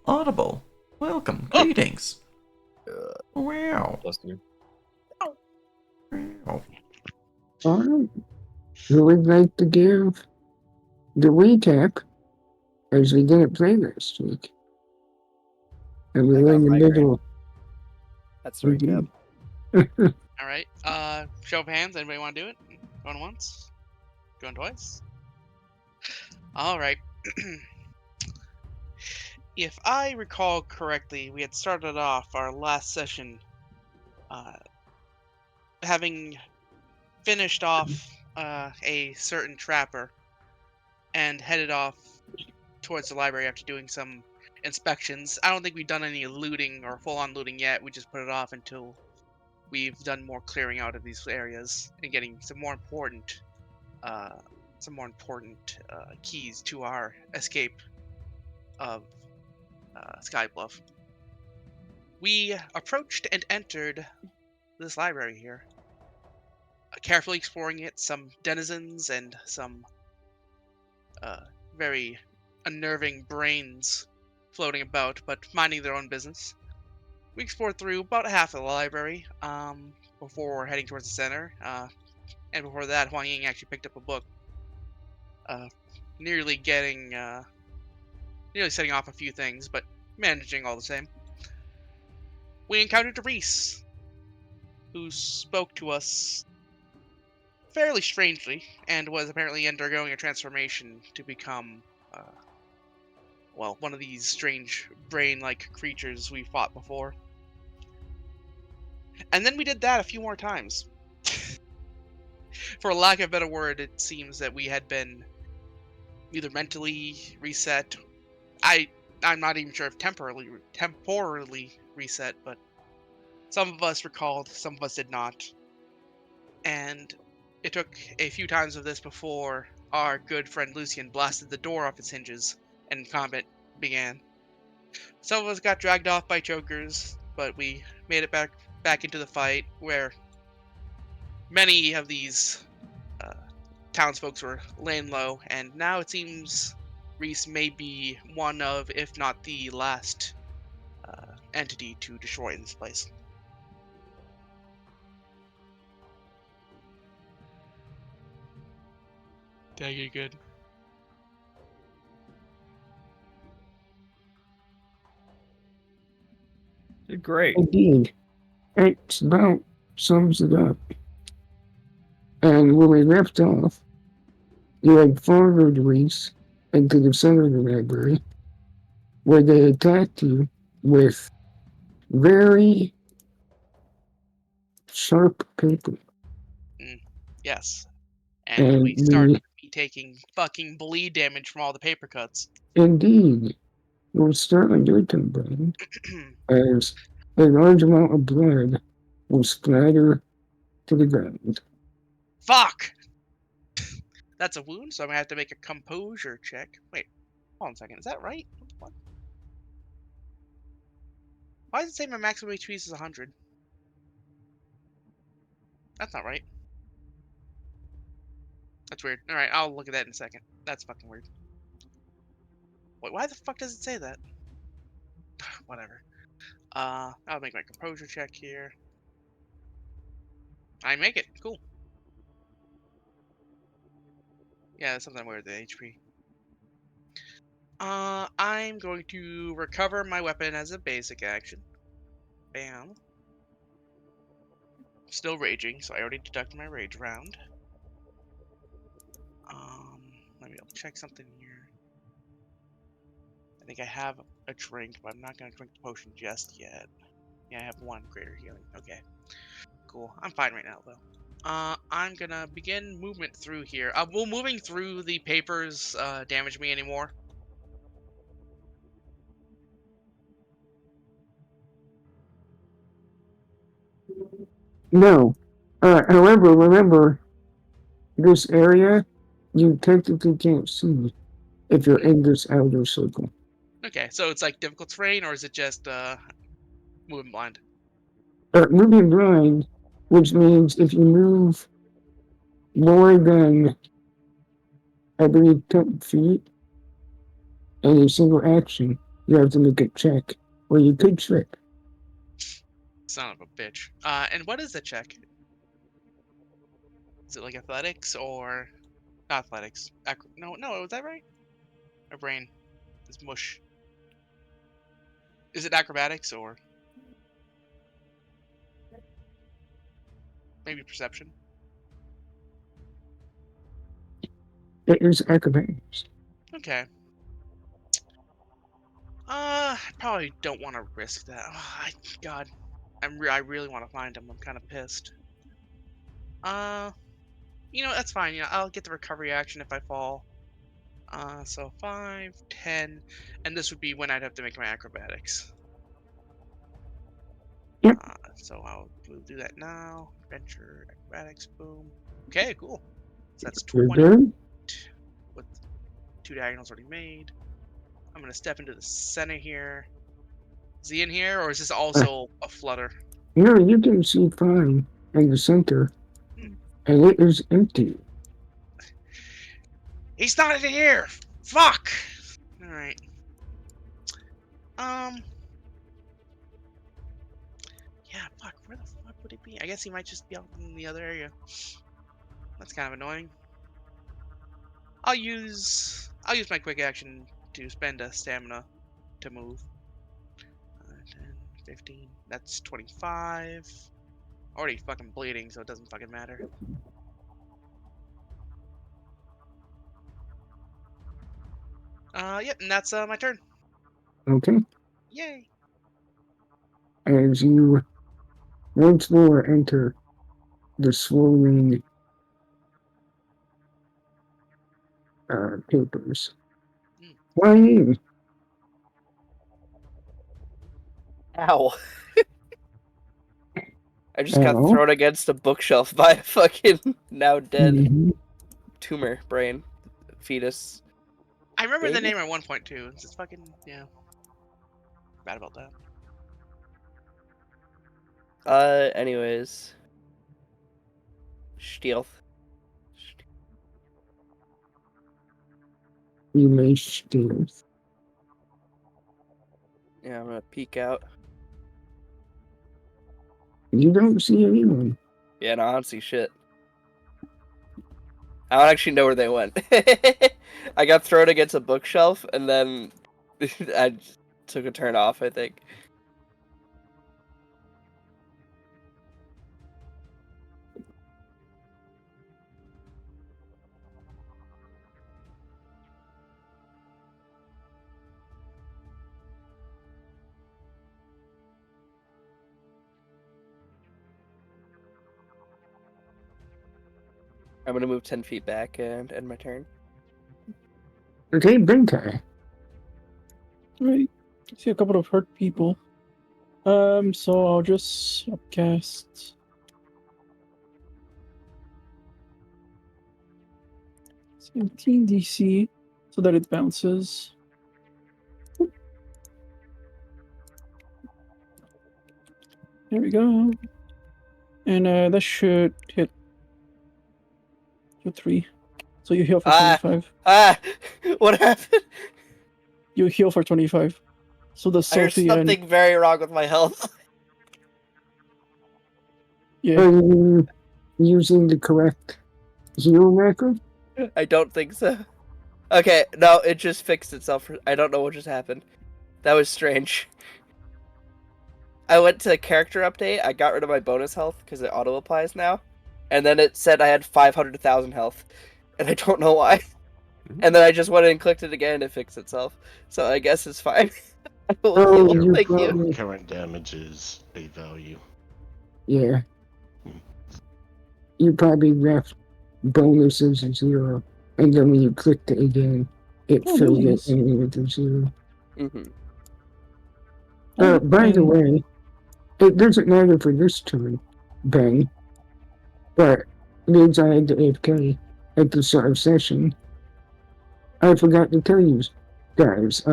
Audible. Welcome. Greetings. Wow. Bless you. Wow. Alright, who would like to give the recap as we didn't play last week? And we I were got in the migraine. middle. That's the recap. All right. Show of hands. Anybody want to do it? Going once? Going twice? All right. If I recall correctly, we had started off our last session having finished off a certain trapper and headed off towards the library after doing some inspections. I don't think we've done any looting or full-on looting yet. We just put it off until we've done more clearing out of these areas and getting some more important keys to our escape of Skybluff. We approached and entered this library here, carefully exploring it, some denizens and some very unnerving brains floating about, but minding their own business. We explored through about half of the library before heading towards the center, and before that, Huang Ying actually picked up a book, nearly setting off a few things, but managing all the same. We encountered Reese, who spoke to us fairly strangely, and was apparently undergoing a transformation to become, one of these strange brain-like creatures we fought before. And then we did that a few more times. For lack of a better word, it seems that we had been either mentally reset. I'm not even sure if temporarily reset, but some of us recalled, some of us did not. And it took a few times of this before our good friend Lucian blasted the door off its hinges and combat began. Some of us got dragged off by chokers, but we made it back into the fight, where many of these townsfolk were laying low, and now it seems Reese may be one of, if not the last, entity to destroy in this place. Did I get good? Did great. Indeed. It's about sums it up. And when we left off, you had followed Reese into the center of the library, where they attacked you with very sharp paper. Yes. And we started taking fucking bleed damage from all the paper cuts. Indeed, will certainly do it to the brain, as a large amount of blood will splatter to the ground. Fuck! That's a wound, so I'm gonna have to make a composure check. Wait, hold on a second. Is that right? What? Why does it say my maximum HP is 100? That's not right. That's weird. Alright, I'll look at that in a second. That's fucking weird. Wait, why the fuck does it say that? Whatever. I'll make my composure check here. I make it. Cool. Yeah, that's something weird with the HP. I'm going to recover my weapon as a basic action. Bam. Still raging, so I already deducted my rage round. Let me check something here. I think I have a drink, but I'm not gonna drink the potion just yet. Yeah, I have one greater healing. Okay. Cool. I'm fine right now, though. I'm gonna begin movement through here. Will moving through the papers damage me anymore? No. However, remember, this area you technically can't see if you're in this outer circle. Okay, so it's like difficult terrain, or is it just moving blind? Moving blind, which means if you move more than, I believe, 10 feet in a single action, You have to make a check, or you could trip. Son of a bitch. And what is the check? Is it like athletics or not athletics? No, was that right? My brain is mush. Is it acrobatics or maybe perception? It is acrobatics. Okay. I probably don't want to risk that. God, I really want to find him. I'm kind of pissed. That's fine. I'll get the recovery action if I fall. So 5, 10, and this would be when I'd have to make my acrobatics. Yep. So we'll do that now. Adventure, acrobatics, boom. Okay, cool. So that's You're 20 good? with 2 diagonals already made. I'm gonna step into the center here. Is he in here, or is this also a flutter? No, you can see fine in the center, Hmm. and it is empty. He's not in here! Fuck! Alright. Yeah, fuck, where the fuck would it be? I guess he might just be out in the other area. That's kind of annoying. I'll use my quick action to spend a stamina to move. 10, 15, that's 25. Already fucking bleeding, so it doesn't fucking matter. Yep, and that's my turn. Okay? Yay! As you once more enter the swirling papers. Mm. Why you? Ow. I just got Ow. thrown against a bookshelf by a fucking now dead Mhm. tumor brain fetus. I remember the Baby? name at 1.2. It's just fucking, yeah. Bad about that. Anyways. Stealth. You may steal. Yeah, I'm gonna peek out. You don't see anyone. Yeah, no, I don't see shit. I don't actually know where they went. I got thrown against a bookshelf, and then I just took a turn off, I think. I'm gonna move 10 feet back and end my turn. Okay, Benkai. Right. I see a couple of hurt people. So I'll just upcast 17 DC so that it bounces. There we go. And that should hit for 3. So you heal for 25. What happened? You heal for 25. So the There's salty and something very wrong with my health. yeah. Are you using the correct heal record? I don't think so. Okay, no, it just fixed itself. I don't know what just happened. That was strange. I went to character update. I got rid of my bonus health because it auto applies now, and then it said I had 500,000 health, and I don't know why. And then I just went in and clicked it again, and it fixed itself. So I guess it's fine. I will Oh, heal. you Thank you. probably... Current damage is a value. Yeah. You probably left bonuses at 0, and then when you clicked it again, it Oh, filled nice. it and it went to 0. Mm-hmm. By the And way, it doesn't matter for this turn, Ben, but means I had to AFK at the start of session. I forgot to tell you guys,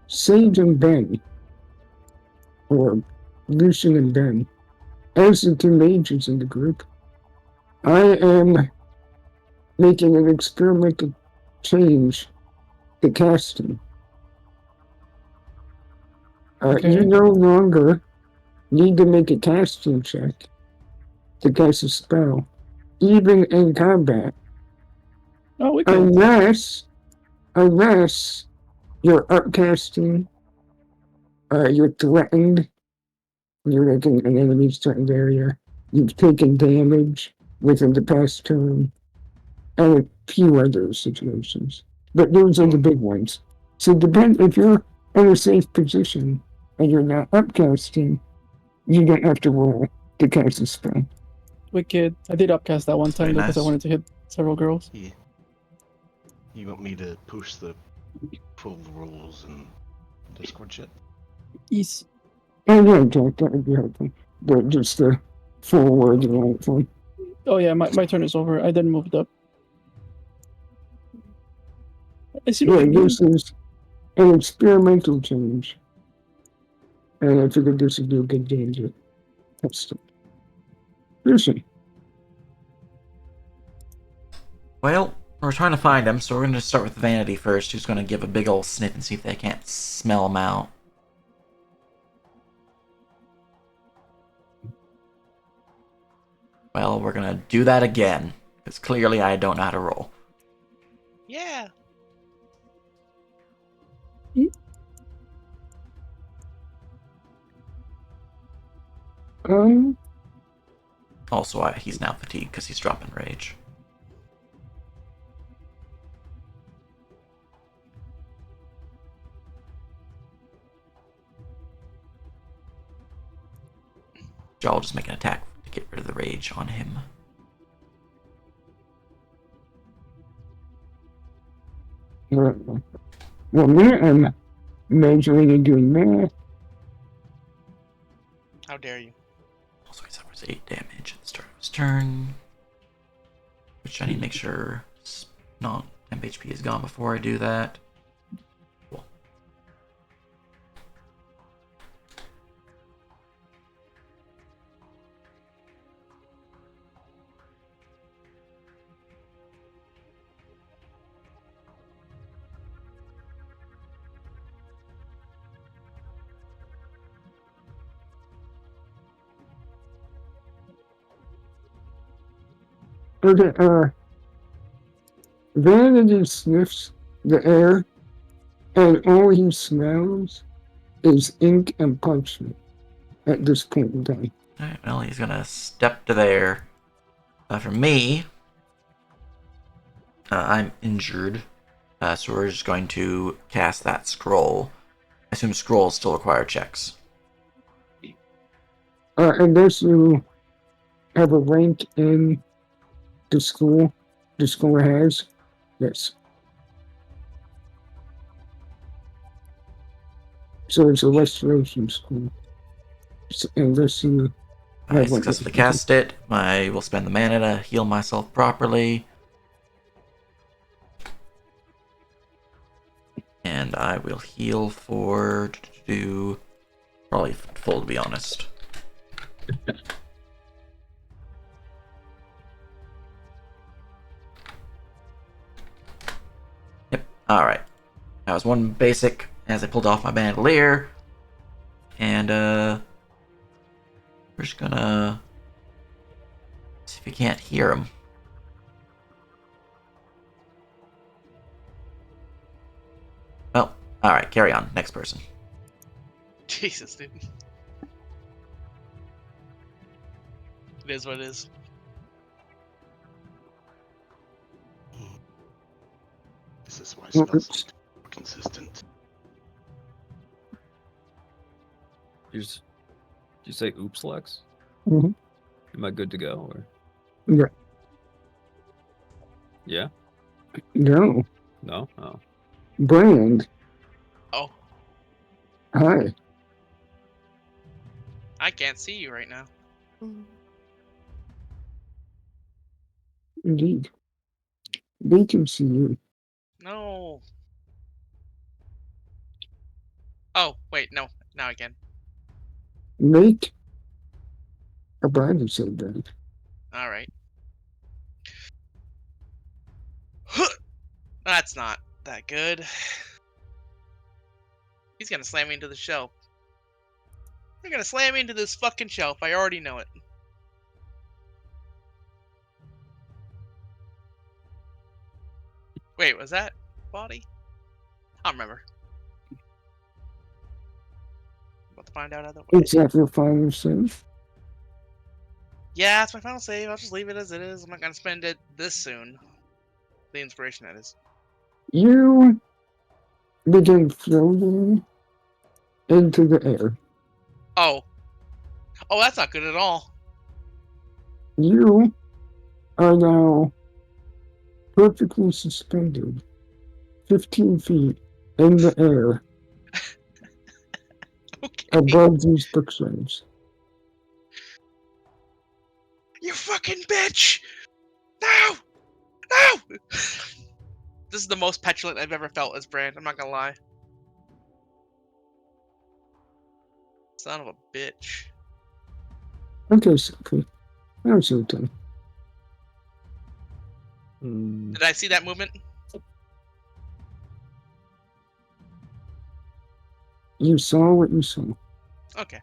Sage and Ben, or Lucian and Ben, as the two mages in the group, I am making an experimental change to casting. Okay. You no longer need to make a casting check to cast a spell, even in combat, Oh, wicked. unless you're upcasting, you're threatened, you're like in an enemy's threatened area, you've taken damage within the past turn, and a few other situations. But those are the big ones. So depend if you're in a safe position and you're not upcasting, you don't have to roll to cast a spell. Wicked. I did upcast that one That's very time though because I nice. wanted to hit several girls. Yeah. You want me to post the full rules in Discord chat? Yes. And yeah, Jack, that would be helpful. But just the forward and all that. Oh yeah, my turn is over. I then moved up. I see what Yeah, you're doing. this is an experimental change. And I figured this would be a good game to test it. Listen, Well, we're trying to find him, so we're going to start with Vanity first, who's going to give a big old sniff and see if they can't smell him out. Well, we're going to do that again, because clearly I don't know how to roll. Yeah. um, Also, he's now fatigued because he's dropping rage. So I'll just make an attack to get rid of the rage on him. well, me, I'm majoring in doing math. How dare you? Also, he suffers 8 damage at the start of his turn. Which I need to make sure not temp HP is gone before I do that. Cool. Okay, Vanity sniffs the air, and all he smells is ink and parchment at this point in time. Alright, well, he's gonna step to there. For me, I'm injured, so we're just going to cast that scroll. I assume scrolls still require checks. Unless you have a rank in the school has, yes. So it's a restoration school. So unless you I have one. successfully cast it. I will spend the mana to heal myself properly. And I will heal for probably full, to be honest. Yep. All right. That was one basic as I pulled off my bandolier, and we're just gonna see if we can't hear him. Well, all right. Carry on. Next person. Jesus, dude. It is what it is. This is why Well, spells need to be more consistent. Did you say oops, Lex? Mhm. Am I good to go? Or Yeah. yeah? No. No? Oh. Brand. Oh, Hi. I can't see you right now. Indeed. They can see you. No. Oh, wait, no. Now I can. Make a body said that. Alright. That's not that good. He's gonna slam me into the shelf. You're gonna slam me into this fucking shelf. I already know it. Wait, was that body? I don't remember. About to find out either way. It's at your final save. Yeah, it's my final save. I'll just leave it as it is. I'm not gonna spend it this soon. The inspiration, that is. You begin floating into the air. Oh. Oh, that's not good at all. You are now perfectly suspended 15 feet in the air Okay. above these bookshelves. You fucking bitch! No! No! This is the most petulant I've ever felt as Brand. I'm not gonna lie. Son of a bitch. Okay, Sophie. Now it's your turn. Hmm. Did I see that movement? You saw what you saw. Okay.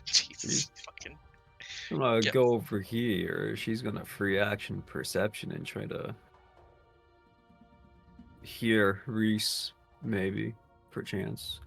Jesus fucking. I'm gonna Yep. go over here. She's gonna free action perception and try to hear Reese, maybe, perchance.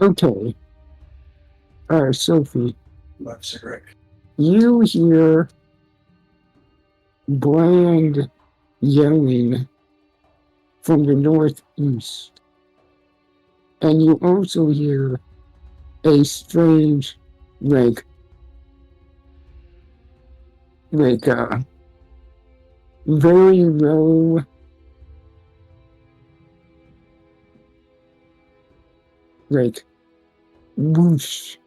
Okay. Sophie. You hear Brand yelling from the northeast. And you also hear a strange, like, very low, like, whoosh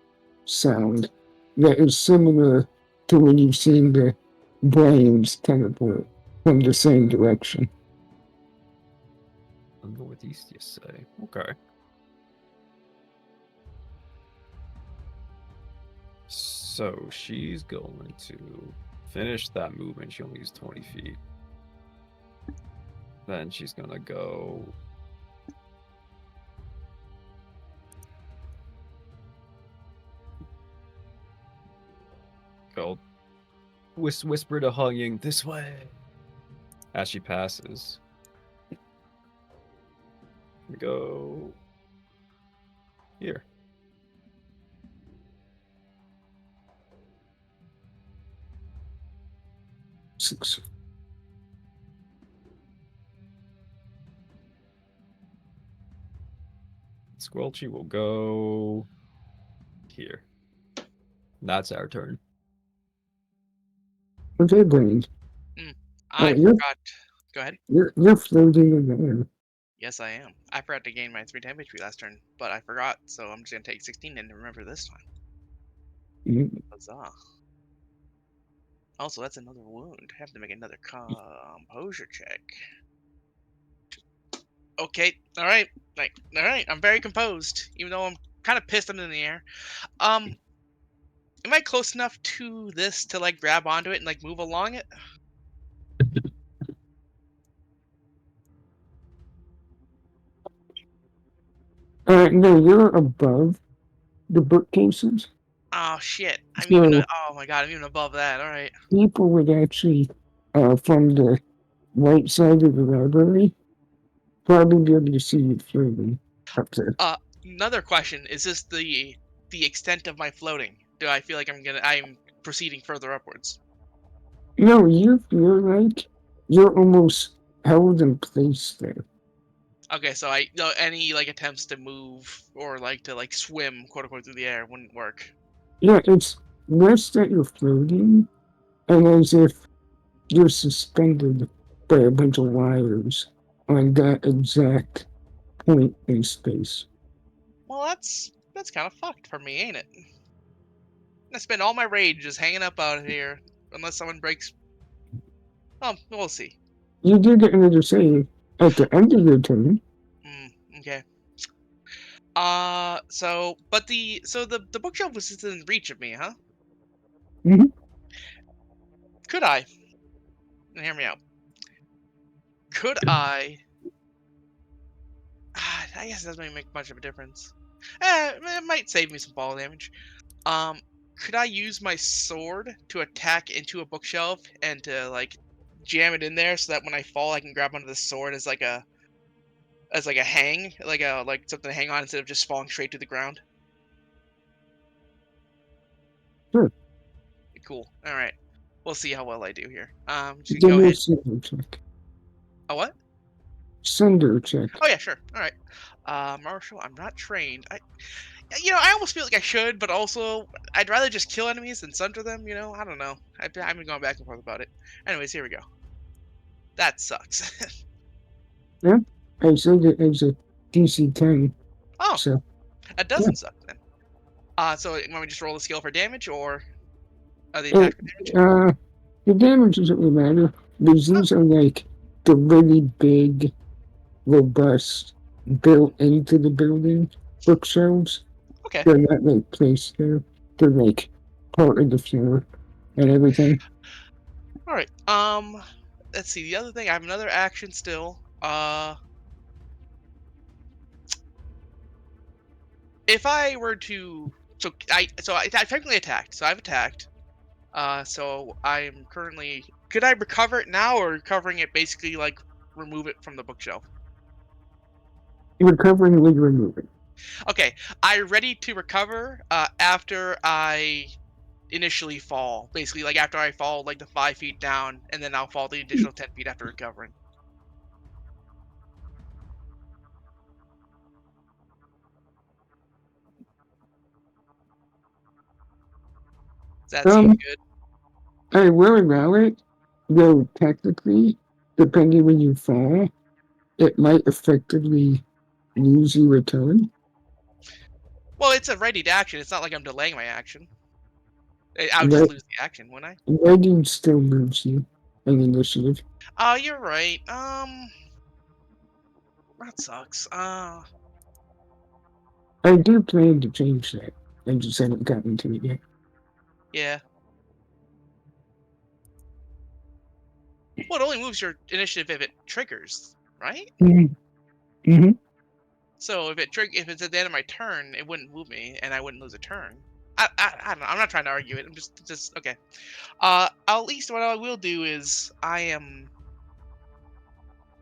sound that is similar to when you've seen the brains teleport from the same direction. Northeast, you say? Okay. So she's going to finish that movement. She only used 20 feet. Then she's gonna go. Go. Whisper to Hugging, this way! As she passes. Go. Here. Six. Squelchy will go here. That's our turn. Okay, Brain. I you're- forgot. Go ahead. You're floating in the air. Yes, I am. I forgot to gain my 3 temp HP last turn, but I forgot, so I'm just gonna take 16 and remember this time. You- Huzzah. Also, that's another wound. I have to make another composure check. Okay, alright. Alright, I'm very composed, even though I'm kind of pissed I'm in the air. Am I close enough to this to, like, grab onto it and, like, move along it? No, you're above the bookcases. Oh, shit. So Oh my god, I'm even above that, alright. people would actually, from the right side of the library, probably be able to see you floating up there. Another question, is this the extent of my floating? Do I feel like I'm proceeding further upwards? No, you feel like you're almost held in place there. Okay, so I no any like attempts to move or like to like swim, quote unquote, through the air wouldn't work. Yeah, it's less that you're floating, and as if you're suspended by a bunch of wires on that exact point in space. Well, that's kind of fucked for me, ain't it? I spend all my rage just hanging up out here, unless someone breaks. Oh, we'll see. You do get another save at the end of your turn. Okay. But the bookshelf was within reach of me, huh? Mhm. Could I? And hear me out. Could I? I guess it doesn't really make much of a difference. It might save me some fall damage. Um, could I use my sword to attack into a bookshelf and to like jam it in there so that when I fall, I can grab onto the sword as like a hang, like something to hang on instead of just falling straight to the ground? Sure. Cool. All right. We'll see how well I do here. Just Give go me a ahead. cinder check. A what? Cinder check. Oh yeah, sure. All right. Marshall, I'm not trained. I almost feel like I should, but also I'd rather just kill enemies than sunder them. I don't know. I've been going back and forth about it. Anyways, here we go. That sucks. Yeah. I said it as a DC 10. Oh, So, that yeah. doesn't suck then. So you want me to just roll the skill for damage or the It, attack for damage? the damage doesn't really matter. Because Oh, these are like the really big, robust, built into the building bookshelves. okay. They're not like placed there. They're like part of the floor and everything. All right. Let's see. The other thing, I have another action still. If I were to, I technically attacked. So I've attacked. So I'm currently. Could I recover it now, or recovering it basically like remove it from the bookshelf? Recovering with removing. Okay, I ready to recover after I initially fall. Basically, like after I fall like the 5 feet down, and then I'll fall the additional 10 feet after recovering. Does that seem good? I will allow it, though technically, depending when you fall, it might effectively lose you a turn. Well, it's a ready to action. It's not like I'm delaying my action. I would just Right, lose the action, wouldn't I? writing still moves you in initiative. Oh, you're right. That sucks. I do plan to change that. I just haven't gotten to it yet. Yeah. Well, it only moves your initiative if it triggers, right? Mm-hmm. So if it's at the end of my turn, it wouldn't move me, and I wouldn't lose a turn. I don't know. I'm not trying to argue it. I'm just okay. At least what I will do is I'm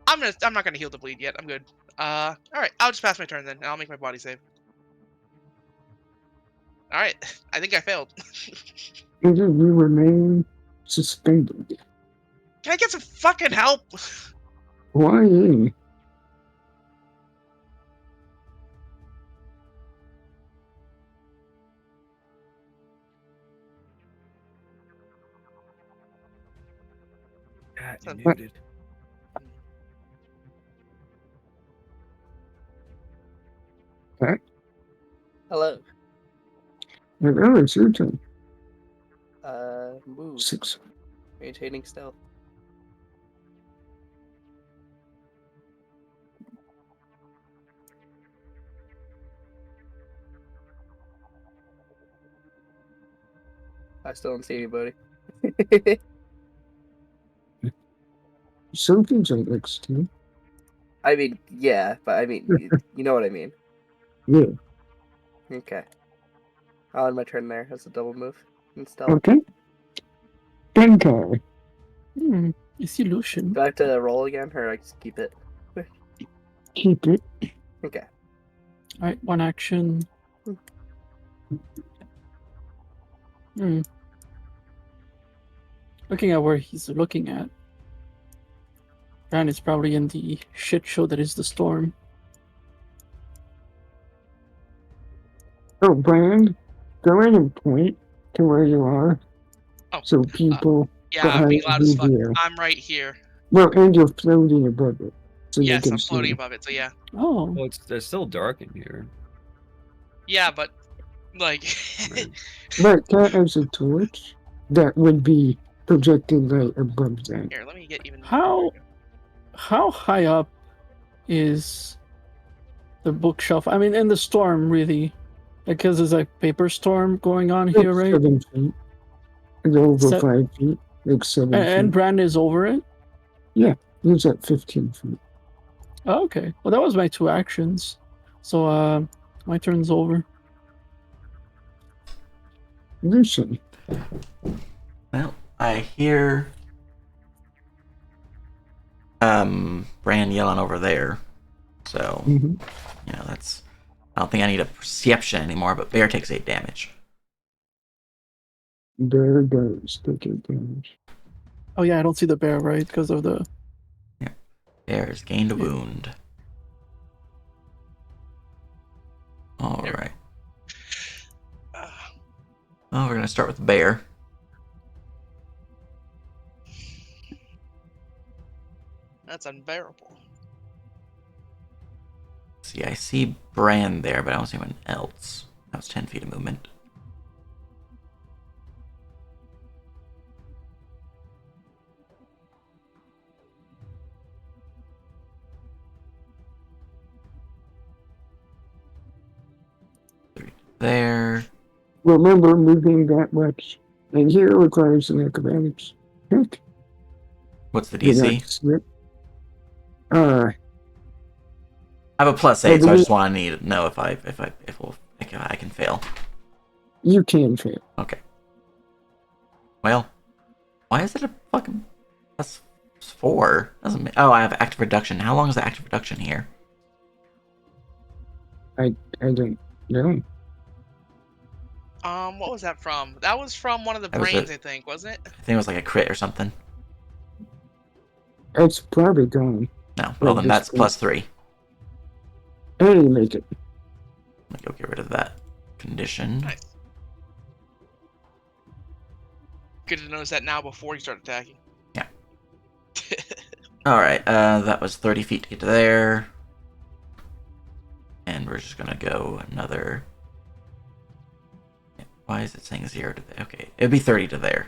not gonna heal the bleed yet. I'm good. All right. I'll just pass my turn then, and I'll make my body save. All right. I think I failed. And then you remain suspended. Can I get some fucking help? Why? God, Son- muted. Hello. Well, it's your turn. Move. 6. Maintaining stealth. I still don't see anybody. Something's right next to you. I mean, yeah, but I mean, you know what I mean. Yeah. Okay. I'll end my turn there. That's a double move. And stealth. Okay. Benkai. It's illusion. Do I have to roll again, or I just keep it? Keep it. Okay. Alright, one action. Looking at where he's looking at. Bran is probably in the shit show that is the storm. Oh, Brand, go ahead and point to where you are Oh, so people yeah, I'm being loud behind as fuck. you. I'm right here. Well, and you're floating above it. So they Yes, can I'm floating see. above it. So yeah, Oh, Well, it's still dark in here. yeah, but like, Right. But that has a torch that would be projecting light above that. here, let me get even. how high up is the bookshelf? I mean, in the storm, really, because there's a paper storm going on here, Like right? 7 feet. It's over Se- 5 feet. Like 7 And feet. Bran is over it. He's at 15 feet. Oh, okay. Well, that was my 2 actions. So, my turn's over. Listen, Well, I hear Bran yelling over there. So, mhm, you know, that's I don't think I need a perception anymore, but Bear takes 8 damage. there goes taking damage. Oh yeah, I don't see the bear, right? Because of the. Bear has gained a Yeah. wound. Alright. Well, we're gonna start with the bear. That's unbearable. See, I see Bran there, but I don't see anyone else. That was 10 feet of movement. There. Remember, moving that much and here requires an acrobatics check. What's the Do not DC? slip. I have a plus I 8, so I believe- just want to know if I can fail. You can fail. Okay. Well, why is it a fucking plus 4? Doesn't oh, I have active reduction. How long is the active reduction here? I don't know. What was that from? That was from one of the That was brains, it. I think, wasn't it? I think it was like a crit or something. It's probably gone. No, well then that's plus 3. And you make it. Let me go get rid of that condition. Nice. Good to notice that now before you start attacking. Yeah. Alright, that was 30 feet to get to there. And we're just gonna go another... Why is it saying 0 to there? Okay, it'd be 30 to there.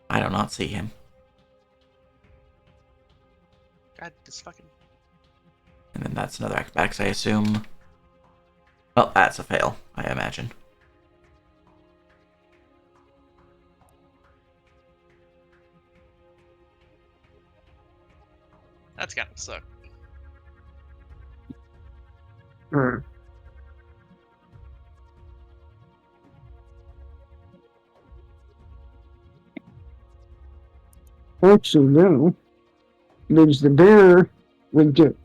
I do not see him. God, this fucking. And then that's another acrobatics, I assume. Well, that's a fail, I imagine. That's gotta suck. Uh, actually, no. Because the bear would get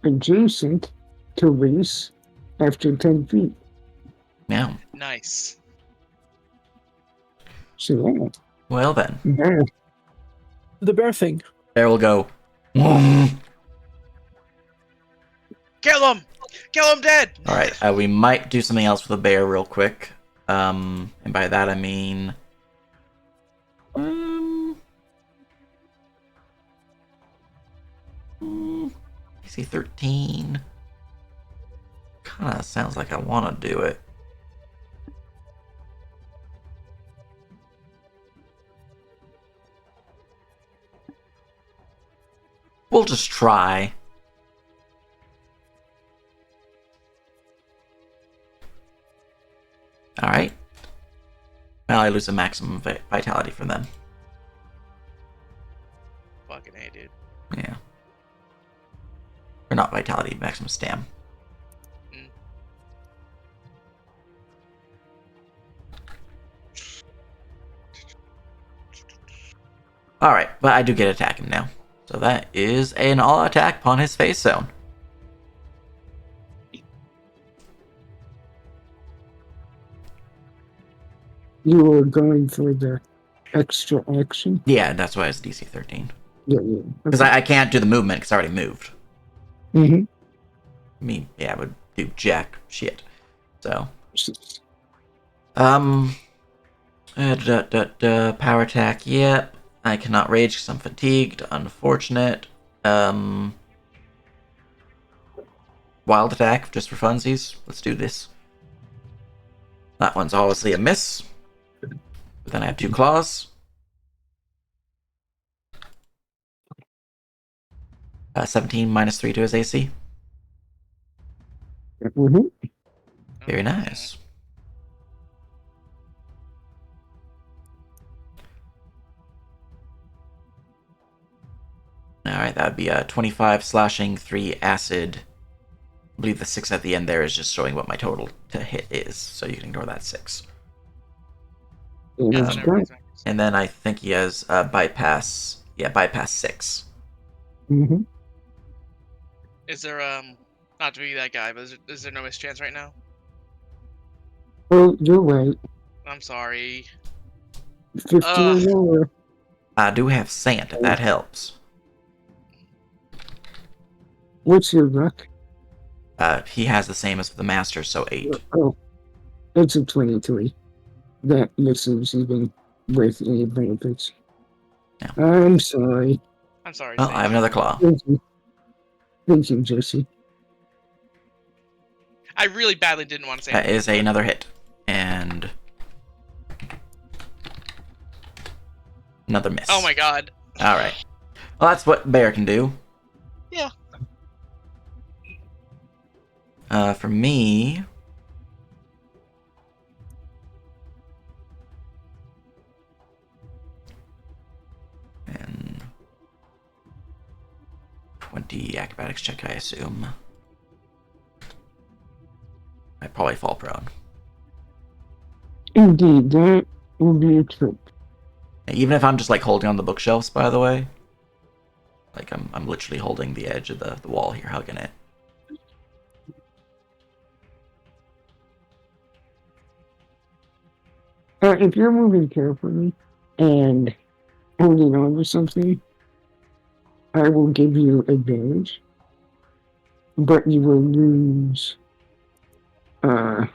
adjacent to Reese after 10 feet. Yeah. Nice. So, Well then, bear. The bear thing. there will go. Kill him! Kill him dead! Alright, we might do something else with the bear real quick. And by that I mean... AC 13. Kinda sounds like I want to do it. We'll just try. Alright. Well, I lose a maximum vitality from them. Fucking A, dude. Yeah. Or not vitality, maximum stam. Alright, but I do get attacking now. So that is an all attack upon his face zone. You were going for the extra action. Yeah, that's why it's DC 13. Yeah. Because I can't do the movement because I already moved. Mm-hmm. I mean, yeah, I would do jack shit. So, power attack, yep. I cannot rage because I'm fatigued. Unfortunate. Wild attack, just for funsies. Let's do this. That one's obviously a miss. But then I have 2 claws. 17 minus 3 to his AC. Mm-hmm. Very nice. Alright, that would be 25 slashing, 3 acid. I believe the 6 at the end there is just showing what my total to hit is, so you can ignore that 6. Yeah, that's Whatever great. it is. And then I think he has bypass. Yeah, bypass 6. Mm-hmm. Is there not to be that guy, but is there no mischance right now? Oh, you're right. I'm sorry. 50 or more. I do have Sant, if that helps. What's your luck? He has the same as the master, so 8. Oh, it's a 23. That misses even with any benefits. Yeah. I'm sorry. I'm sorry. Well, I have Sage. another claw. Thank you, Jesse. I really badly didn't want to say That anything, is but- another hit. And another miss. Oh my god. Alright. Well, that's what Bear can do. Yeah. For me... And 20 acrobatics check, I assume. I probably fall prone. Indeed, that will be a trip. Even if I'm just like holding on the bookshelves, by the way. Like I'm literally holding the edge of the wall here, hugging it. If you're moving carefully and holding on to something, I will give you advantage, but you will lose. Well,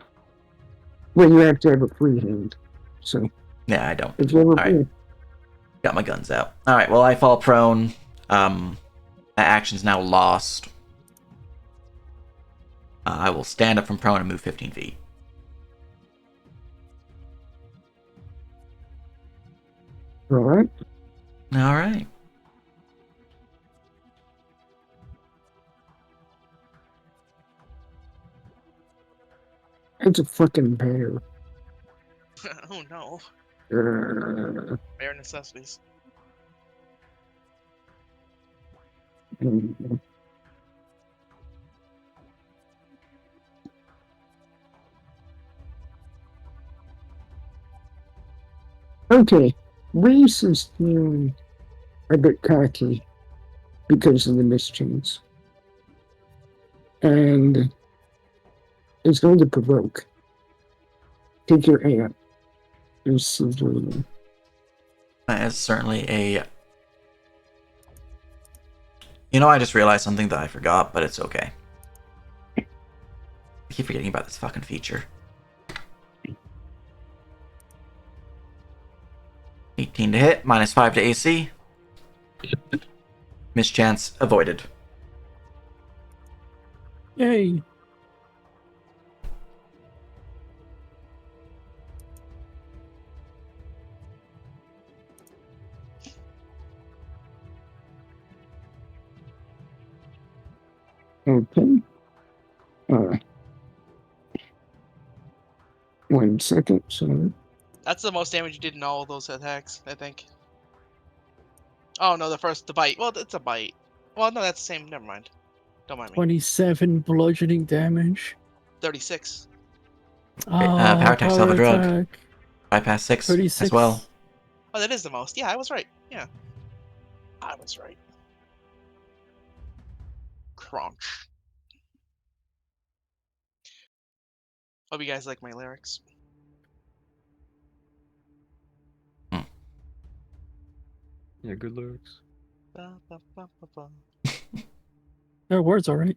you have to have a free hand. So Yeah, I don't. if you ever, Alright. Got my guns out. Alright, well I fall prone. That action's now lost. I will stand up from prone and move 15 feet. all right. Alright. It's a fucking bear. Oh no. Uh, Bare necessities. Okay, Reese is feeling a bit cocky because of the mischance. And it's going to provoke. Take your amp. And see what you do. That is certainly a... You know, I just realized something that I forgot, but it's okay. I keep forgetting about this fucking feature. 18 to hit, minus 5 to AC. Mischance avoided. Yay. Okay. 1 second, sorry. That's the most damage you did in all of those attacks, I think. Oh no, the bite. Well, it's a bite. Well, no, that's the same. Never mind. Don't mind me. 27 bludgeoning damage. 36. Power attack's another drug. attack. Bypass 6 36. as well. Oh, that is the most. Yeah, I was right. Yeah. I was right. Crunch. Hope you guys like my lyrics. Yeah, good lyrics. Ba, ba, ba, ba, ba. Their words are right.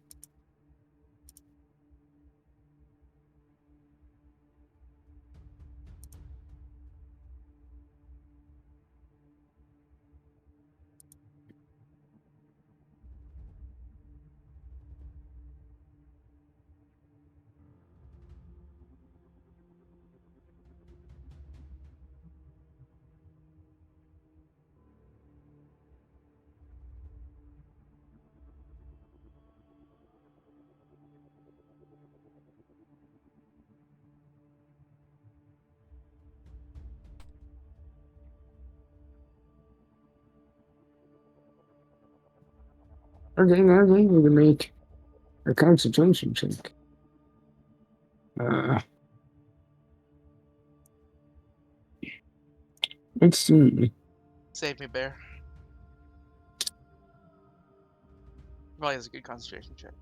Okay, now they need to make a concentration check. Let's see. Save me, bear. Probably has a good concentration check.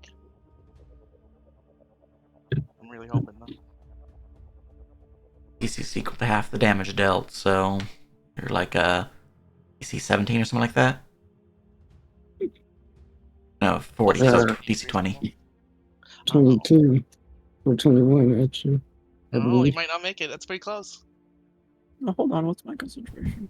I'm really hoping though. DC's equal to half the damage dealt, so you're like DC 17 or something like that. No, 40. So DC 20. 22 or 21, actually. I Oh, you believe. might not make it. That's pretty close. No, hold on. What's my concentration?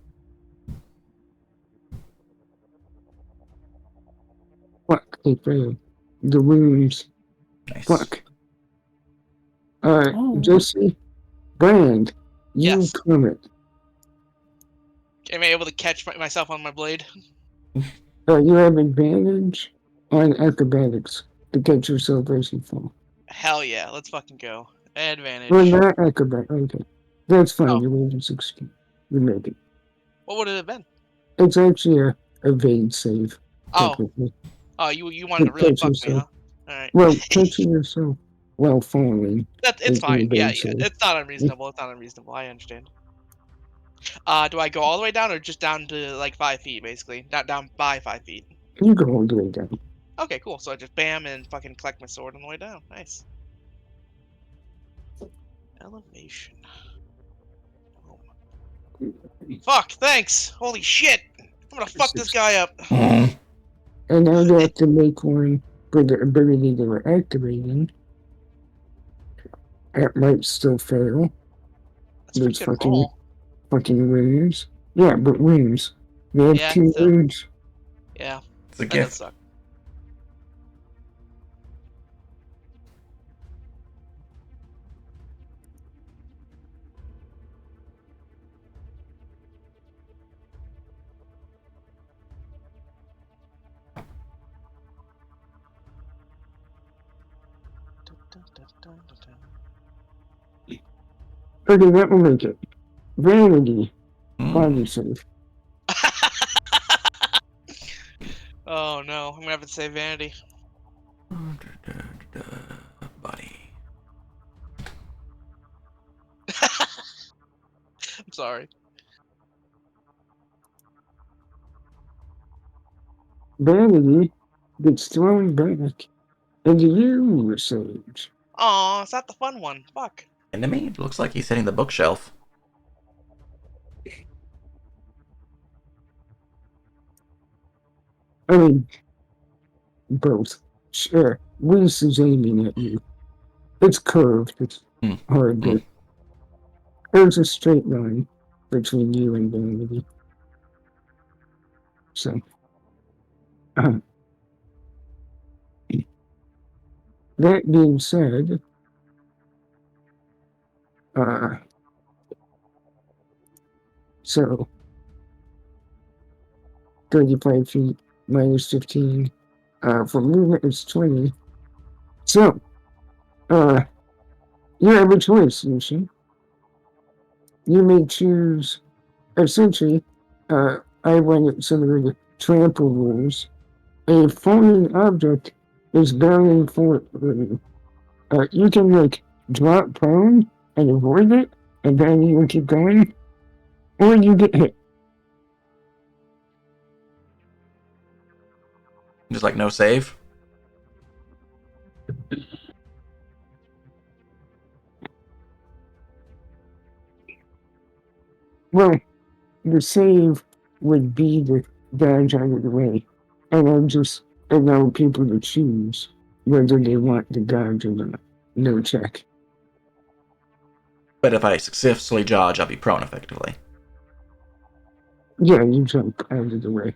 Fuck, they failed. The wounds. Nice. Fuck. Oh. Jesse, Brand, you Yes. comment. Am I able to catch myself on my blade? You have advantage on acrobatics to catch yourself as you fall. Hell yeah, let's fucking go. Advantage. Well, not acrobat. Okay. That's fine. Oh. You will just succeed. You make it. What would it have been? It's actually a evade save. Oh. Technically. Oh, you wanted to really Catch fuck me, huh? yourself. Alright. Well, catching yourself while falling. It's is an fine. Yeah, evade save. it's not unreasonable. It's not unreasonable. I understand. Do I go all the way down or just down to like 5 feet, basically? Down by 5 feet. You go all the way down. Okay, cool. So I just bam and fucking collect my sword on the way down. Nice. Elevation. Oh. Fuck, thanks! Holy shit! I'm gonna fuck this guy up. Mm. And now you have to make one for the ability they were activating. That might still fail. That's a pretty There's good roll. fucking wounds. Yeah, but wounds. They have Yeah, 2 so- wounds. Yeah, It's a that does gift. suck. Okay, that will make it. Vanity. Mm. Body save. Oh no, I'm gonna have to say vanity. Buddy. I'm sorry. Vanity gets thrown back. And you sage. Aw, it's not the fun one. Fuck. Enemy? Looks like he's hitting the bookshelf. I mean, both. Sure. Reese is aiming at you. It's curved. It's hard to. There's a straight line between you and Vanity. So. That being said, so 35 feet minus 15. For movement, it's 20. So, you have a choice, Lucian. You may choose, essentially, I went some of the trample rules. A falling object is bearing for you can like drop prone and avoid it, and then you can keep going, or you get hit. Just like no save. Well, the save would be the dodge out of the way. And I'll just allow people to choose whether they want to dodge or not. No check. But if I successfully dodge, I'll be prone effectively. Yeah, you jump out of the way.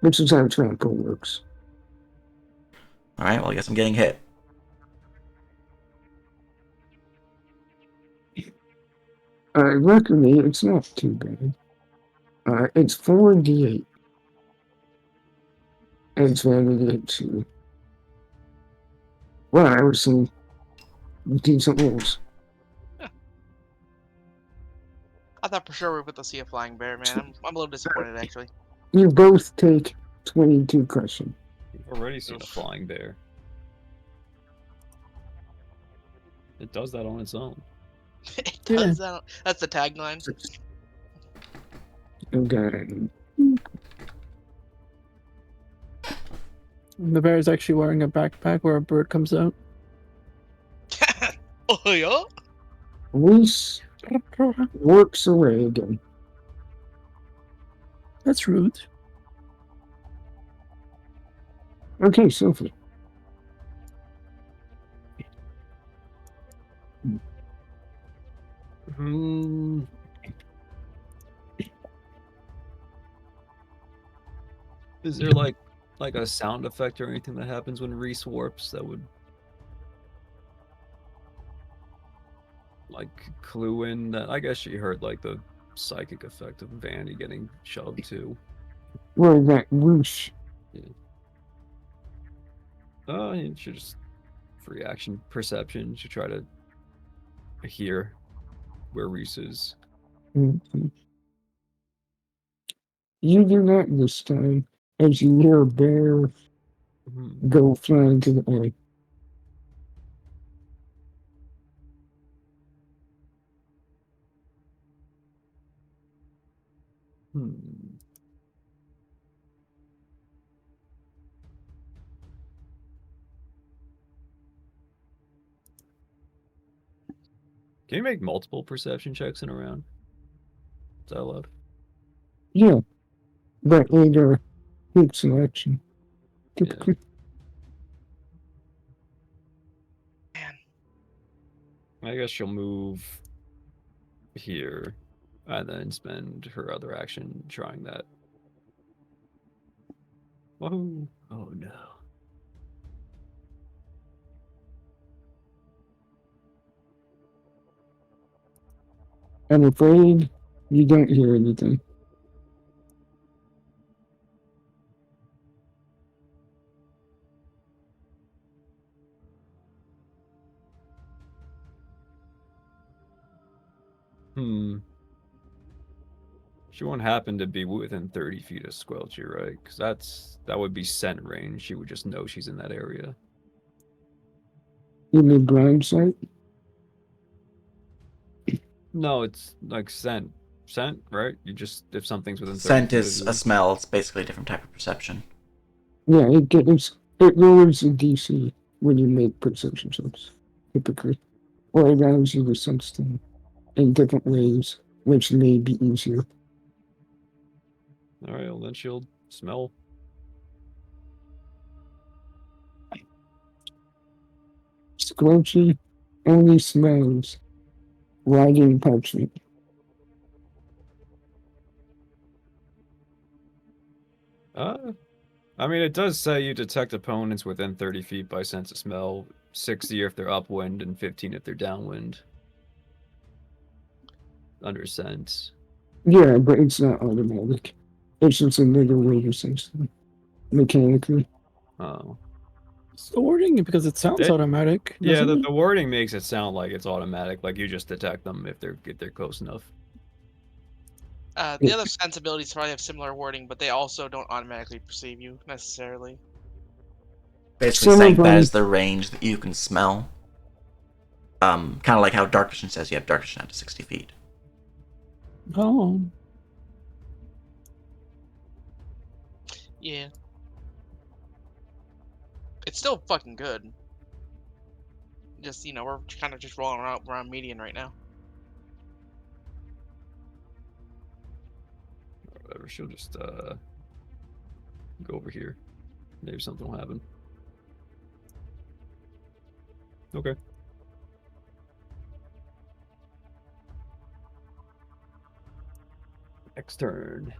Which is how trample works. Alright, well, I guess I'm getting hit. Luckily, it's not too bad. It's 4d8. And it's related to. Well, I was some decent rolls. I thought for sure we were going to see a flying bear, man. I'm a little disappointed, actually. You both take 22 crushing. We've already seen a Oof. flying bear. It does that on its own. It does that. That's the tagline. Okay. The bear is actually wearing a backpack where a bird comes out. Oh, yeah? Reese works away again. That's rude. Okay, Sophie. Hmm. Is there like a sound effect or anything that happens when Reese warps that would like clue in that? I guess she heard like the psychic effect of Vanny getting shoved too. Well, that whoosh. You should just free action perception to try to hear where Reese is. Mhm. You do not this time, as you hear a bear Hmm. go flying to the air. Hmm. Can you make multiple perception checks in a round? Is that allowed? Yeah, but later quick selection. Typically. Man. I guess she'll move here and then spend her other action trying that. Whoa. Oh no. I'm afraid you don't hear anything. She won't happen to be within 30 feet of Squelchy, right? Because that would be scent range. She would just know she's in that area. You mean blind sight? No, it's like scent. Scent, right? You just, if something's within 30 Scent feet is of a you. smell. It's basically a different type of perception. Yeah, it lowers the DC when you make perception checks, typically. Or it allows you to sense them in different ways, which may be easier. Alright, well then she'll smell. Squelchy only smells writing parchment. I mean, it does say you detect opponents within 30 feet by sense of smell, 60 if they're upwind, and 15 if they're downwind. Under sense. Yeah, but it's not automatic. It's just another way to sense them mechanically. Oh. It's the wording because it sounds It- automatic. Yeah, doesn't the it? wording makes it sound like it's automatic, like you just detect them if they're close enough. The other sensibilities probably have similar wording, but they also don't automatically perceive you necessarily. Basically Some saying of that them- is the range that you can smell. Kind of like how Dark Vision says you have Dark Vision out to 60 feet. Oh, Yeah. It's still fucking good. Just, we're kind of just rolling around median right now. Whatever, she'll just Go over here. Maybe something will happen. Okay. Next turn.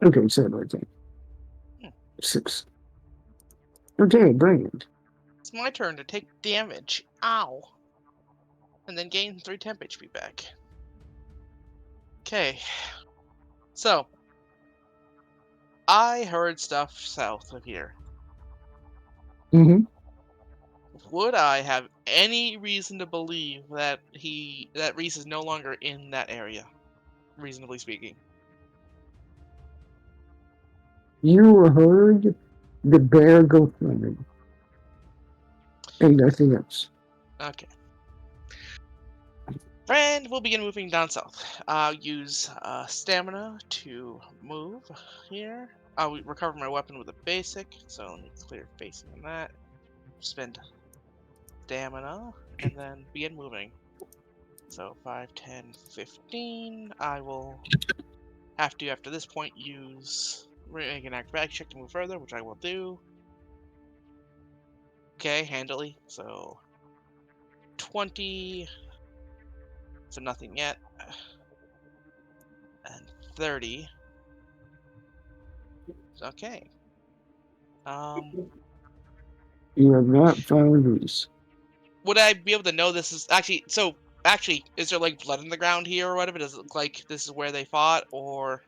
Okay, sorry about that. 6. Okay, brilliant. It's my turn to take damage. Ow. And then gain 3 temp HP back. Okay. So, I heard stuff south of here. Mm-hmm. Would I have any reason to believe that Reese is no longer in that area, reasonably speaking? You heard the bear go flying. And nothing else. Okay. And we'll begin moving down south. I'll use stamina to move here. I'll recover my weapon with a basic, so let me clear facing on that. Spend stamina, and then begin moving. So 5, 10, 15. I will have to, after this point, make an acrobatics check to move further, which I will do. Okay, handily. So 20. So nothing yet. And 30. Okay. You have not found Reese. Would I be able to know this is actually is there like blood in the ground here or whatever? Does it look like this is where they fought, or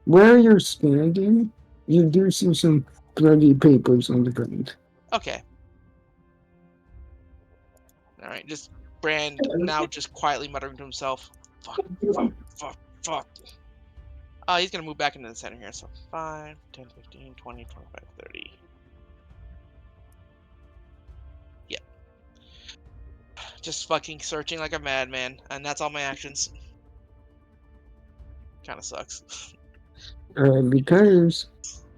Where you're standing, you do see some bloody papers on the ground. okay. Alright, just Brand now just quietly muttering to himself. Fuck, fuck, fuck, fuck. He's gonna move back into the center here, so 5, 10, 15, 20, 25, 30. Yeah. Just fucking searching like a madman, and that's all my actions. Kinda sucks. Because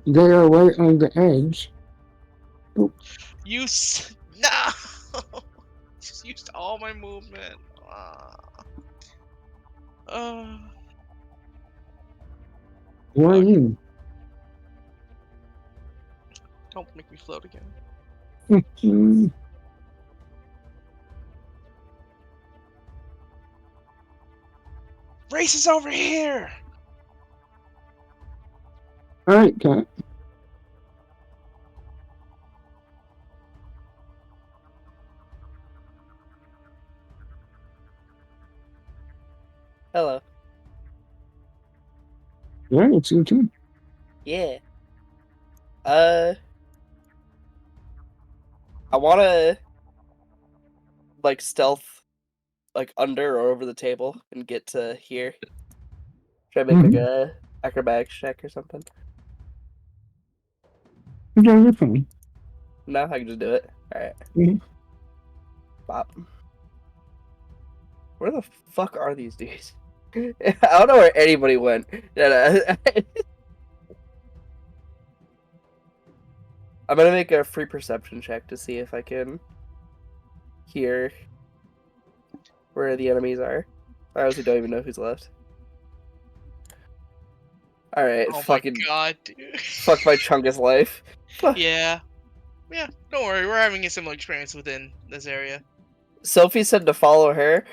they are right on the edge. No! Just used all my movement. Why are Fuck. you? Don't make me float again. Race is over here! Alright, Cat. Hello. Alright, it's your turn. Yeah. I wanna like stealth like under or over the table and get to here. Try to make like a acrobatics check or something. Okay, you're fine. No, I can just do it. Alright. Mhm. Bop. Where the fuck are these dudes? I don't know where anybody went. I'm gonna make a free perception check to see if I can hear where the enemies are. I honestly don't even know who's left. Alright, Oh fucking my god, dude. fuck my Chungus life. Yeah. Yeah, don't worry, we're having a similar experience within this area. Sophie said to follow her,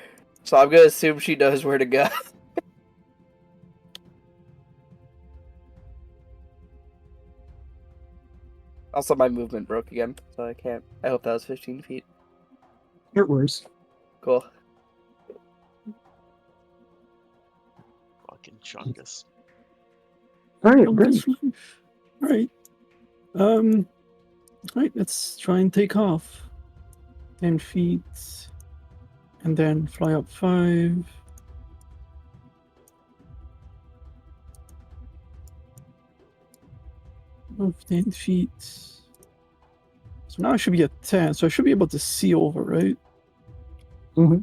so I'm gonna assume she knows where to go. Also, my movement broke again, so I can't. I hope that was 15 feet. It was. Cool. Fucking chungus. Alright, Oh, great. that's right. All right. All right. Let's try and take off. 10 feet, and then fly up 5. Move 10 feet. So now I should be at 10. So I should be able to see over, right? Mm-hmm.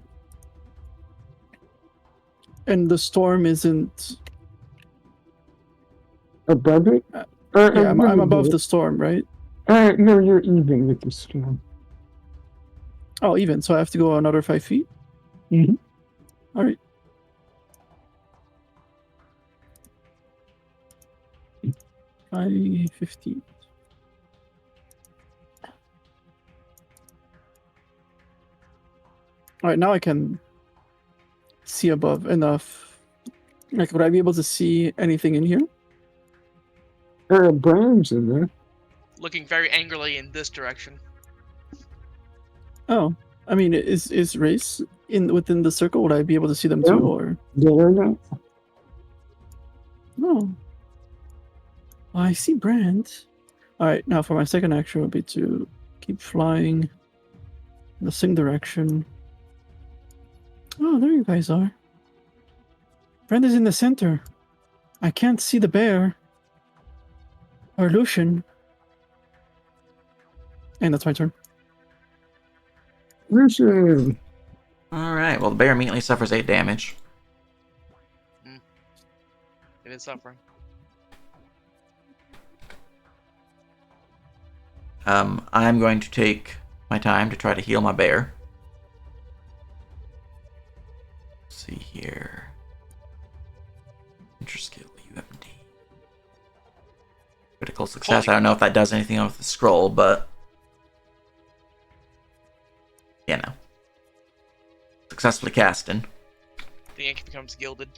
And the storm isn't. Above it? Yeah, I'm little above bit. the storm, right? No, you're even with the storm. Oh, even. So I have to go another 5 feet? Mm-hmm. All right. Five, 15. All right, now I can see above enough. Like, would I be able to see anything in here? There are brands in there. Looking very angrily in this direction. Oh, I mean, is race within the circle? Would I be able to see them too, No. or They're not. no? Oh, I see Brand. All right, now for my second action would be to keep flying in the same direction. Oh, there you guys are. Brand is in the center. I can't see the bear or Lucian. And that's my turn. Listen. Alright, well, the bear immediately suffers 8 damage. It is suffering. I'm going to take my time to try to heal my bear. Let's see here. Interskill UMD. Critical success. Holy I don't know if that does anything with the scroll, but you know. Successfully casting. The ink becomes gilded.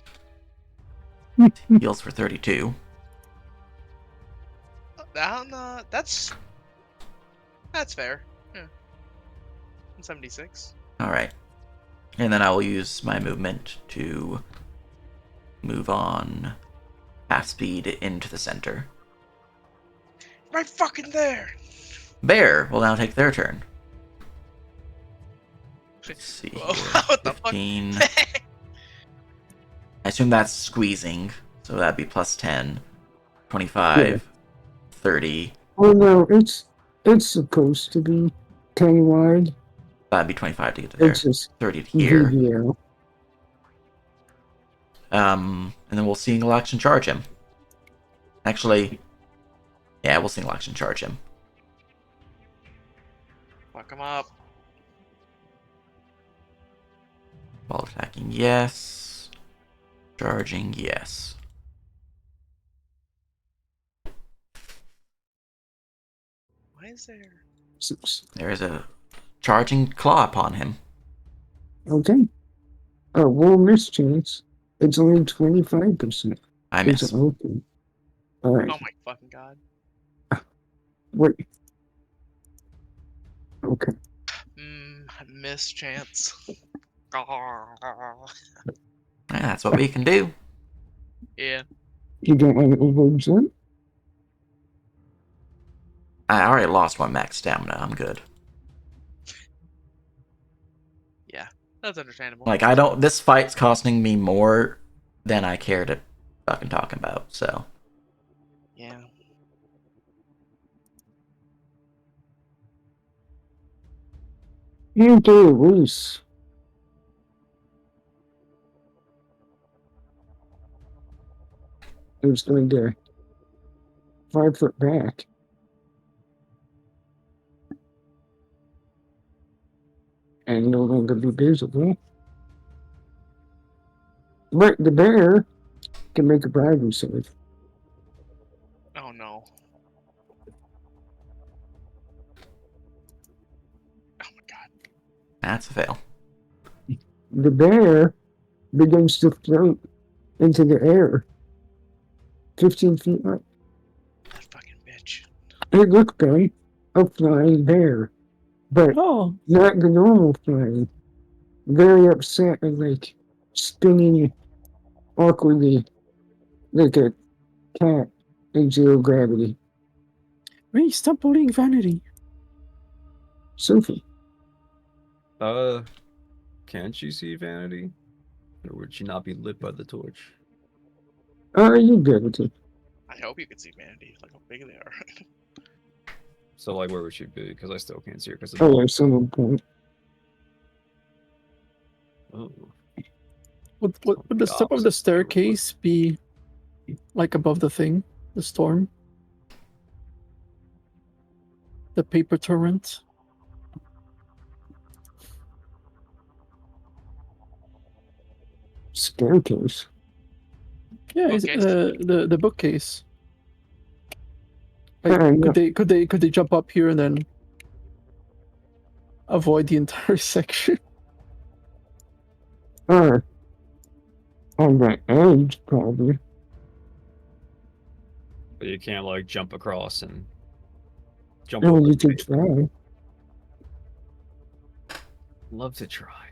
Heals for 32. That's fair. Yeah. 76. Alright. And then I will use my movement to move on half speed into the center. Right fucking there. Bear will now take their turn. Let's see here. Whoa, what the fuck? 15. I assume that's squeezing, so that'd be plus 10. 25. Yeah. 30. Oh no, it's supposed to be 10 wide. That'd be 25 to get to there. It's just 30 to here. VBL. And then we'll single action charge him. Actually, yeah, we'll single action charge him. Fuck him up. While attacking, yes. Charging, yes. Why is there? There is a charging claw upon him. Okay. Oh, we'll miss chance. It's only 25%. I It's miss. open. Alright, Oh my fucking god. wait. Okay. Miss chance. Yeah, that's what we can do. Yeah. You don't want to overexert? I already lost one max stamina. I'm good. Yeah. That's understandable. Like, I don't. This fight's costing me more than I care to fucking talk about, so. Yeah. You do, Reese. It's going to 5 foot back. And no longer be visible. But the bear can make a bravery save. Oh no. Oh my god. That's a fail. The bear begins to float into the air. 15 feet up. That fucking bitch. Hey, look, Ben, a flying bear, but Oh, not the normal flying. Very upset and like spinning awkwardly like a cat in zero gravity. Ray, stop bullying Vanity. Sophie. Can't she see Vanity? Or would she not be lit by the torch? You be able to. I hope you can see Vanity. Look how big they are. So, like, where would she be? Because I still can't see her because of Oh, at some point. Oh. Would the step of the staircase be like above the thing? The storm? The paper torrent? Staircase. Yeah, Bookcase. the bookcase. Yeah, Like, no. could they jump up here and then avoid the entire section? On the edge, probably. But you can't, like, jump across and jump Oh, over. you the could paper. try. Love to try.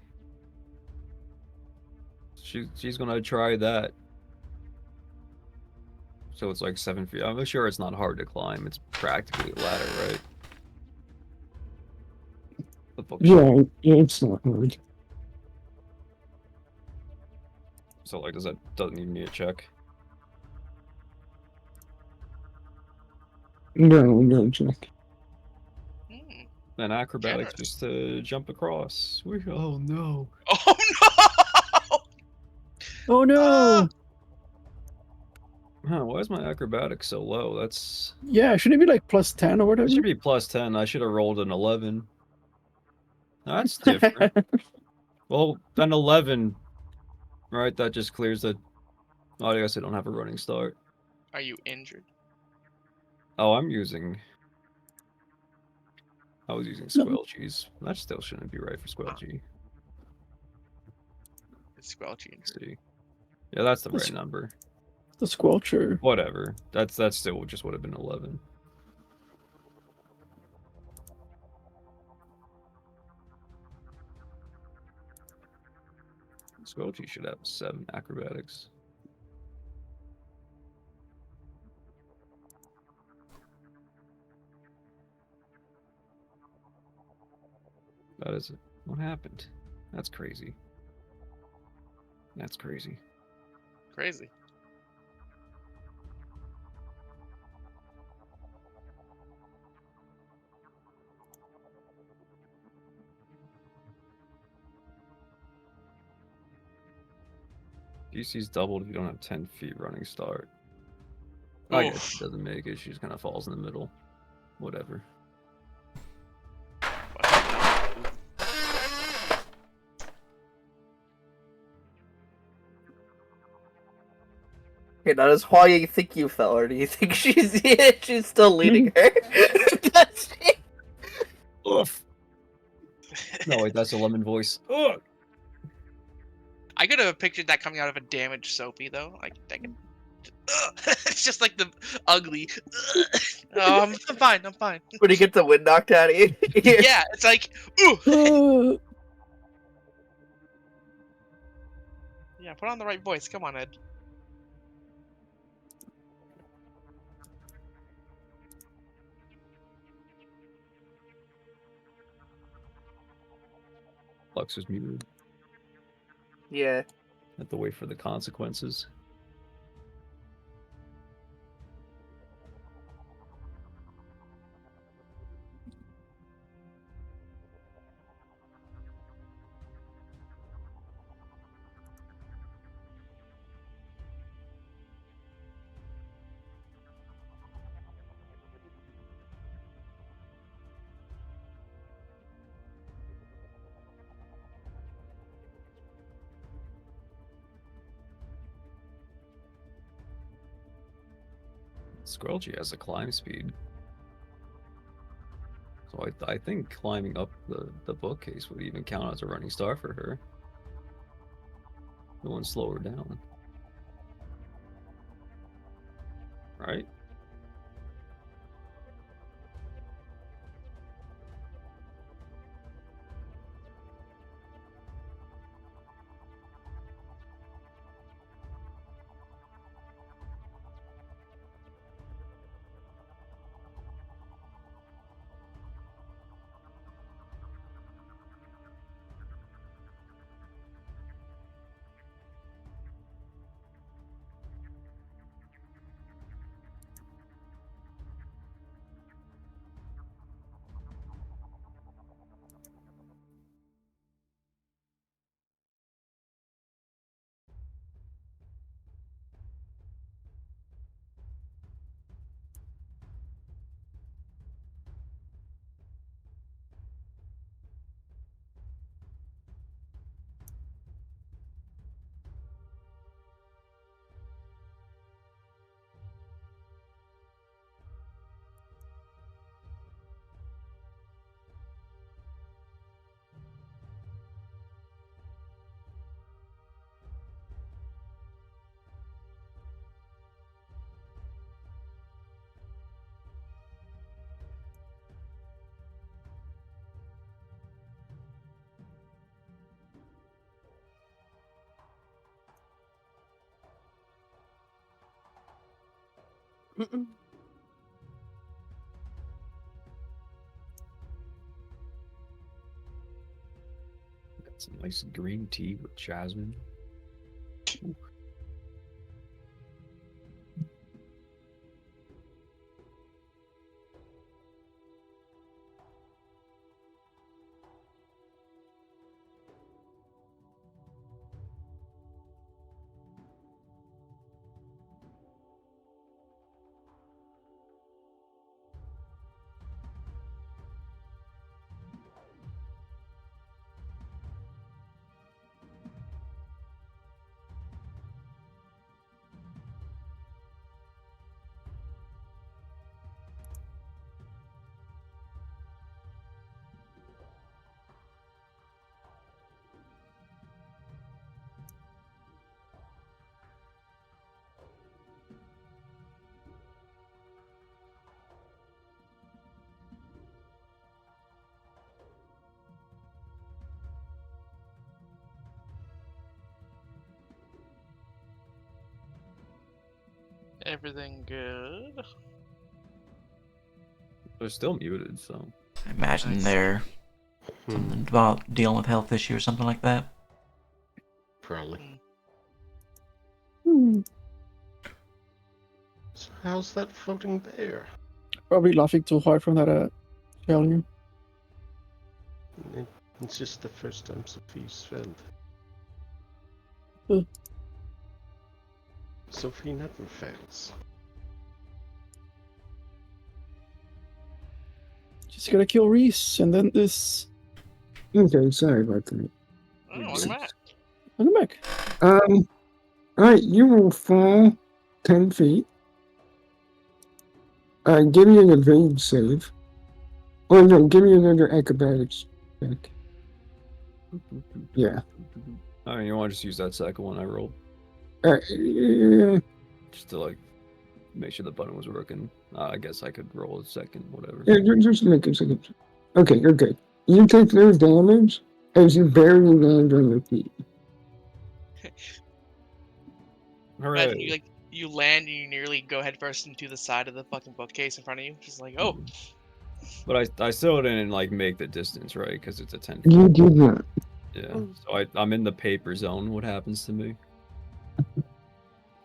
She's gonna try that. So it's like 7 feet. I'm sure it's not hard to climb. It's practically a ladder, right? The bookshelf. Yeah, it's not hard. So like, doesn't even need a check. No, Jack. Hmm. And acrobatics Generous. just to jump across. Oh no. Oh no! Oh no! Huh, why is my acrobatics so low? Yeah, shouldn't it be like plus 10 or whatever? It should be plus 10. I should have rolled an 11. That's different. Well, then 11, right? That just clears the... Oh, I guess I don't have a running start. Are you injured? Oh, I was using Squelchies. That still shouldn't be right for Squelchy. It's squelchy injured. See. Yeah, that's the That's- right number. The squelcher. Whatever. That still just would have been 11. Squelchy should have 7 acrobatics. That is it. What happened? That's crazy. That's crazy. Crazy. DC's doubled if you don't have 10 feet running start. I guess she doesn't make it. She just kind of falls in the middle. Whatever. Okay, now does Hua think you fell, or do you think she's still leading her? That's it. Oof. No, wait, that's a lemon voice. Ugh. I could have pictured that coming out of a damaged Soapy though. Like I could. It's just like the ugly. I'm fine. I'm fine. When you get the wind knocked out of you. Yeah, it's like ooh. Yeah, put on the right voice. Come on, Ed. Lux is muted. Yeah. Have to wait for the consequences. Squelchy has a climb speed. So I think climbing up the bookcase would even count as a running star for her. It won't slow her down. Right? Mm-mm. Got some nice green tea with jasmine. Everything good? They're still muted, so. I imagine Nice. they're Hmm, something about dealing with health issue or something like that. probably. Hmm. So how's that floating bear? Probably laughing too hard from that failure. It's just the first time Sophie's failed. Uh. Sophie never fails. Just gotta kill Reese, and then this. Okay, sorry about that. Oh, welcome back. Welcome back. Alright, you will fall 10 feet. Give me an evade save. Oh no, give me another acrobatics check. Yeah. I mean, you want to just use that second one I rolled, Yeah, just to like make sure the button was working. I guess I could roll a second, whatever. just make a second. Okay, you're good. You take no damage as you barely land on your feet. Imagine you Hooray! you land and you nearly go headfirst into the side of the fucking bookcase in front of you. Just like, oh, But I still didn't like make the distance, right? Because it's a 10 feet. You did not. Yeah. Mm. So I'm in the paper zone. What happens to me?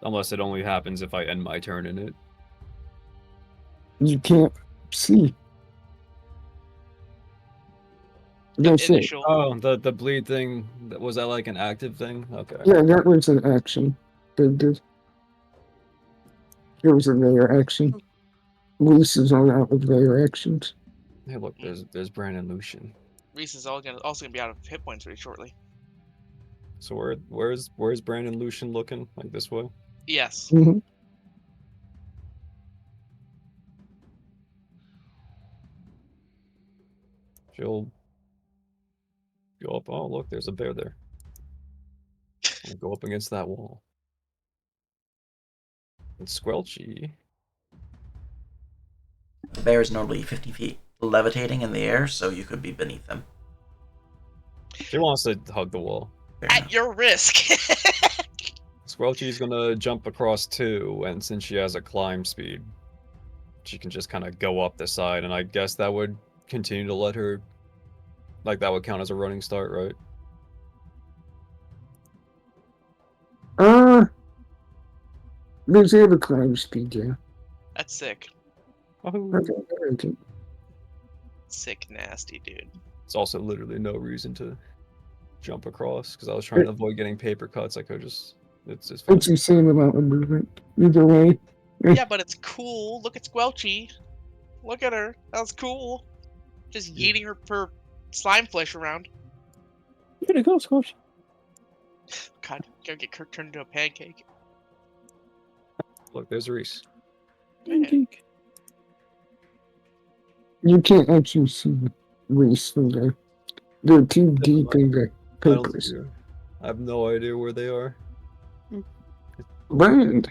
Unless it only happens if I end my turn in it. You can't see. That's it. initial. Oh, the bleed thing. Was that like an active thing? Okay. Yeah, that was an action. There was a layer action. Reese is on out with layer actions. Hey, look, there's Brandon Lucian. Reese is also gonna be out of hit points very shortly. So where's Brandon Lucian looking? Like this way? Yes. Mm-hmm. She'll go up. Oh, look, there's a bear there. I'll go up against that wall. It's Squelchy. The bear is normally 50 feet levitating in the air, so you could be beneath them. She wants to hug the wall. Fair At enough. your risk. Squelchy's gonna jump across too, and since she has a climb speed, she can just kind of go up the side, and I guess that would continue to let her. Like, that would count as a running start, right? There's the other climb speed, yeah. That's sick. Okay. Sick, nasty, dude. It's also literally no reason to jump across, because I was trying to avoid getting paper cuts. I could just. It's fine. It's the same amount of movement. Either way. Yeah, but it's cool. Look at Squelchy. Look at her. That was cool. Just yeeting her slime flesh around. Here it goes, coach. God, gonna get Kirk turned into a pancake. Look, there's Reese. Pancake. You can't actually see Reese from there. They're too deep in the I don't see papers. her. I have no idea where they are. Brand.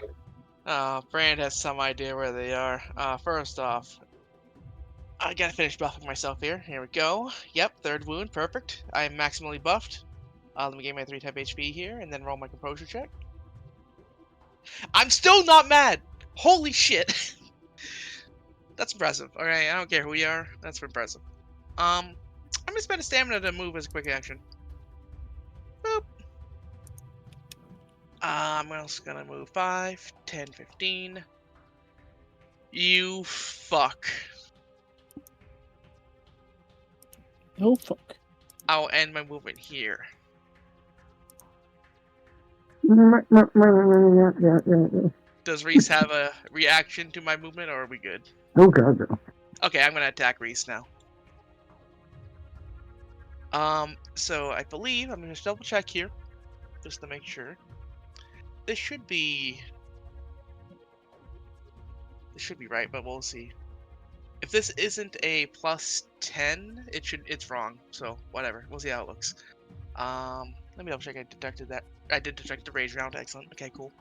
Brand has some idea where they are. First off, I gotta finish buffing myself here. Here we go. Yep, third wound, perfect. I am maximally buffed. Let me gain my 3 type HP here, and then roll my composure check. I'm still not mad! Holy shit! That's impressive. Alright, I don't care who you are. That's impressive. I'm gonna spend a stamina to move as a quick action. Boop. I'm also gonna move 5, 10, 15. You fuck. Oh fuck. I'll end my movement here. Does Reese have a reaction to my movement, or are we good? Oh god, no. Okay, I'm gonna attack Reese now. So I believe I'm gonna just double check here, just to make sure. This should be right, but we'll see. If this isn't a plus 10, it's wrong. So whatever, we'll see how it looks. Let me double check. I detected that. I did detect the rage round. Excellent. Okay, cool.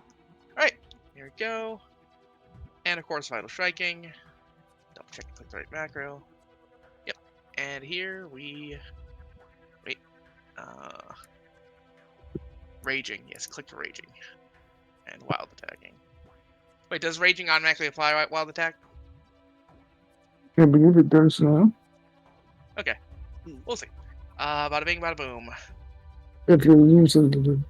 All right, here we go. And of course, vital striking. Double check and click the right macro. Yep. And here we wait. Raging. Yes, click the raging. And wild attacking. Wait, does raging automatically apply wild attack? I believe it does now. Okay, we'll see. Bada bing, bada boom. If you're using the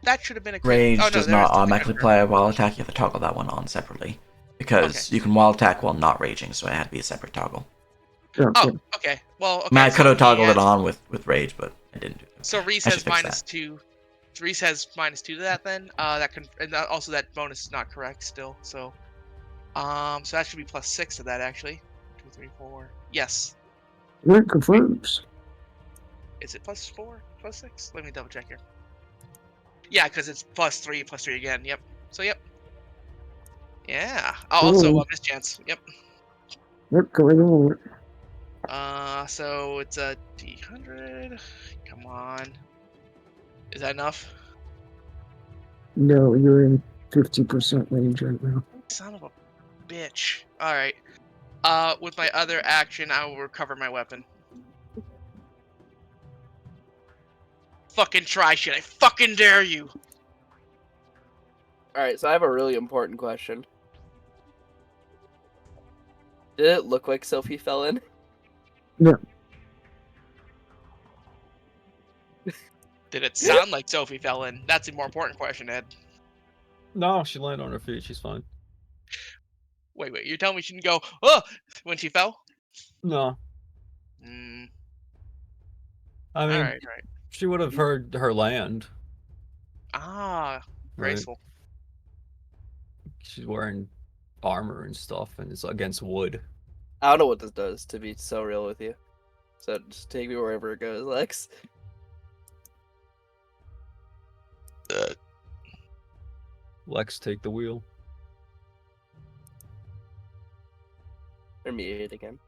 That should have been a crit. Rage Oh no, does there not is the automatically confirm. play while attack. You have to toggle that one on separately. Because Okay. you can wild attack while not raging, so it had to be a separate toggle. Oh, okay. Well, okay. I mean, I could have so he toggled it has- on with rage, but I didn't do that. So Reese I should has fix minus that. 2. Reese has minus 2 to that then. Also that bonus is not correct still. So so that should be plus 6 to that actually. 2, 3, 4. Yes. That confirms. Is it plus 4? Plus 6? Let me double check here. Yeah, because it's plus 3 again. Yep. So yep. Yeah. Oh, also miss chance. Yep. Yep, go right over it. So it's a D100. Come on. Is that enough? No, you're in 50% range right now. Son of a bitch. Alright. With my other action, I will recover my weapon. Fucking try shit. I fucking dare you. Alright, so I have a really important question. Did it look like Sophie fell in? No. Did it sound like Sophie fell in? That's a more important question, Ed. No, she landed on her feet. She's fine. Wait. You're telling me she didn't go, oh, when she fell? No, Mm, I mean, alright. she would have heard her land. Ah, Right. graceful. She's wearing armor and stuff, and it's against wood. I don't know what this does, to be so real with you. So just take me wherever it goes, Lex. Lex, take the wheel. They're muted again.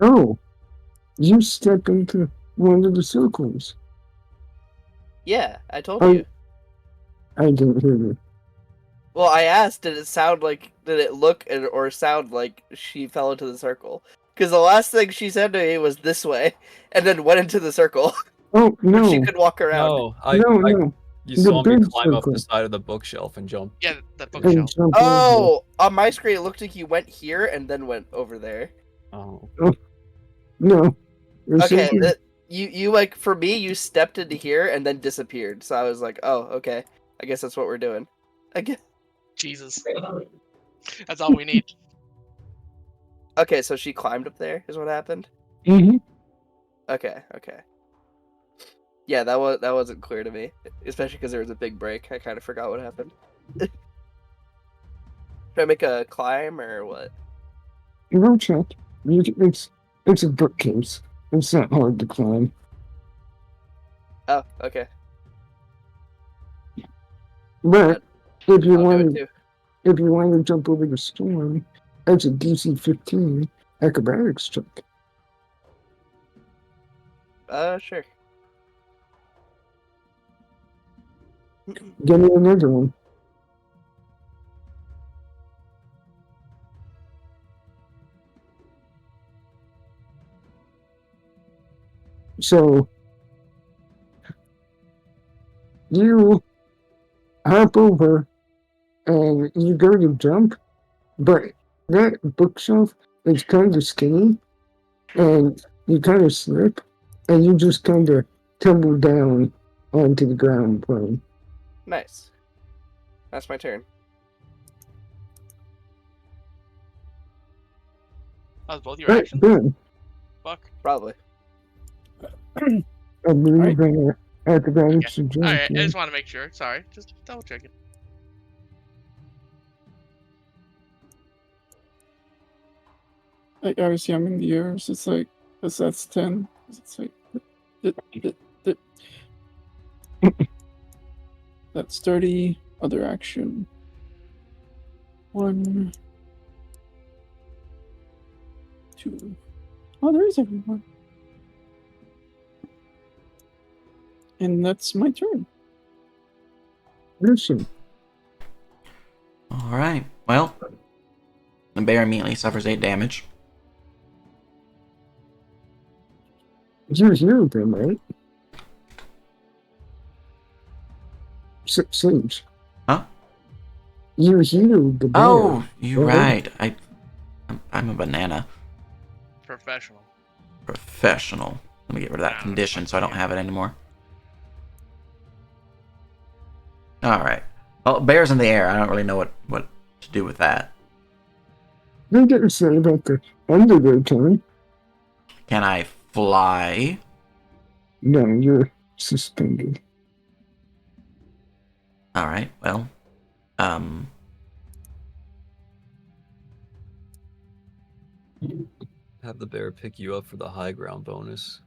Oh, you step into one of the circles. Yeah, I told Oh. you. I didn't hear you. Well, I asked, did it look or sound like she fell into the circle? Because the last thing she said to me was this way, and then went into the circle. Oh, no. She could walk around. No, No. You The saw me big climb up circle. the side of the bookshelf and jump. Yeah, the And bookshelf. jump over. Oh, on my screen it looked like you went here and then went over there. Oh, No. You're Okay, saying- you like for me you stepped into here and then disappeared. So I was like, oh, okay. I guess that's what we're doing. I guess. Jesus. That's all we need. Okay, so she climbed up there is what happened. Mhm. Okay. Yeah, that wasn't clear to me, especially because there was a big break. I kind of forgot what happened. Should I make a climb or what? No check. It's a bookcase. It's not hard to climb. Oh, okay. But if you I'll do it want too. if you want to jump over the storm, that's a DC 15 acrobatics check. Sure. Give me another one. So you hop over and you go to jump, but that bookshelf is kind of skinny, and you kind of slip, and you just kind of tumble down onto the ground plane. Nice. That's my turn. That was both your Right, actions? good. Fuck. Probably. I believe in acrobatics and Alright, I jump. just want to make sure. Sorry, just double checking. Obviously, I'm in the air, so it's like, that's 10. It's like, that's 30. Other action. 1, 2. Oh, there is everyone. And that's my turn. Listen, Alright, well, the bear immediately suffers 8 damage. you healed him, right? Sage. Huh? You healed the bear. Oh, you're right? right. I'm a banana. Professional. Professional. Let me get rid of that Nah, condition that's so I don't fine. have it anymore. Alright. Well, bear's in the air. I don't really know what to do with that. They didn't say about the end of their turn. Can I fly? No, you're suspended. Alright, well. Have the bear pick you up for the high ground bonus.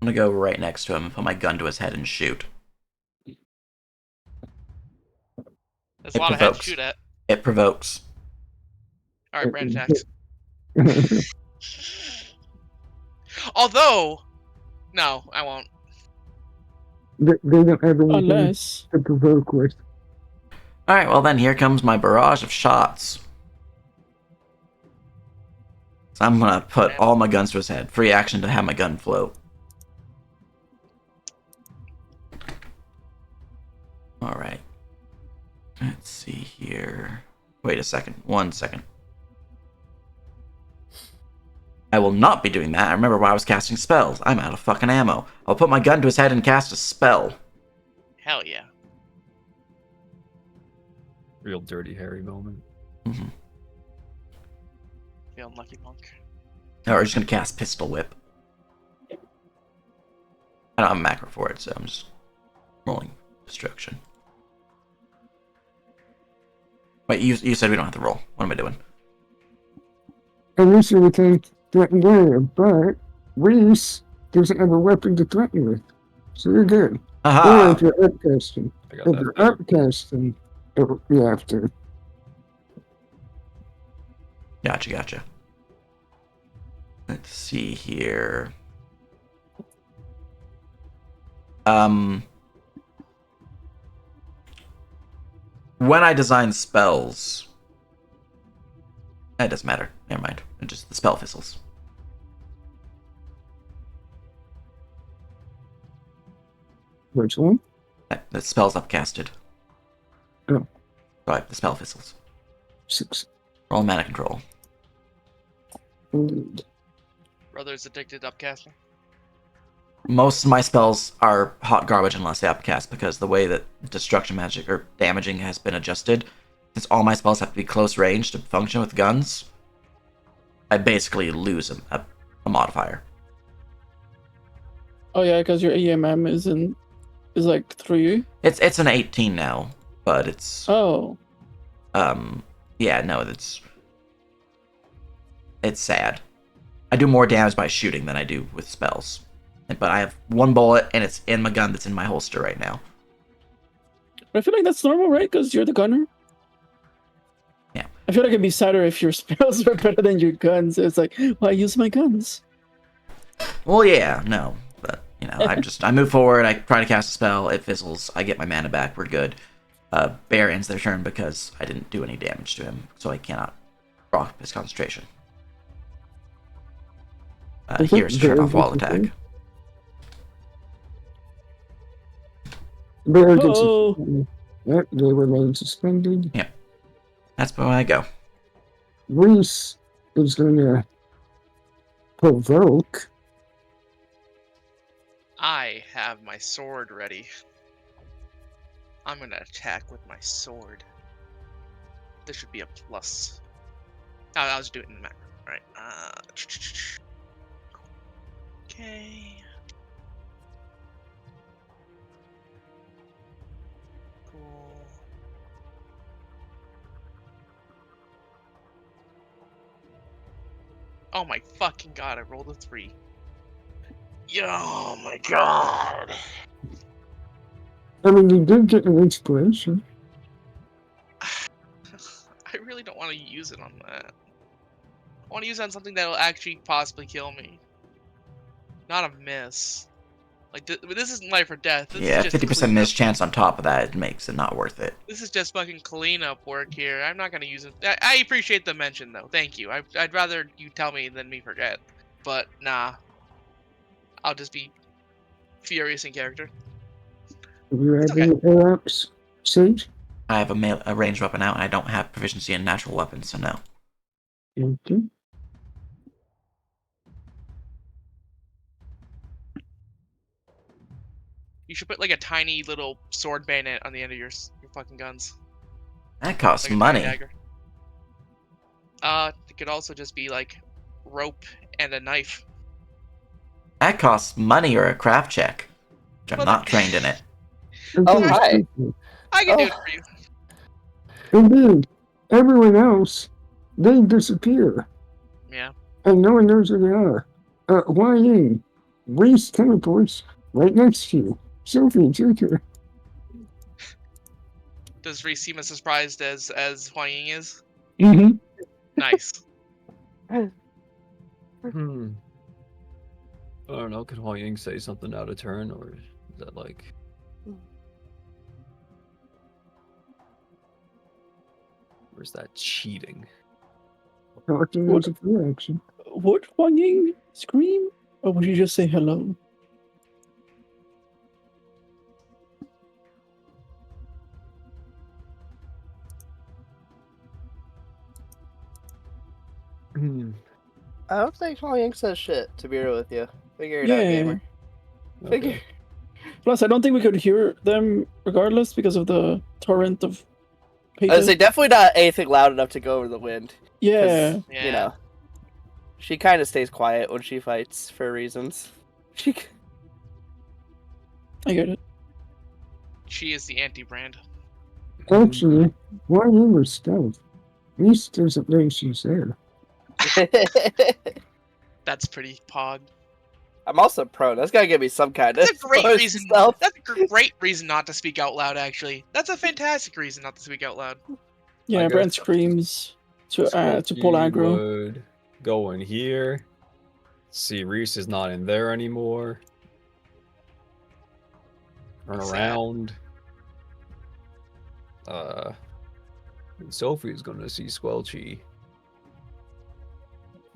I'm gonna go right next to him and put my gun to his head and shoot. That's a It lot of heads to provokes. shoot at. It provokes. Alright, branch attacks. Although, no, I won't. They don't have anything Unless. to provoke with. Alright, well then here comes my barrage of shots. So I'm gonna put all my guns to his head. Free action to have my gun float. Alright. Let's see here. Wait a second. 1 second. I will not be doing that. I remember why I was casting spells. I'm out of fucking ammo. I'll put my gun to his head and cast a spell. Hell yeah. Real dirty Harry moment. Mm-hmm. The unlucky punk. Or we're just gonna cast Pistol Whip. I don't have a macro for it, so I'm just rolling destruction. Wait, you said we don't have to roll. What am I doing? At least you're within threatened area, but Reese doesn't have a weapon to threaten with. So you're good. Or Aha! if you're upcasting. I got If that. you're upcasting, you have to. Gotcha. Let's see here. When I design spells, that doesn't matter. Never mind. It just the spell fizzles. Which one? The spell's upcasted. Oh. Right, the spell fizzles. 6. Roll mana control. Indeed. Brother's addicted to upcasting. Most of my spells are hot garbage unless they upcast, because the way that destruction magic or damaging has been adjusted, since all my spells have to be close range to function with guns, I basically lose a modifier. Oh yeah, because your EMM is like 3. It's an 18 now, but it's Oh. yeah, no, it's sad. I do more damage by shooting than I do with spells. But I have 1 bullet, and it's in my gun that's in my holster right now. I feel like that's normal, right? Because you're the gunner. Yeah. I feel like it'd be sadder if your spells were better than your guns. It's like, well, I use my guns. Well, yeah, no, but you know, I move forward. I try to cast a spell. It fizzles. I get my mana back. We're good. Bear ends their turn because I didn't do any damage to him, so I cannot rock his concentration. Here is to turn off wall attack. Bear gets Oh. Yep, they remain suspended. Yep. That's where I go. Reese is going to provoke. I have my sword ready. I'm gonna attack with my sword. This should be a plus. Oh, I'll just do it in the macro. Right. Okay. Cool. Oh my fucking god, I rolled a 3. Oh my god. I mean, you did get an inspiration. I really don't want to use it on that. I want to use it on something that will actually possibly kill me. Not a miss. Like, this isn't life or death. This Yeah, is just 50% cleanup. miss chance on top of that, it makes it not worth it. This is just fucking cleanup work here. I'm not gonna use it. I appreciate the mention, though. Thank you. I'd rather you tell me than me forget. But, nah. I'll just be furious in character. Do you It's have okay. any air-ups, Sage? I have a ranged weapon out, and I don't have proficiency in natural weapons, so no. Okay. You should put, like, a tiny little sword bayonet on the end of your fucking guns. That costs Like a tiny money. dagger. It could also just be, like, rope and a knife. That costs money or a craft check. Which I'm Well, not trained in it. Oh, hi. I can do it Oh. for you. Indeed. Everyone else, they disappear. Yeah. And no one knows where they are. Why in? Reese teleports right next to you. Sophie, it's your turn. Does Reese seem as surprised as Huang Ying is? Mm-hmm. Nice. I don't know. Could Huang Ying say something out of turn, or is that like? Or is that cheating? Talking was a free action. Would Huang Ying scream? Or would you just say hello? I don't think Huang Yang says shit, to be real with you. Figure it out, Yeah. gamer. Figure. Okay. Plus, I don't think we could hear them regardless because of the torrent of I would pages. say definitely not anything loud enough to go over the wind. 'Cause, Yeah. Yeah. You know, she kind of stays quiet when she fights for reasons. I get it. She is the anti-brand. Actually, why you were stealth? Reese doesn't know she's there. That's pretty pog. I'm also prone. That's gotta give me some kind That's of a great bonus reason. stealth. That's a great reason not to speak out loud. Actually, that's a fantastic reason not to speak out loud. Yeah, I Brand guess screams to pull Squelchy aggro. would go in here. See, Reese is not in there anymore. Turn Sad. around. Sophie's gonna see Squelchy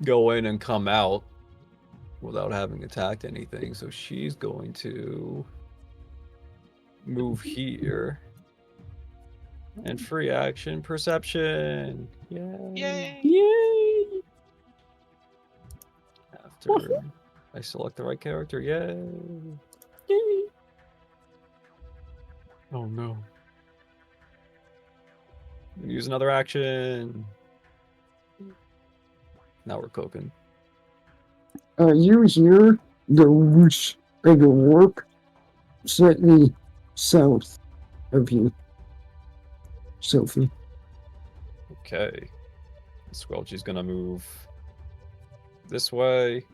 go in and come out without having attacked anything, so she's going to move here. And free action perception. Yay. Yay! Yay! After I select the right character, yay. Yay! Oh no. Use another action. Now we're cooking. You hear the whoosh of the warp slightly south of you, Sophie. Okay. Squelchy's gonna move this way.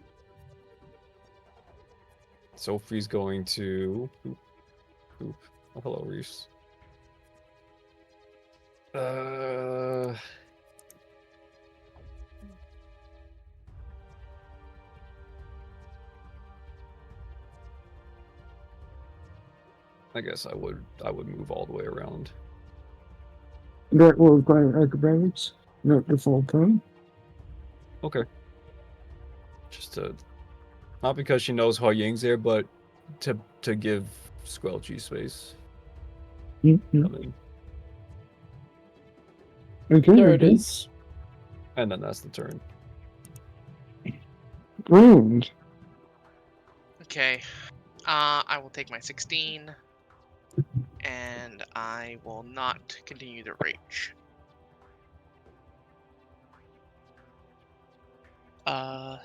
Sophie's going to oop, oop. Oh, hello, Reese. I guess I would move all the way around. That will require acrobatics, not the full time. Okay. Just to Not because she knows Hua Ying's there, but to give Squelchy space. Mm-hmm. I mean, Okay, There it okay. is. and then that's the turn. Round. Okay. I will take my 16, and I will not continue the rage.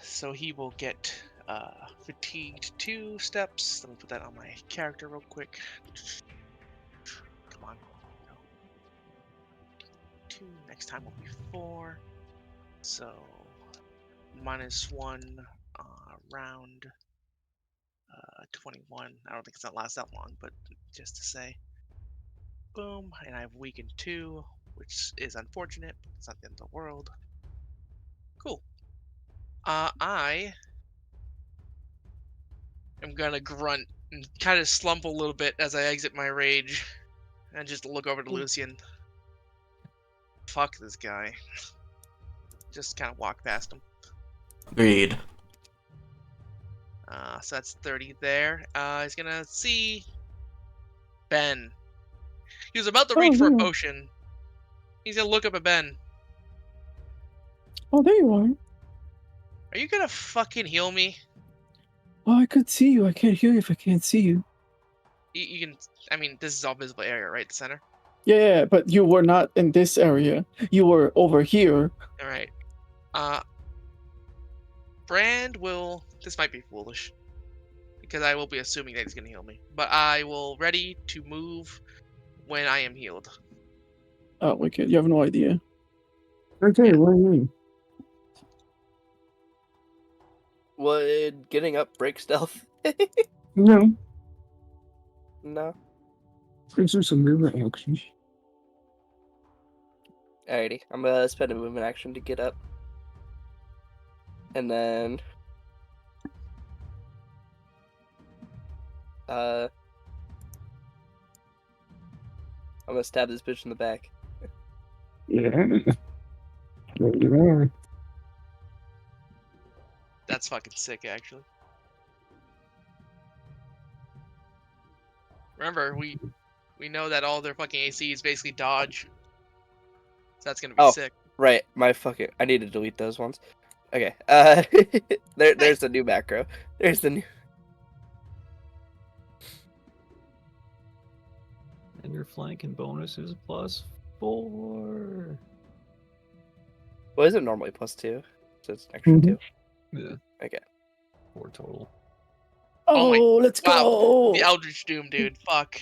So he will get fatigued 2 steps. Let me put that on my character real quick. Come on. No. 2. Next time will be 4. So -1 round 21. I don't think it's gonna last that long, but just to say. Boom, and I've weakened 2, which is unfortunate, but it's not the end of the world. Cool. I am gonna grunt and kind of slump a little bit as I exit my rage, and just look over to Lucian. Fuck this guy. Just kind of walk past him. Agreed. So that's 30 there. He's gonna see Ben. He was about to reach for a no. potion. He's gonna look up at Ben. Oh, there you are. Are you gonna fucking heal me? Oh, I could see you. I can't hear you if I can't see you. You can. I mean, this is all visible area, right? The center. Yeah, but you were not in this area. You were over here. All right. Brand will. This might be foolish, because I will be assuming that he's gonna heal me. But I will ready to move when I am healed. Oh, wicked. You have no idea. Okay, Yeah. what do you mean? Would getting up break stealth? No, No. it's just a movement action. Alrighty, I'm gonna spend a movement action to get up. And then I'm gonna stab this bitch in the back. Yeah. There you are. That's fucking sick, actually. Remember, we know that all their fucking AC is basically dodge. So that's gonna be Oh. sick. Right, I need to delete those ones. Okay, there's the new macro. There's the new. And your flanking bonus is +4. What is it normally +2? So it's an extra Mhm. 2. Yeah. Okay. 4 total. Oh my- Oh, let's wow. go. The Eldritch Doom, dude. Fuck.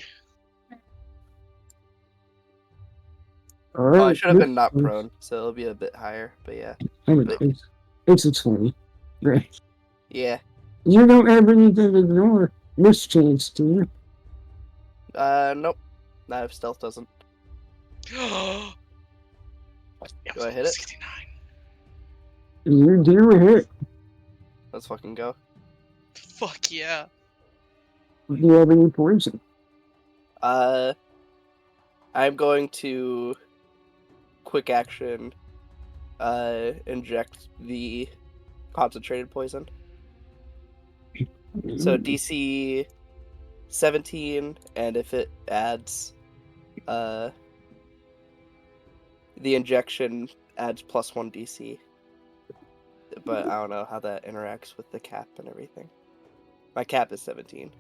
All Well, I right. should have been not prone, so it'll be a bit higher. But yeah, It's a 20. Right. yeah. You don't have anything to ignore. Mischance, do you? Nope. Not if stealth doesn't. Yeah, Do I hit it? 69. You do hit. Let's fucking go. Fuck yeah. Do you have any poison? I'm going to quick action inject the concentrated poison. So DC 17, and if it adds the injection adds +1 DC. But I don't know how that interacts with the cap and everything. My cap is 17.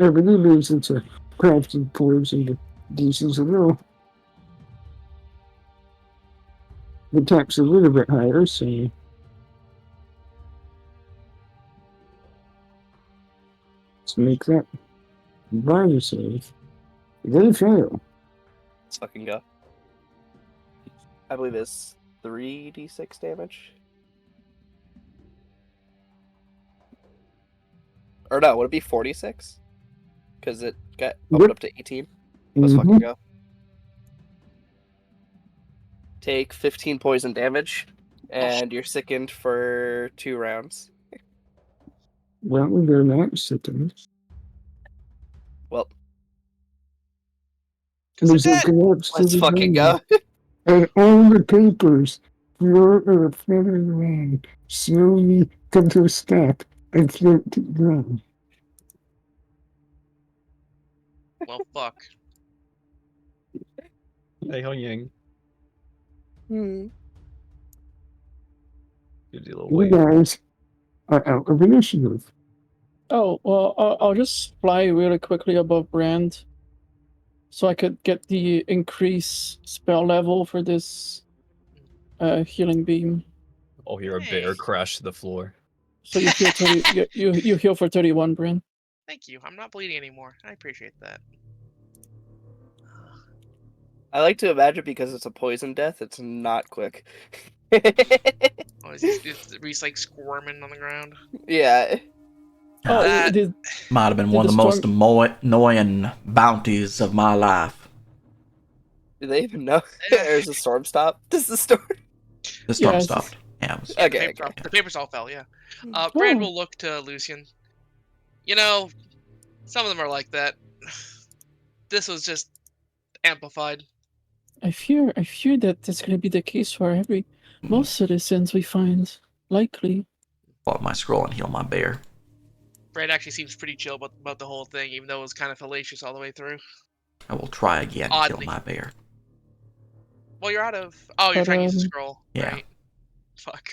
Everybody moves into crafting poison to DC's a little. The tap's a little bit higher, so let's make that bio save. They fail. Let's fucking go. I believe it's 3d6 damage. Or no, would it be 46? Because it got bumped up to 18. Let's fucking go. Take 15 poison damage, and you're sickened for 2 rounds. Well, they're not sitting. Well, Because they're There's a dead. collapse to let's the fucking ground, go. and all the papers float or fluttering around slowly come to a stop and float to the ground. Well, fuck. Hey, Hong Ying. Hmm. Good deal of You weight. guys are out of initiative. Oh, well, I'll just fly really quickly above Brand so I could get the increase spell level for this healing beam. I'll hear a bear Hey. crash to the floor. So you heal 30. You heal for 31, Brand. Thank you. I'm not bleeding anymore. I appreciate that. I like to imagine because it's a poison death, it's not quick. Oh, is Reese like squirming on the ground? Yeah. Oh, That- did Might have been Did one of the the most storm- annoying bounties of my life. Do they even know? There's a storm stop? Does the storm? The storm Yes. stopped. Yeah, it was, Yeah, Okay, the papers all fell, yeah. Brand will look to Lucian. You know, some of them are like that. This was just amplified. I fear that that's going to be the case for most citizens we find. Likely. pull out my scroll and heal my bear. Brand actually seems pretty chill about the whole thing, even though it was kind of fallacious all the way through. I will try again to Oddly. heal my bear. Well, you're out of... Oh, you're But, trying to use the scroll. yeah. Right. Fuck.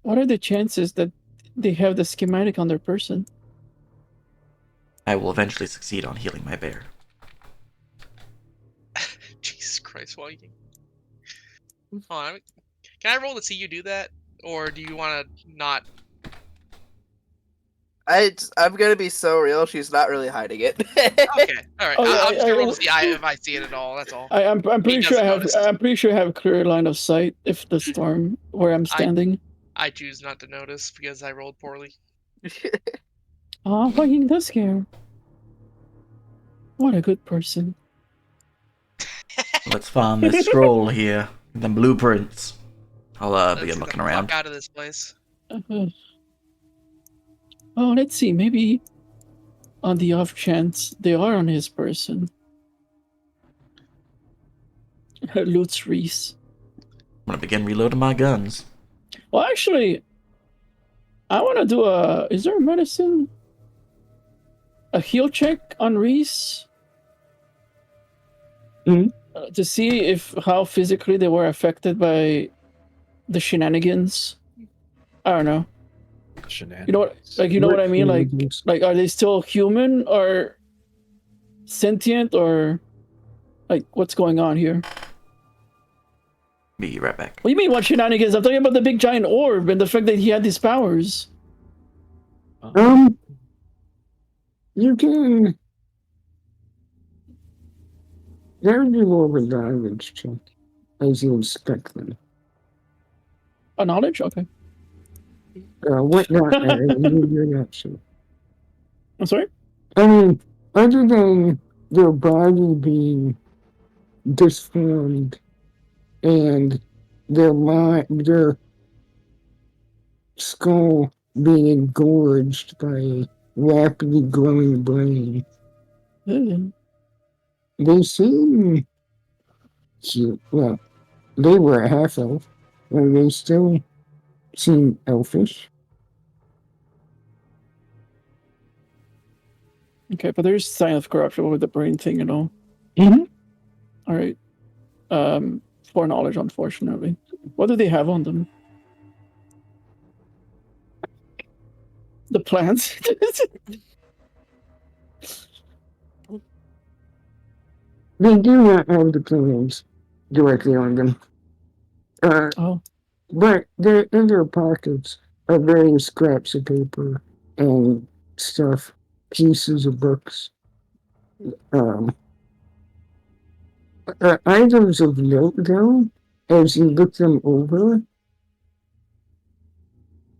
What are the chances that they have the schematic on their person? I will eventually succeed on healing my bear. Jesus Christ, why you... Hold on, can I roll to see you do that? Or do you want to not... I'm gonna be so real. She's not really hiding it. Okay, alright. Oh, yeah, I'm just gonna roll to see I- if I see it at all, that's all. I'm pretty sure doesn't notice. I'm pretty sure I have a clear line of sight if the storm where I'm standing. I choose not to notice because I rolled poorly. Ah, fucking does care. What a good person. Let's find this scroll here. The blueprints. I'll Let's begin get looking the around. fuck out of this place. Oh, let's see. Maybe on the off chance they are on his person. Lutz Reese. I'm gonna begin reloading my guns. Well, actually, I want to do a. Is there a medicine? A heal check on Reese? To see if how physically they were affected by the shenanigans. I don't know. Shenanigans. You know what? Like, you know what I mean? Like, are they still human or sentient or like what's going on here? Be right back. What do you mean, what shenanigans? I'm talking about the big giant orb and the fact that he had these powers. You can. There would be more of a damage check, as you expect them. A knowledge? Okay. What not? You're not sure. I'm sorry? I mean, other than their body being disformed and their skull being engorged by a rapidly growing brain, they seem cute. Well, they were a half elf, and they still seem elfish. Okay, but there's sign of corruption with the brain thing and all. Mm-hmm. All right. For knowledge, unfortunately. What do they have on them? The plants. They do not have the plans directly on them. Oh, But they're in their pockets are various scraps of paper and stuff, pieces of books. Items of note, though, as you look them over,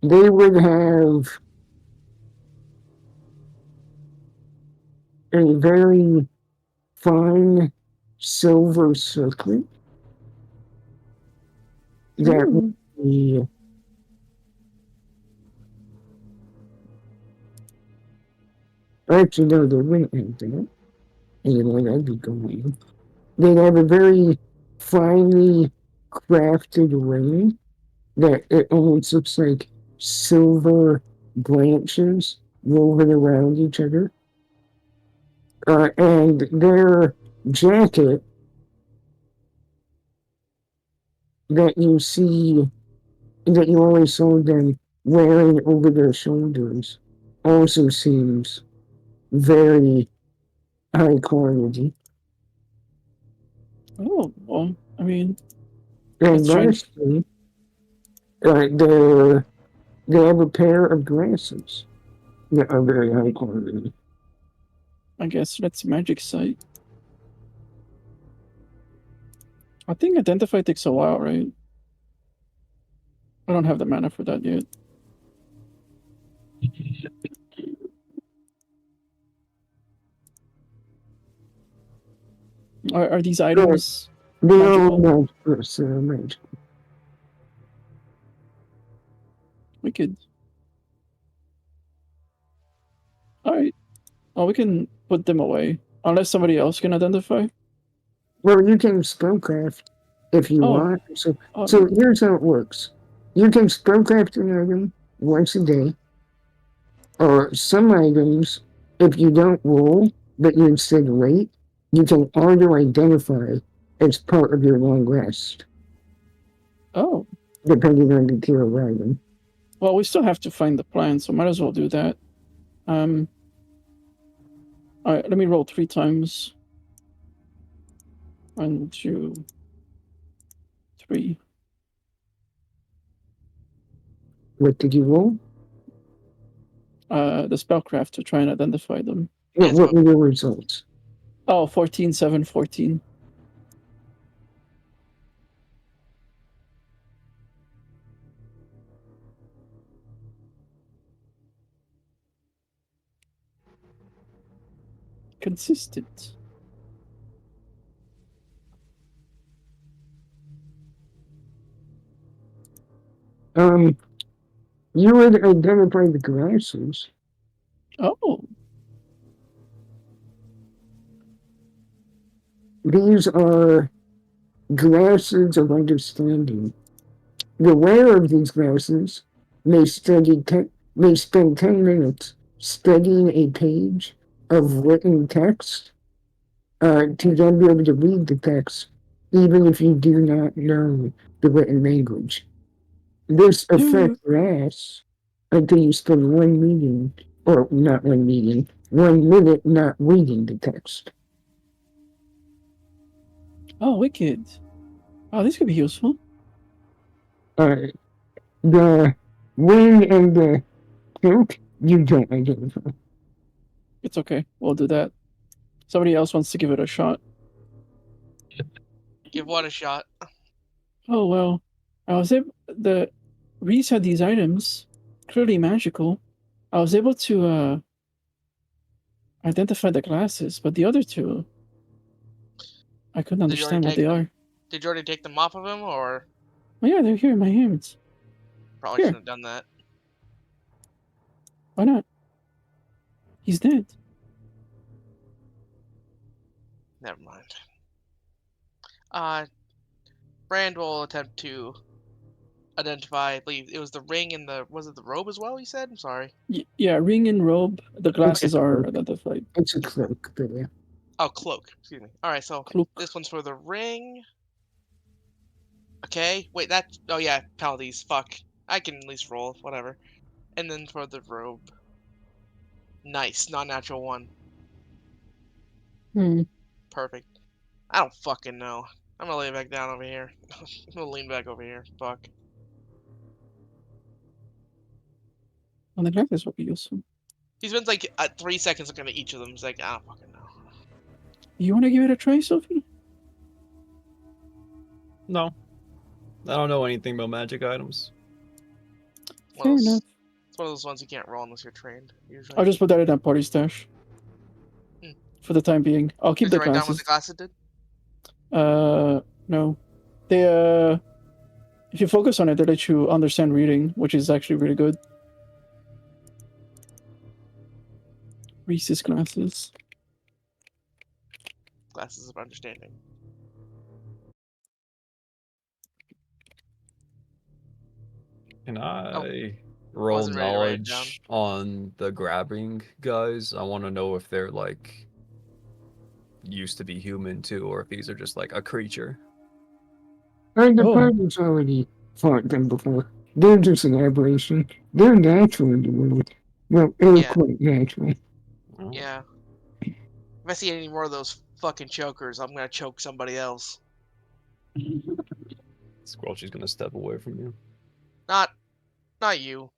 they would have a very fine silver circlet that ooh. would be Actually, no, they wouldn't have that. Anyway, that'd be going. They'd have a very finely crafted ring that it almost looks like silver branches woven around each other. And their jacket that you see, that you always saw them wearing over their shoulders, also seems very high quality. Oh, well, I mean, And let's try. lastly, they have a pair of glasses that are very high quality. I guess that's magic sight. I think identify takes a while, right? I don't have the mana for that yet. Are these items They magical? all magic. We could. Alright. Oh, we can put them away. Unless somebody else can identify. Well, you can spellcraft if you Oh. want. So Oh, here's how it works. You can spellcraft an item once a day, or some items, if you don't roll, but you instead wait, you can auto-identify as part of your long rest, oh. depending on the tier of item. Well, we still have to find the plan, so might as well do that. Alright, let me roll 3 times. 1, 2, 3. What did you roll? The spellcraft to try and identify them. What were your results? Oh, 14, 7, 14. Consistent. You would identify the glasses. Oh, These are glasses of understanding. The wearer of these glasses may may spend 10 minutes studying a page of written text to then be able to read the text, even if you do not know the written language. This effect lasts until you spend 1 meeting, or not 1 meeting, 1 minute not reading the text. oh, wicked. Oh, this could be useful. The ring and the cloak, you don't identify. It's okay. We'll do that. Somebody else wants to give it a shot. Give what a shot. Oh, well. I was able... Reese had these items, clearly magical. I was able to, identify the glasses, but the other two... I couldn't understand what they are. Did you already take them off of him, or? Oh yeah, they're here in my hands. Probably Here. shouldn't have done that. Why not? He's dead. Never mind. Brand will attempt to identify, I believe it was the ring and was it the robe as well, you said? I'm sorry. Yeah, ring and robe. The glasses are identified. It's a cloak, but yeah. Oh, cloak. Excuse me. Alright, so Cloak. this one's for the ring. Okay, wait, oh yeah, penalties. Fuck. I can at least roll, whatever. And then for the robe. Nice, non-natural 1. Perfect. I don't fucking know. I'm gonna lay back down over here. I'm gonna lean back over here. Fuck. Well, the glasses will be useful. He spends like 3 seconds looking at each of them. He's like, I don't fucking know. You want to give it a try, Sophie? No. I don't know anything about magic items. Fair enough. It's one of those ones you can't roll unless you're trained, usually. I'll just put that in a party stash. For the time being. I'll keep Did the you write down what glasses. the glasses did? No. They, if you focus on it, they let you understand reading, which is actually really good. Reese's glasses. Glasses of understanding. Can I I roll wasn't ready to write it down. knowledge on the grabbing guys? I want to know if they're like used to be human too, or if these are just like a creature. And the Oh. pirates already fought them before. They're just an aberration. They're natural in the world. Well, they're Yeah. quite natural. Oh. Yeah. If I see any more of those fucking chokers, I'm gonna choke somebody else. Squelchy's gonna step away from you. Not you.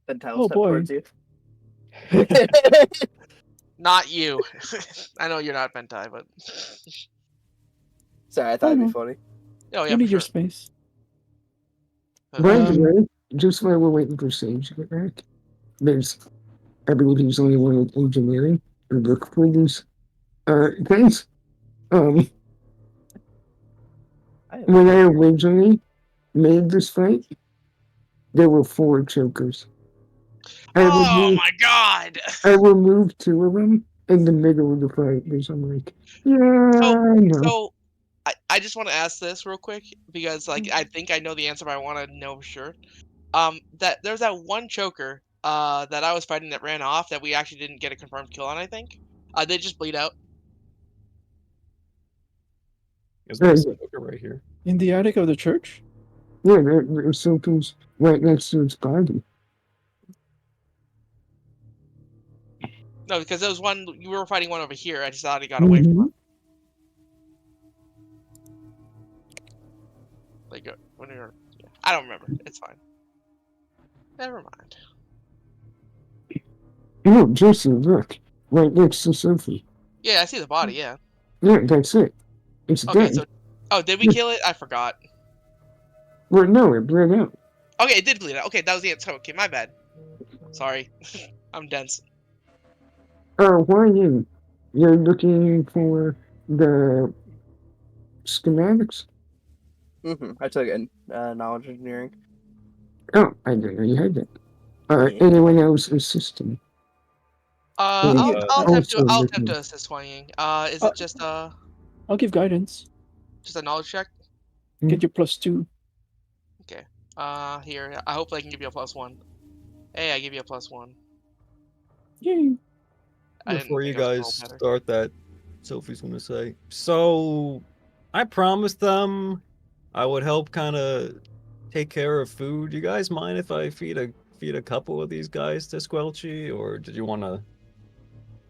Then Tyler Oh, step boy. towards you. Not you. I know you're not Bentai, but Sorry, I thought it'd no. be funny. oh yeah, You for need your sure. space. By the Um, way, just while we're waiting for Sage to get back, there's, I believe he's only one of engineering or look for these things. When I originally made this fight, there were 4 chokers. Oh my god! I removed 2 of them in the middle of the fight because I'm like, yeah, I know. So I just want to ask this real quick because like I think I know the answer, but I want to know for sure. That there's that one choker that I was fighting that ran off that we actually didn't get a confirmed kill on. I think they just bleed out. There's a choker right here. in the attic of the church? Yeah, there's circles right next to its body. No, because there was one you were fighting one over here. I just thought he got away from him. Like when you're, yeah. I don't remember. It's fine. Never mind. No, Jason, look, right next to Sophie. Yeah, I see the body. Yeah. Yeah, that's it. It's Okay, dead. so did we kill it? I forgot. Well, no, it bled out. Okay, it did bleed out. Okay, that was the answer. Okay, my bad. Sorry, I'm dense. Why you? You're looking for the schematics? I took it in knowledge engineering. Oh, I didn't know you had that. Yeah. Anyone else assisting? I'll attempt to also attempt to looking. assist Huang Ying. Is it just I'll give guidance. a knowledge check? Get your +2. Okay. Here. I hope I can give you a +1. Hey, I give you a +1. Yay. I didn't Before you think I was gonna guys roll better. start that, Sophie's gonna say, so I promised them I would help kind of take care of food. You guys mind if I feed a couple of these guys to Squelchy, or did you want to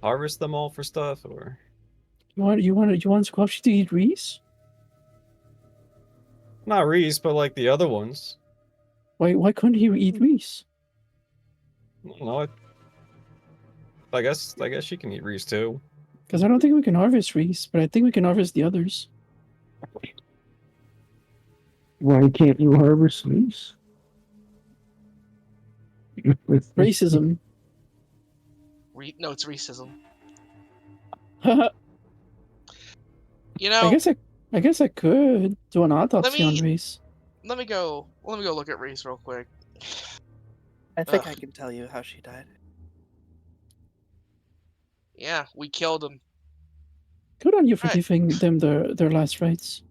harvest them all for stuff, or You want Squelchy to eat Reese? not Reese, but like the other ones? Why couldn't he eat Reese? I don't know. I guess she can eat Reese too. Because I don't think we can harvest Reese, but I think we can harvest the others. Why can't you harvest these? Racism. No, it's racism. I You know, guess I could do an autopsy on me- Reese. let me go look at Reese real quick. I think Ugh. I can tell you how she died. Yeah, we killed him. Good on you for Right. giving them their last rites.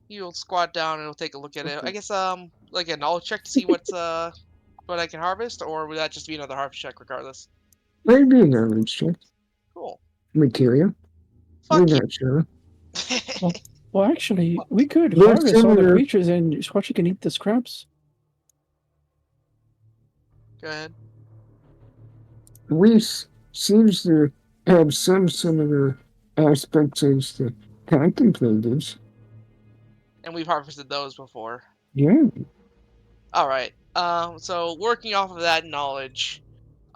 You'll squat down and we'll take a look at it. I guess like a knowledge check to see what's what I can harvest, or would that just be another harvest check regardless? Maybe an knowledge check. Cool. Material. Fuck We're you. not sure. Well, actually, we could They're harvest all the similar. creatures and Squelchy can eat the scraps. Go ahead. Reese seems to have some similar aspects as the contemplators. And we've harvested those before. Yeah. All right. So working off of that knowledge,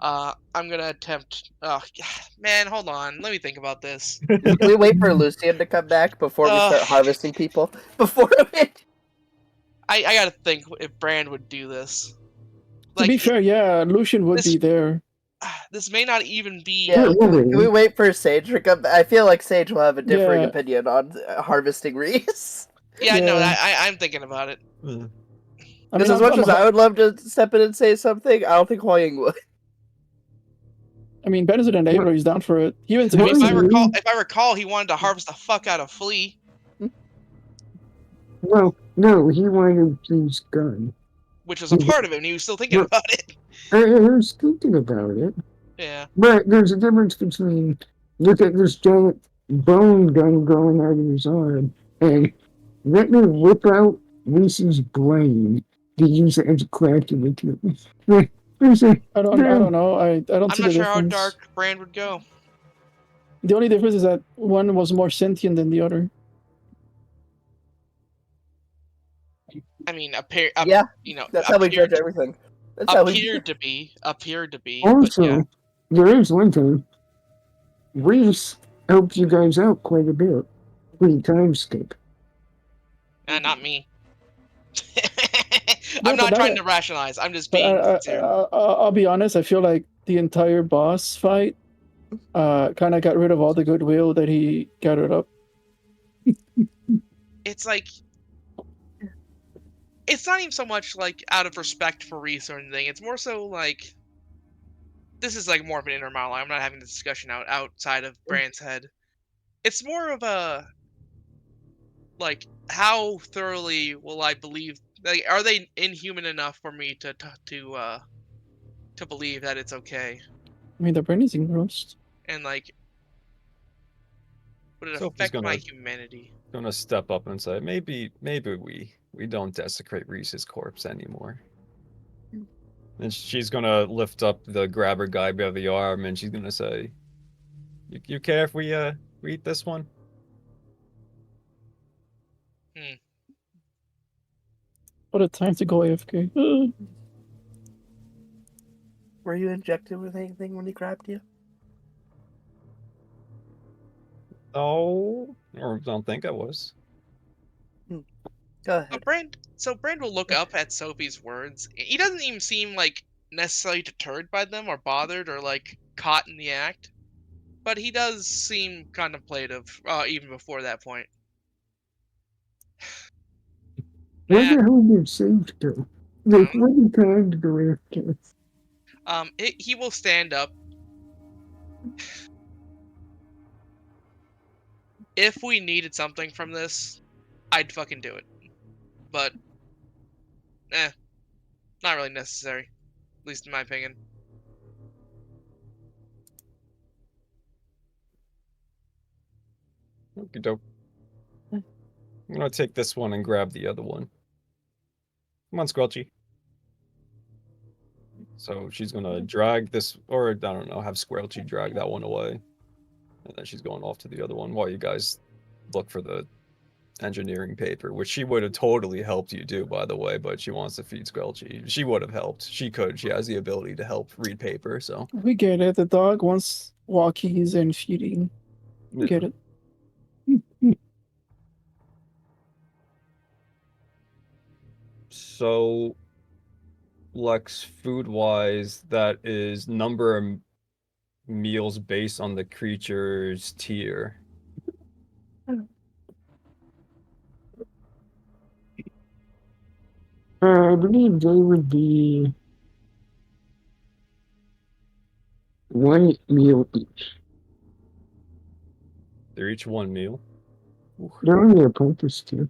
I'm gonna attempt. Oh, man, hold on. Let me think about this. Can we wait for Lucian to come back before we start harvesting people? Before we... I gotta think if Brand would do this. To be fair, yeah, Lucian would be there. This may not even be. Yeah, can we wait for Sage to come back? I feel like Sage will have a differing Yeah. opinion on harvesting Reese. Yeah, no, Yeah. I'm thinking about it. I Because mean, as much as I would love to step in and say something, I don't think Huang Ying would. I mean, Ben's an enabler. He's down for it. He even What is suggested it. If I recall, he wanted to harvest the fuck out of Flea. Well, no, he wanted his gun. Which was a part of it, and he was still thinking Well- about it. I was thinking about it. Yeah. But there's a difference between look at this giant bone gun going out of his arm and let me whip out Lucy's brain to use it as a calculator. I don't know. I don't I'm see not the sure how difference. dark Brand would go. The only difference is that one was more sentient than the other. I mean, Yeah, you know, That's how we appeared, judge everything. That's how we. appeared to be, but Also, yeah. there is one thing. Reese helped you guys out quite a bit. Time skip. Not me. No, I'm but not trying to rationalize. I'm just being sincere. I'll be honest. I feel like the entire boss fight kind of got rid of all the goodwill that he gathered up. It's like, it's not even so much like out of respect for Reese or anything. It's more so like, this is like more of an inner monologue. I'm not having this discussion outside of Brand's head. It's more of a, like, how thoroughly will I believe? Like, are they inhuman enough for me to believe that it's okay? I mean, the brain is engrossed. And like, would it Sophie's affect my humanity? Gonna step up and say, maybe we don't desecrate Reese's corpse anymore. And she's gonna lift up the grabber guy by the arm, and she's gonna say, "You care if we eat this one?" What a time to go AFK. Were you injected with anything when he grabbed you? Oh, or don't think I was. Go ahead. So Brand will look up at Sophie's words. He doesn't even seem like necessarily deterred by them or bothered or like caught in the act, but he does seem contemplative even before that point. Where the hell did Sage go? Like, what did time to go after? He will stand up. If we needed something from this, I'd fucking do it. But, not really necessary. At least in my opinion. Okie doke. I'm gonna take this one and grab the other one. Come on, Squelchy. So she's gonna drag this, or I don't know, have Squelchy drag that one away. And then she's going off to the other one while you guys look for the engineering paper, which she would have totally helped you do, by the way, but she wants to feed Squelchy. She would have helped. She could. She has the ability to help read paper, so. We get it. The dog wants walkies and feeding. We get it. So, Lex, food-wise, that is number of meals based on the creature's tier. I believe they would be one meal each. They're each one meal. They're only a purpose too.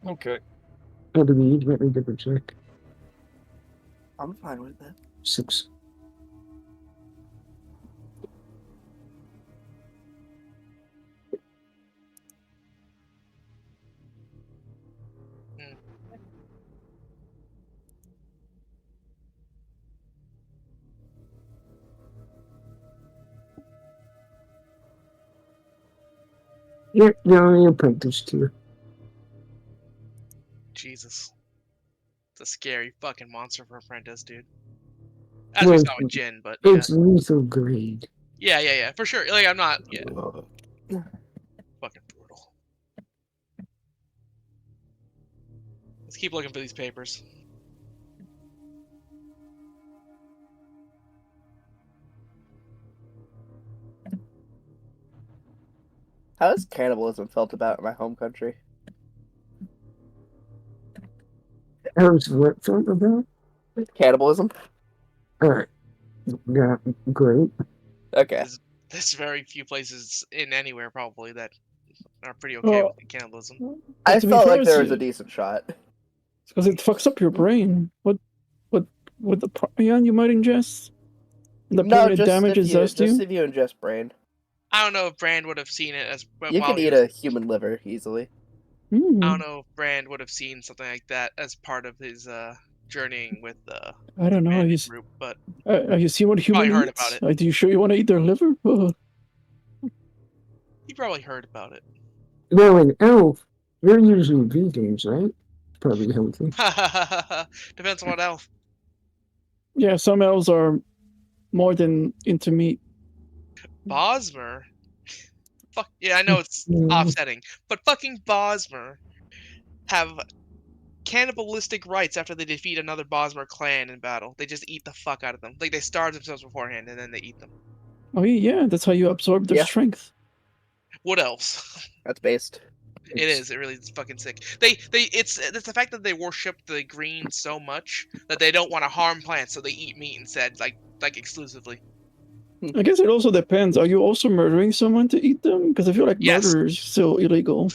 Okay. I believe, let me double check. I'm fine with that. 6. Yep, they're only a purpose too. Jesus. It's a scary fucking monster for Apprentice, dude. As we saw with Jin, but yeah. It's lethal grade. Yeah, for sure. Like, I'm not, fucking brutal. Let's keep looking for these papers. How has cannibalism felt about in my home country? How's what felt about? Cannibalism? Alright. Yeah, great. Okay. There's very few places in anywhere probably that are pretty okay Well, with cannibalism. I to be felt fair, like there was a decent shot. because it fucks up your brain. What, what the prion you might ingest? The No, permanent just damage if it you does to just you? if you ingest brain, I don't know if Brand would have seen it as you while can he eat was. a human liver easily. I Hmm. don't know if Brand would have seen something like that as part of his journeying with the I don't know. bandit group, but Have you seen what human probably heard eats? about it. Do you sure you want to eat their liver? He probably heard about it. Well, an elf, they're usually vegans, right? Probably healthy. Depends on what elf. Yeah, some elves are more than into meat. Bosmer. Fuck yeah, I know it's offsetting, but fucking Bosmer have cannibalistic rights after they defeat another Bosmer clan in battle. They just eat the fuck out of them. Like they starve themselves beforehand and then they eat them. Oh yeah, that's how you absorb their Yeah. strength. What else? That's based. It is. It really is fucking sick. It's the fact that they worship the green so much that they don't want to harm plants, so they eat meat instead, like exclusively. I guess it also depends. Are you also murdering someone to eat them? Because I feel like Yes. murder is still illegal.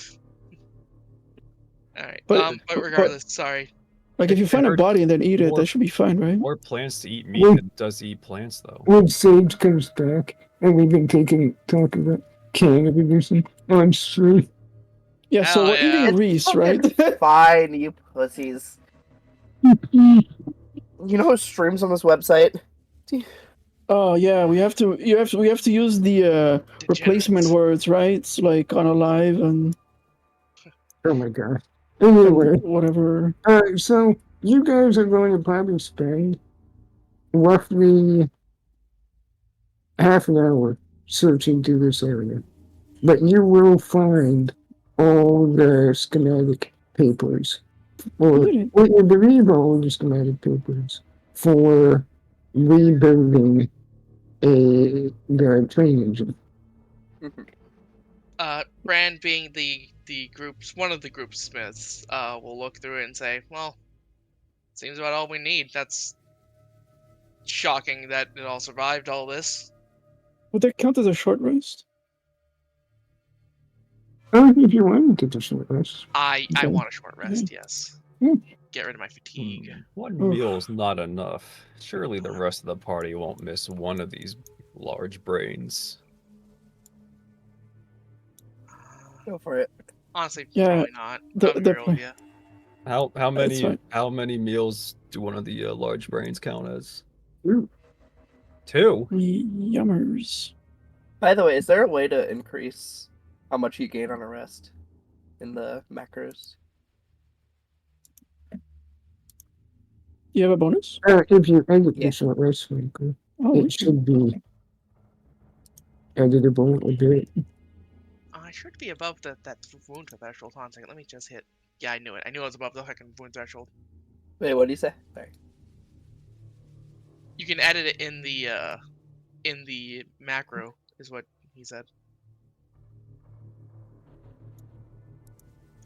All right. But- But regardless, sorry. Like if you find a heard body and then eat it, more- that should be fine, right? More plants to eat meat Well- than it does to eat plants, though. When Sage comes back, and we've been talking about cannibalism on stream. Yeah, so Hell we're yeah. eating It's Reese, right? fucking fine, you pussies. You know who streams on this website? Oh yeah, we have to use the replacement Degenerates. words, right? It's like on a live and Oh my god. Anyway, whatever. so you guys are going to probably spend roughly half an hour searching through this area. But you will find all the schematic papers, or Really? what you believe are all the schematic papers for rebuilding the train engine. Brand being the group's one of the group smiths, will look through it and say, "Well, seems about all we need." That's shocking that it all survived all this. Would that count as a short rest? If you wanted to just rest. I Okay. want a short rest. Yes. Hmm. Get rid of my fatigue. One Oof. meal's not enough. Surely the rest of the party won't miss one of these large brains. Go for it. Honestly, Yeah, probably not. the- I'll be the real pla- with you. How That's fine. many meals do one of the large brains count as? Ooh. 2? Yummers. By the way, is there a way to increase how much you gain on a rest in the macros? You have a bonus? If you edit Yeah. the short rest cycle, Oh, it okay. should be editable a bit. I should be above that wound threshold. Hold on a second. Let me just hit. Yeah, I knew it. I knew I was above the fucking wound threshold. Wait, what do you say? Sorry. You can edit it in the macro, is what he said.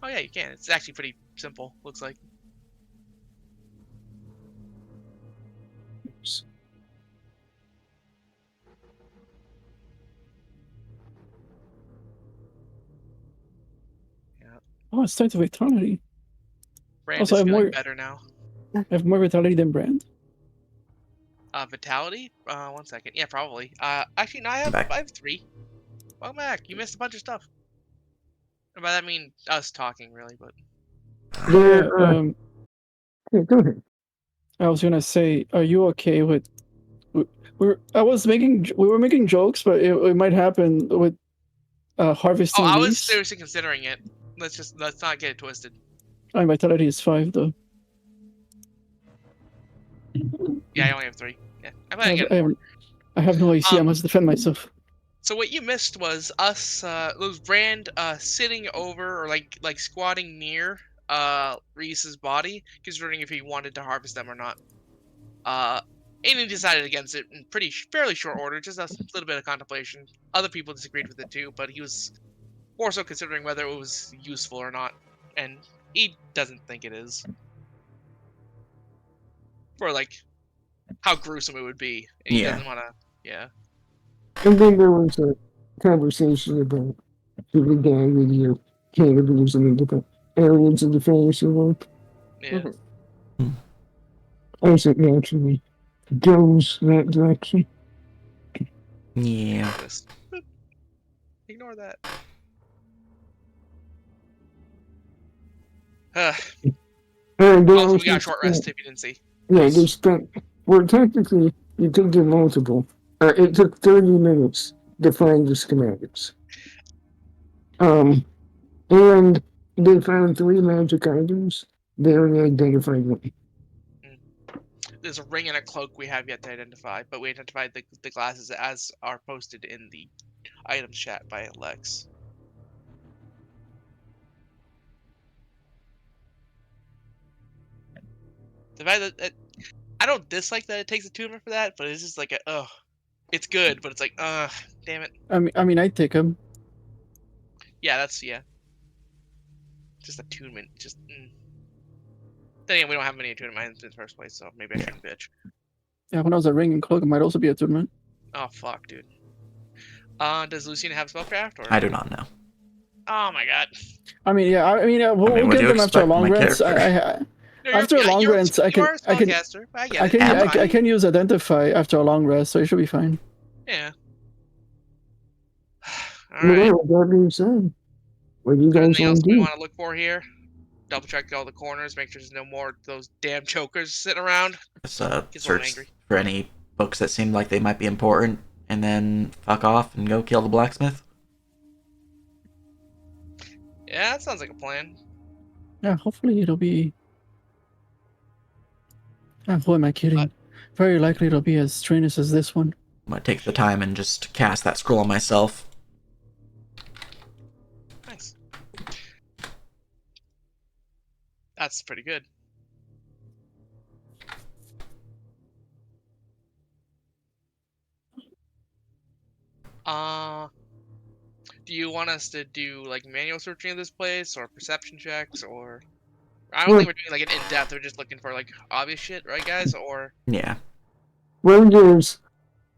Oh yeah, you can. It's actually pretty simple. Looks like. Oh, it's time to vitality. Brand Also, is I have feeling more- better now. I have more vitality than Brand. Vitality? 1 second. Yeah, probably. Actually, no, I have Back. 3. Welcome back. You missed a bunch of stuff. And by that I mean us talking, really, but There, yeah, go ahead. I was gonna say, are you okay with? We were making jokes, but it might happen with harvesting. oh, I was Reese. seriously considering it. Let's not get it twisted. My vitality is 5 though. Yeah, I only have 3. Yeah, I I might get have, more. I have no AC. I must defend myself. So what you missed was us, those Brand, sitting over or like squatting near Reese's body, considering if he wanted to harvest them or not. And he decided against it in fairly short order, just a little bit of contemplation. Other people disagreed with it too, but he was more so considering whether it was useful or not, and he doesn't think it is. For like how gruesome it would be. And he Yeah. doesn't want to. Yeah. And then there was a conversation about the guy with your cannibalism in different areas of the fantasy world. Yeah. As it naturally goes that direction. Yeah. Just ignore that. And they Also, we also got a short rest spent, if you didn't see. yeah, they spent, well, technically, you could do multiple. It took 30 minutes to find the schematics. And they found 3 magic items. They only identified one. There's a ring and a cloak we have yet to identify, but we identified the glasses as are posted in the items chat by Lex. The fact that I don't dislike that it takes attunement for that, but it's just like it's good, but it's like damn it. I mean, I'd take him. Yeah, that's just attunement. Just then again, we don't have many attunement items in the first place, so maybe I shouldn't bitch. Yeah, when I was a ring and cloak, it might also be a attunement. Oh fuck, dude. Does Lucian have spellcraft or? I do not know. Oh my god. I mean, yeah, we'll what do get you them after a expect long from my rest. character? After a long rest, I can I I can use identify after a long rest, so it should be fine. Yeah. All Well, right. with that being said, what do you guys Anything else want to we do? want to look for here? Double check all the corners, make sure there's no more of those damn chokers sitting around. Just Gets a little search angry. for any books that seem like they might be important, and then fuck off and go kill the blacksmith. Yeah, that sounds like a plan. Yeah, hopefully it'll be. Who am I kidding? Very likely it'll be as strenuous as this one. I'm gonna take the time and just cast that scroll on myself. Nice. That's pretty good. Do you want us to do like manual searching of this place or perception checks or? I don't think we're doing like an in-depth. We're just looking for like obvious shit, right, guys? Or Yeah. Well, there's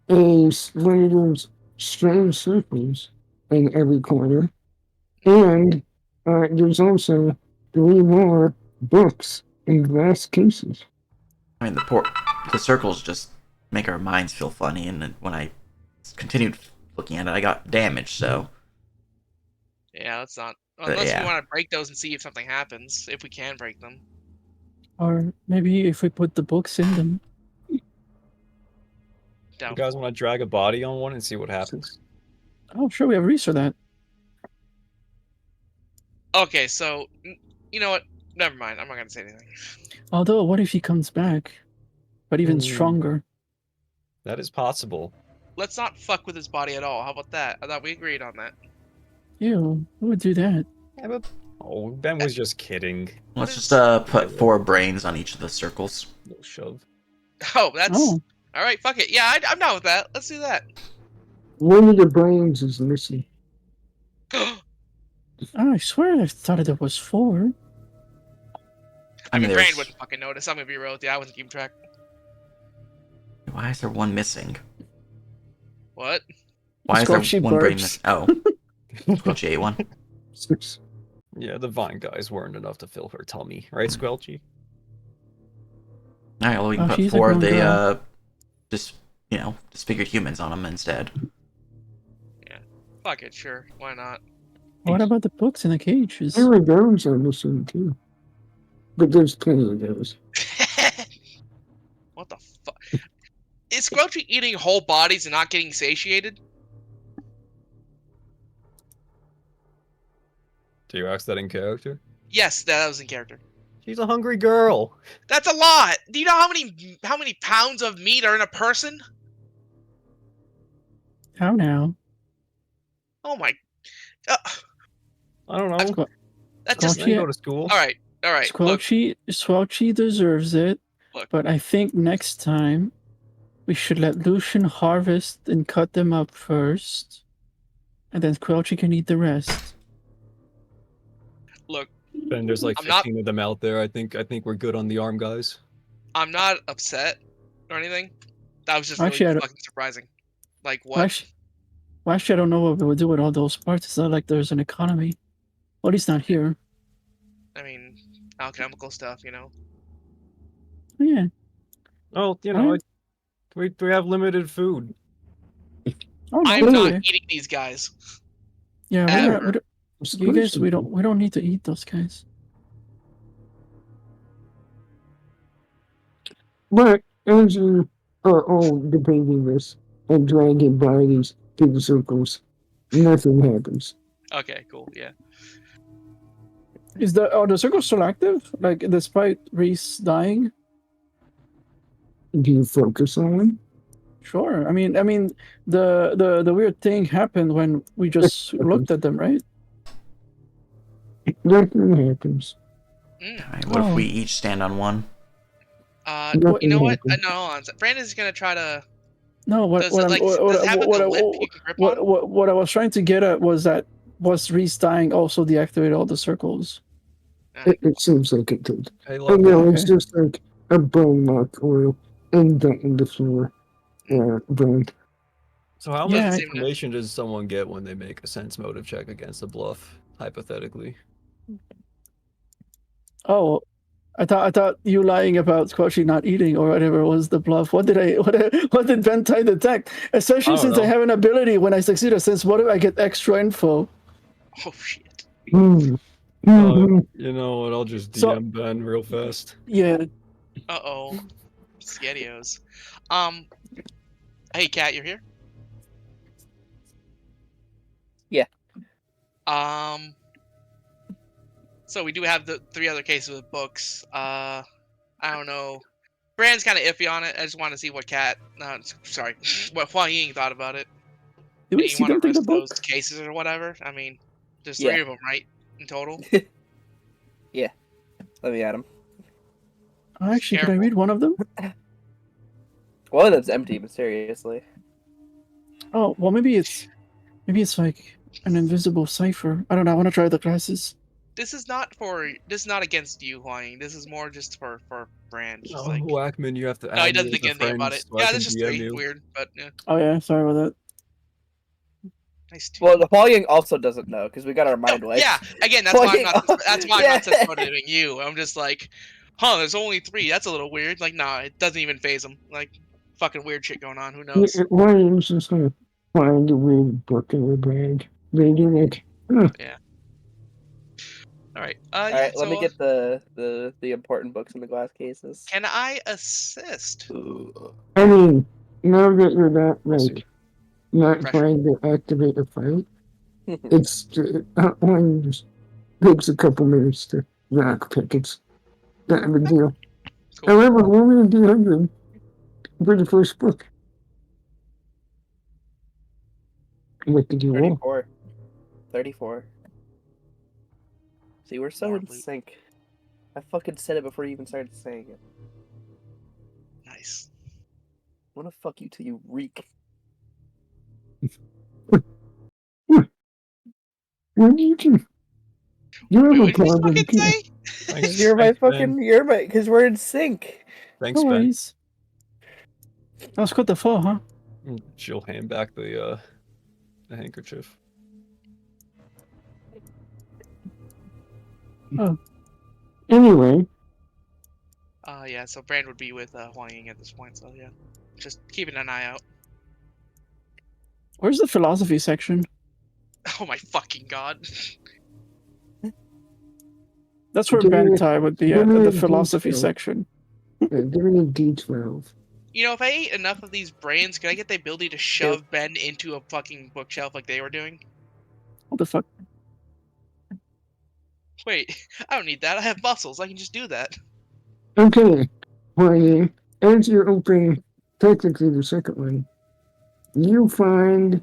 one of those strange circles in every corner, and there's also 3 more books in glass cases. I mean, the circles just make our minds feel funny, and then when I continued looking at it, I got damaged. So yeah, let's not. Unless yeah. we want to break those and see if something happens, if we can break them. Or maybe if we put the books in them. You guys want to drag a body on one and see what happens? Oh, sure, we have Reese for that. Okay, so you know what? Never mind. I'm not gonna say anything. Although, what if he comes back, but even stronger? That is possible. Let's not fuck with his body at all. How about that? I thought we agreed on that. Ew, who would do that? Yeah, but oh, Ben was just kidding. Let's just put 4 brains on each of the circles. Little shove. Oh, that's all right. Fuck it. Yeah, I'm down with that. Let's do that. One of the brains is missing. Oh, I swear I thought it was 4. I mean, Brain wouldn't fucking notice. I'm gonna be real with you. I wasn't keeping track. Why is there one missing? What? Why is there Squelchy one brain burps. missing? Oh, Squelchy ate one. 6. Yeah, the vine guys weren't enough to fill her tummy, right, Squelchy? Alright, well, we can put she's a 4 of grown the disfigured humans on them instead. Yeah. Fuck it. Sure. Why not? What about the books in the cages? There are those are missing too. But there's plenty of those. What the fuck? Is Squelchy eating whole bodies and not getting satiated? Do you ask that in character? Yes, that was in character. She's a hungry girl. That's a lot. Do you know how many pounds of meat are in a person? How now? Oh my. I don't know. That just Squelchy- go to school. all right. Look, Squelchy deserves it, Look. but I think next time we should let Lucian harvest and cut them up first, and then Squelchy can eat the rest. look. Ben, there's like I'm not- 15 of them out there. I think we're good on the arm guys. I'm not upset or anything? That was just really Actually, fucking surprising. Like what? Actually, I don't know what we would do with all those parts. It's not like there's an economy. Well, at least not here. I mean, alchemical stuff, you know. Yeah. Oh, you Alright. know, we have limited food. Oh, no, I'm it's not okay. eating these guys. Yeah, Ever. you guys, we don't need to eat those guys. But as you are all debating this and dragging bodies through the circles, nothing happens. Okay, cool. Yeah. Are the circles still active? Like, despite Reese dying? Do you focus on them? Sure. I mean, the weird thing happened when we just looked at them, right? Nothing happens. Mm. Alright, what if we each stand on one? You know Nothing what? happens. No, hold on. Brandon's gonna try to. No, Does it have like a lip you can grip on? what I was trying to get at was that Reese dying also deactivated all the circles. It seems like it did. Hey, Oh look, no, it's Okay. just like a bone mark oil indent in the floor. Bone. so how Yeah, much I- information does someone get when they make a sense motive check against a bluff, hypothetically? Oh, I thought you lying about Squashy not eating or whatever was the bluff. What did Ben Tide detect? Especially I don't since I know. have an ability when I succeed a sense motive, I get extra info. Oh shit. Hmm. Mhm. You know what? I'll just So- DM Ben real fast. Yeah. Uh-oh. Spaghettios. Hey, Kat, you're here? Yeah. So we do have the 3 other cases with books. I don't know. Brand's kind of iffy on it. I just want to see what what Hua Ying thought about it. Did we You see want them to take the risk book? those cases or whatever? I mean, there's Yeah. 3 of them, right? In total? Let me add them. Oh, actually, can I Careful. read one of them? One of them's empty, mysteriously. Oh, well, maybe it's like an invisible cipher. I don't know. I want to try the classes. This is not against you, Hua Ying. This is more just for Brand. Just Oh, like, Whackman, you have to no, add he me doesn't as think a anything friend about it. so I Yeah, can there's just DM 3. you. Weird, but yeah. Oh yeah, sorry about that. Nice too. Well, the Pauling also doesn't know because we got our mind wiped. Yeah, again, that's why I'm not. That's why I'm Yeah. not sense motivating you. I'm just like, there's only 3. That's a little weird. Like, nah, it doesn't even phase him. Like, fucking weird shit going on. Who knows? William's just gonna find a weird book in her bag. Maybe like, All right. All Yeah. right, let me So, get the important books in the glass cases. can I assist? I mean, now that you're not Let's like see. not Pressure. trying to activate a fight, it's one just takes a couple minutes to knock pick. It's not a big deal. Cool. However, we're gonna do something for the first book. What did you roll? 34. 34. See, we're so in Hardly. sync. I fucking said it before you even started saying it. Nice. I wanna fuck you till you reek. What do you do? You have Wait, a what did you problem fucking too. say? Thanks, You're my thanks, Ben. fucking. You're my. Because we're in sync. Thanks, No Ben. worries. That's quite the fall, huh? She'll hand back the handkerchief. Anyway, Yeah. So Brand would be with Hua Ying at this point. So yeah, just keeping an eye out. Where's the philosophy section? Oh my fucking god. That's where Give me a- Bantai would be give at me the a philosophy detail. section. give me a D12. You know, if I ate enough of these brains, could I get the ability to shove Ben into a fucking bookshelf like they were doing? What the fuck? Wait, I don't need that. I have muscles. I can just do that. Okay, well, as you're opening technically the second one, you find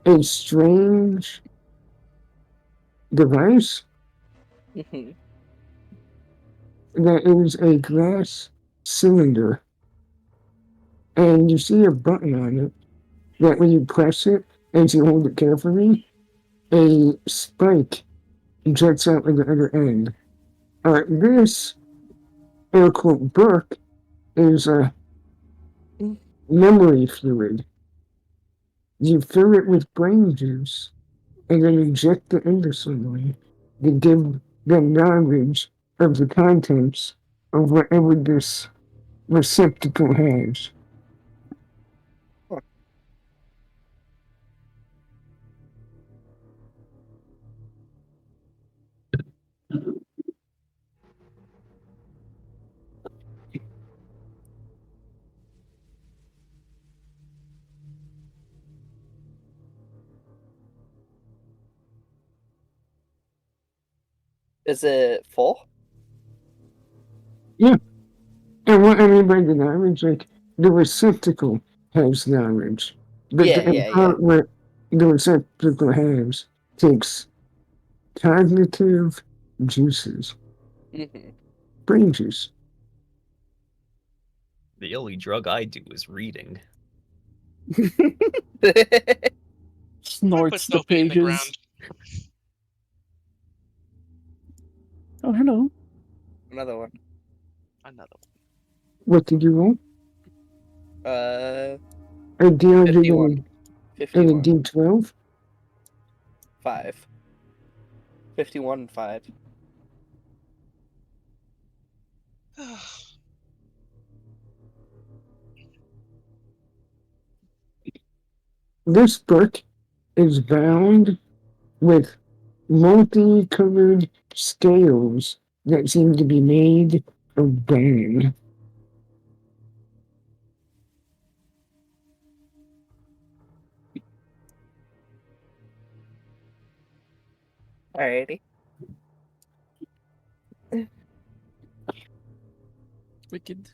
a strange device Mhm. that is a glass cylinder. And you see a button on it that when you press it, as you hold it carefully, a spike jets out at the other end. This air quote book is memory fluid. You fill it with brain juice and then inject it into somebody to give them knowledge of the contents of whatever this receptacle has. Is it full? Yeah. And what I mean by the knowledge, like the receptacle has knowledge. But Yeah, the yeah, yeah. part what the receptacle has takes cognitive juices. Mm-hmm. Brain juice. The only drug I do is reading. I put Snorts the Sophie in the pages. ground. Oh, hello. Another one. Another What did you roll? Uh, A D100 51. and a 51. D12? 5. 51 5. one. This book is bound with multicolored scales that seem to be made of bone. Alrighty. Wicked.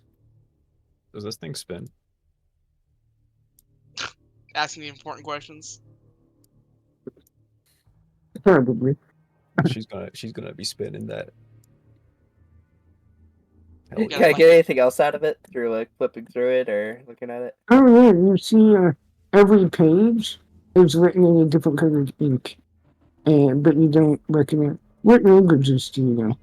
Does this thing spin? Asking the important questions. Probably. She's gonna be spinning that. Hell Yeah, Can I like get it. anything else out of it through like flipping through it or looking at it? Oh yeah, you see every page is written in a different colored ink. But you don't recognize. What languages do you know?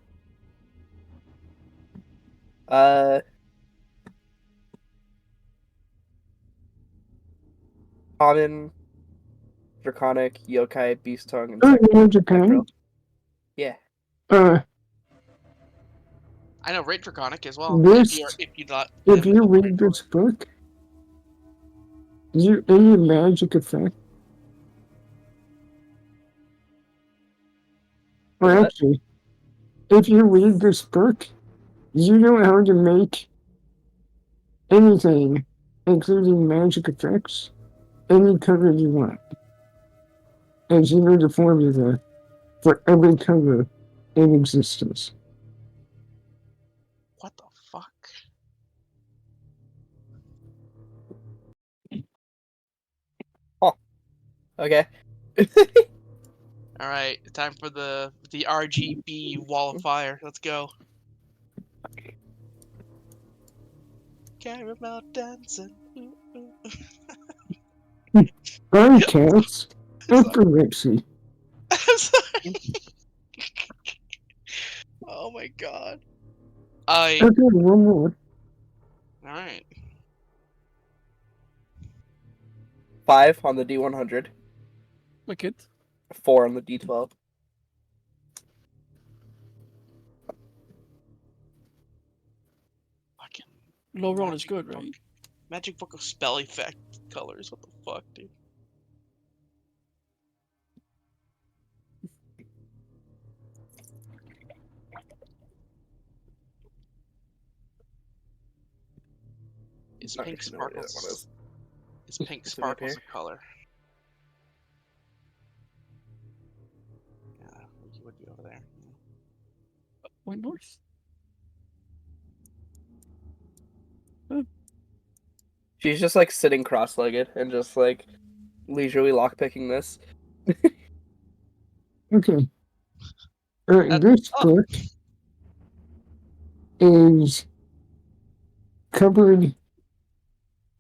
Common, Draconic, Yokai, Beast Tongue, and Oh, you know Japan? Spectral. Yeah. I know Rate Draconic as well. This, If you not if you read this book, any magic effect. Or What? actually, if you read this book, you know how to make anything, including magic effects, any color you want. And you know the formula for every color in existence. What the fuck? Okay. All right, time for the RGB wall of fire. Let's go. Caramel dancing. Ooh, ooh. Bye, cats. I'm sorry. Epilepsy. I'm sorry. Oh my god. Okay, one more. All right. 5 on the D100. Wicked. 4 on the D12. Fucking Low roll is Magic good, book. right? Magic book of spell effect colors. What the fuck, dude? Is Not pink actually know what that one sparkles? Is pink Is it up here? sparkles a color? Yeah, you would be over there. Went north. She's just like sitting cross-legged and just like leisurely lockpicking this. Okay. That's This tough. book is covered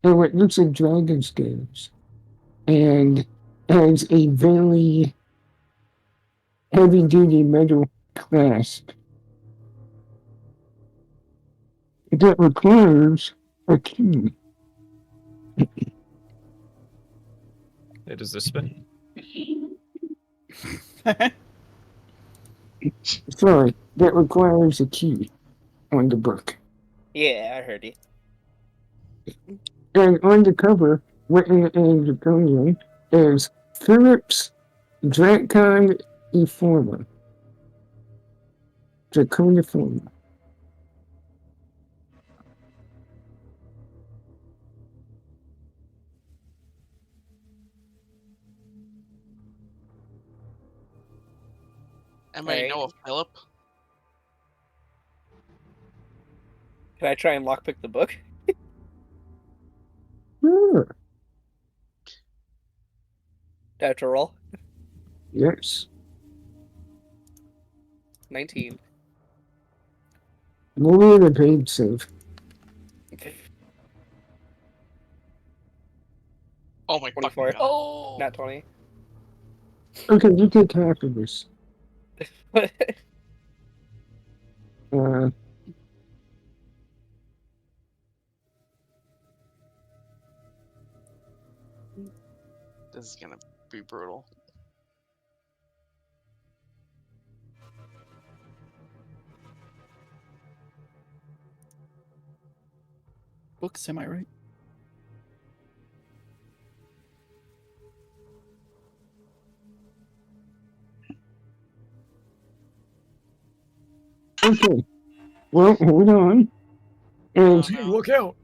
in what looks like dragon scales and has a very heavy-duty metal clasp that requires a key. Hey, does this spin? Sorry, that requires a key on the book. Yeah, I heard you. And on the cover, written in Draconian, is Phillips Dracon Informa. Draconiforma. Anybody Alright. know of Philip? Can I try and lockpick the book? Sure. Do I have to roll? Yes. 19. Moving the page save. Oh my 24. fucking god. Oh! Not 20. Okay, you take half of this. Uh, This is gonna be brutal. Books, am I right? okay. Well, hold on. And Oh, no. Look out!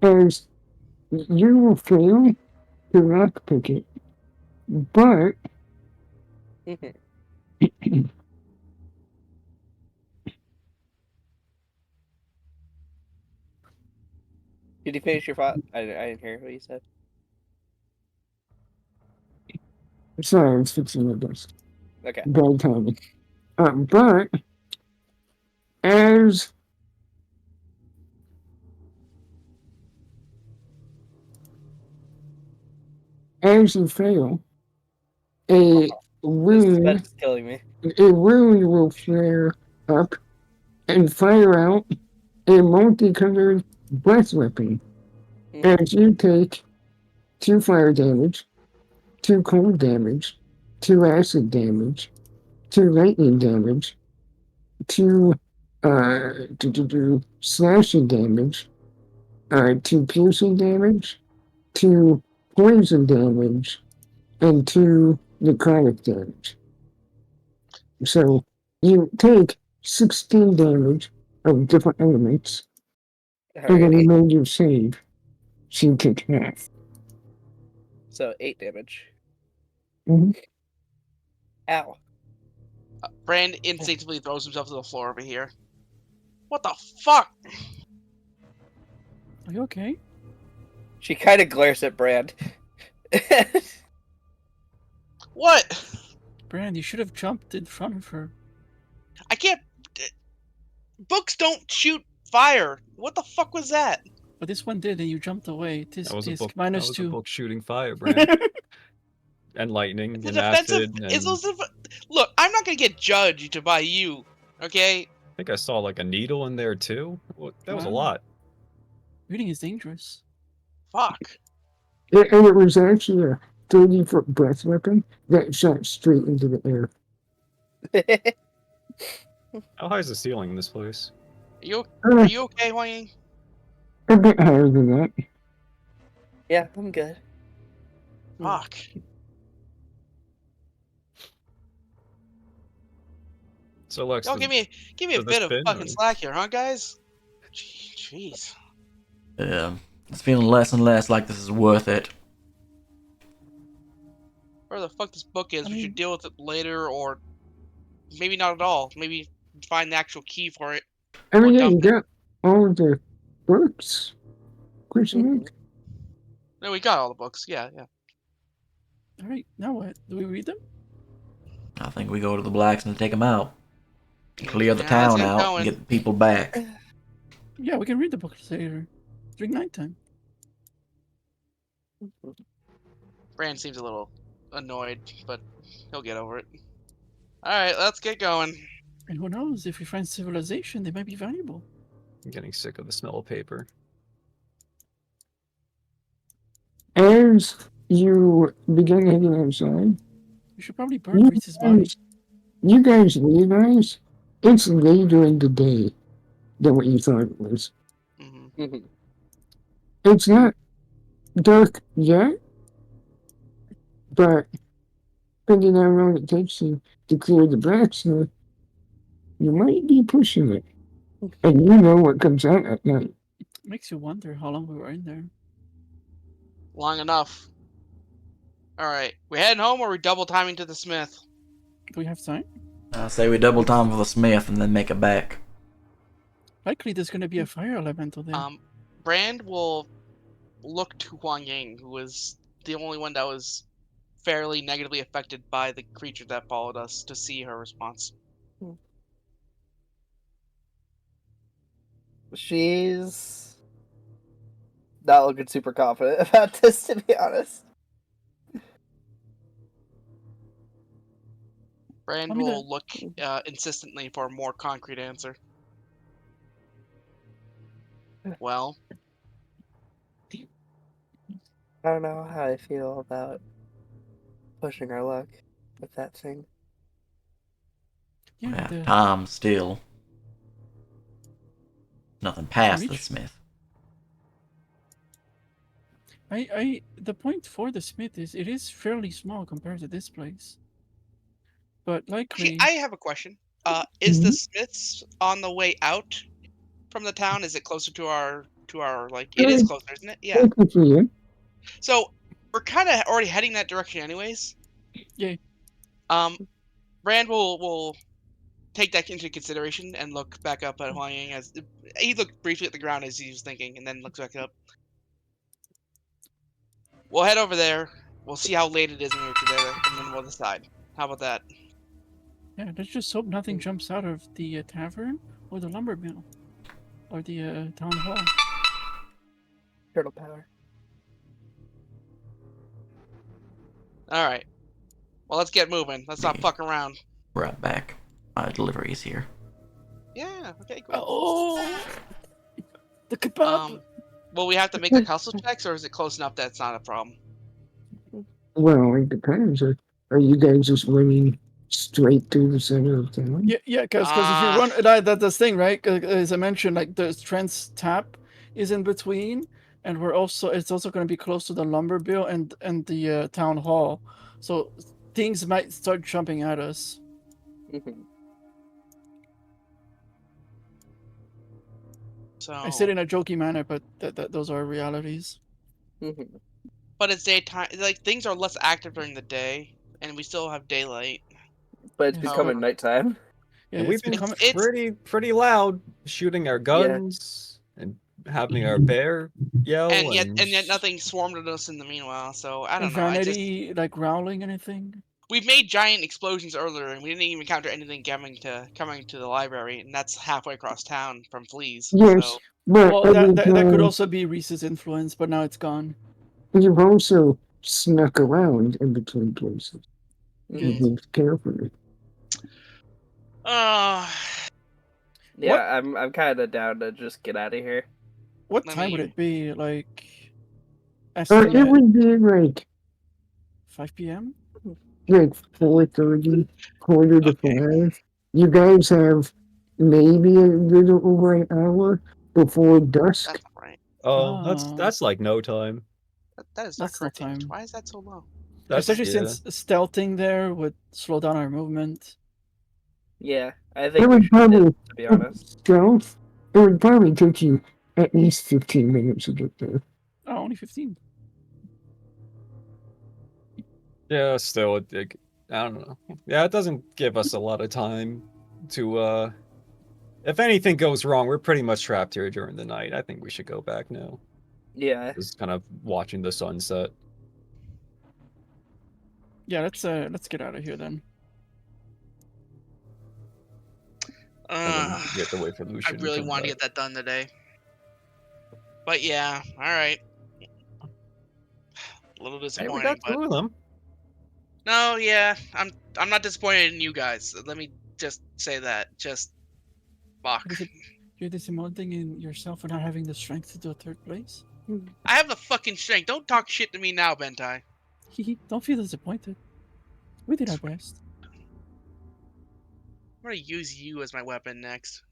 as you will fail to lockpick it, but Did you finish your thought? I didn't hear what you said. sorry, I was fixing my desk. Okay. Bad timing. But as you fail, a This rune is killing me. will flare up and fire out a multicolored breath weapon. Mhm. As you take 2 fire damage, 2 cold damage, 2 acid damage, 2 lightning damage, 2 slashing damage, 2 piercing damage, 2 poison damage, and 2 necrotic damage. So you take 16 damage of different elements, and then Alrighty. you made your save. So you take half. So 8 damage. Mhm. Ow. Brand instinctively throws himself to the floor over here. What the fuck? Are you okay? She kind of glares at Brand. What? Brand, you should have jumped in front of her. I can't. Books don't shoot fire. What the fuck was that? But this one did, and you jumped away. Tisk That was a tisk, book. That minus was a 2. book shooting fire, Brand. And lightning It's a and defensive. acid. And It's also. Look, I'm not gonna get judged by you. Okay. I think I saw like a needle in there too. That was a Wow. lot. Reading is dangerous. Fuck. And it was actually a 30-foot breath weapon that shot straight into the air. How high is the ceiling in this place? Are you okay, Wayne? A bit higher than that. Yeah, I'm good. Fuck. So Lex, Y'all give me a does this bit of spin, fucking or- slack here, huh, guys? Jeez. Yeah, it's feeling less and less like this is worth it. Where the fuck this book is, I we mean- should deal with it later, or maybe not at all. Maybe find the actual key for it. I mean, Or yeah, you dump it. got all of the books. Question mark? No, we got all the books. Yeah, yeah. Alright, now what? Do we read them? I think we go to the blacks and take them out. Clear the Yeah, let's town get out going. and get the people back. Yeah, we can read the books later. During nighttime. Brand seems a little annoyed, but he'll get over it. Alright, let's get going. And who knows, if we find civilization, they might be valuable. I'm getting sick of the smell of paper. As you begin heading outside, We should probably burn you Reese's body. you guys realize it's later in the day than what you thought it was. Hmm. Mhm. It's not dark yet, but depending on how long it takes you to clear the blacksmith, you might be pushing it. And you know what comes out at night. Makes you wonder how long we were in there. Long enough. All right, we heading home or we double timing to the Smith? Do we have time? I say we double time for the Smith and then make it back. Likely there's going to be a fire elemental there. Brand will look to Huang Ying, who was the only one that was fairly negatively affected by the creature that followed us, to see her response. She's not looking super confident about this, to be honest. Brand I mean, will look insistently for a more concrete answer. Well, I don't know how I feel about pushing our luck with that thing. We yeah, have time still. Nothing past the reach. Smith. The point for the Smith is it is fairly small compared to this place. But likely, actually, I have a question. Is the Smiths on the way out from the town? Is it closer to our like? It is closer, isn't it? Yeah. Technically, So we're kind of already heading that direction, anyways. Yay. Brand will take that into consideration and look back up at Huang Ying as he looked briefly at the ground as he was thinking, and then looks back up. We'll head over there. We'll see how late it is when we're together, and then we'll decide. How about that? Yeah, let's just hope nothing jumps out of the tavern or the lumber mill or the town hall. Turtle power. All right. Well, let's get moving. Let's not fuck around. Right back. My delivery's here. Yeah. Okay. Cool. Oh, the kebab. Will we have to make like hustle checks, or is it close enough that it's not a problem? well, it depends. Are you guys just running straight through the center of town? Yeah, because if you run, that's the thing, right? As I mentioned, like the Trent's tap is in between, and it's also going to be close to the lumber mill and the town hall, so things might start jumping at us. So. I said in a jokey manner, but those are realities. But it's daytime. Like things are less active during the day, and we still have daylight. But it's Yeah, becoming nighttime. Yeah, And we've been pretty loud, shooting our guns and having our bear yell, and yet nothing swarmed at us in the meanwhile. So I don't know. Vanity, like growling anything. We've made giant explosions earlier, and we didn't even encounter anything coming to the library, and that's halfway across town from fleas. Yes, So. but Well, that could also be Reese's influence, but now it's gone. you've also snuck around in between places. You moved carefully. Yeah, I'm kind of down to just get out of here. What time would it be? Like, It would be like 5 p.m. Like 4:30, quarter to 5. You guys have maybe a little over an hour before dusk. That's not right. Oh, that's like no time. That is not correct. Why is that so low? Especially since stealthing there would slow down our movement. Yeah, I It think would probably, to be honest. Stealth, it would probably take you at least 15 minutes to get there. Oh, only 15. Yeah, still, I don't know. Yeah, it doesn't give us a lot of time to, if anything goes wrong, we're pretty much trapped here during the night. I think we should go back now. Yeah. Just kind of watching the sunset. Yeah, let's get out of here then. Get the way for Lucian. I really want to get that done today. But yeah, all right. A little disappointing. Hey, we got two of them. No, yeah, I'm not disappointed in you guys. Let me just say that. Just fuck. You're disappointing in yourself for not having the strength to do a third place? I have the fucking strength. Don't talk shit to me now, Bentai. Don't feel disappointed. We did our best. I'm gonna use you as my weapon next.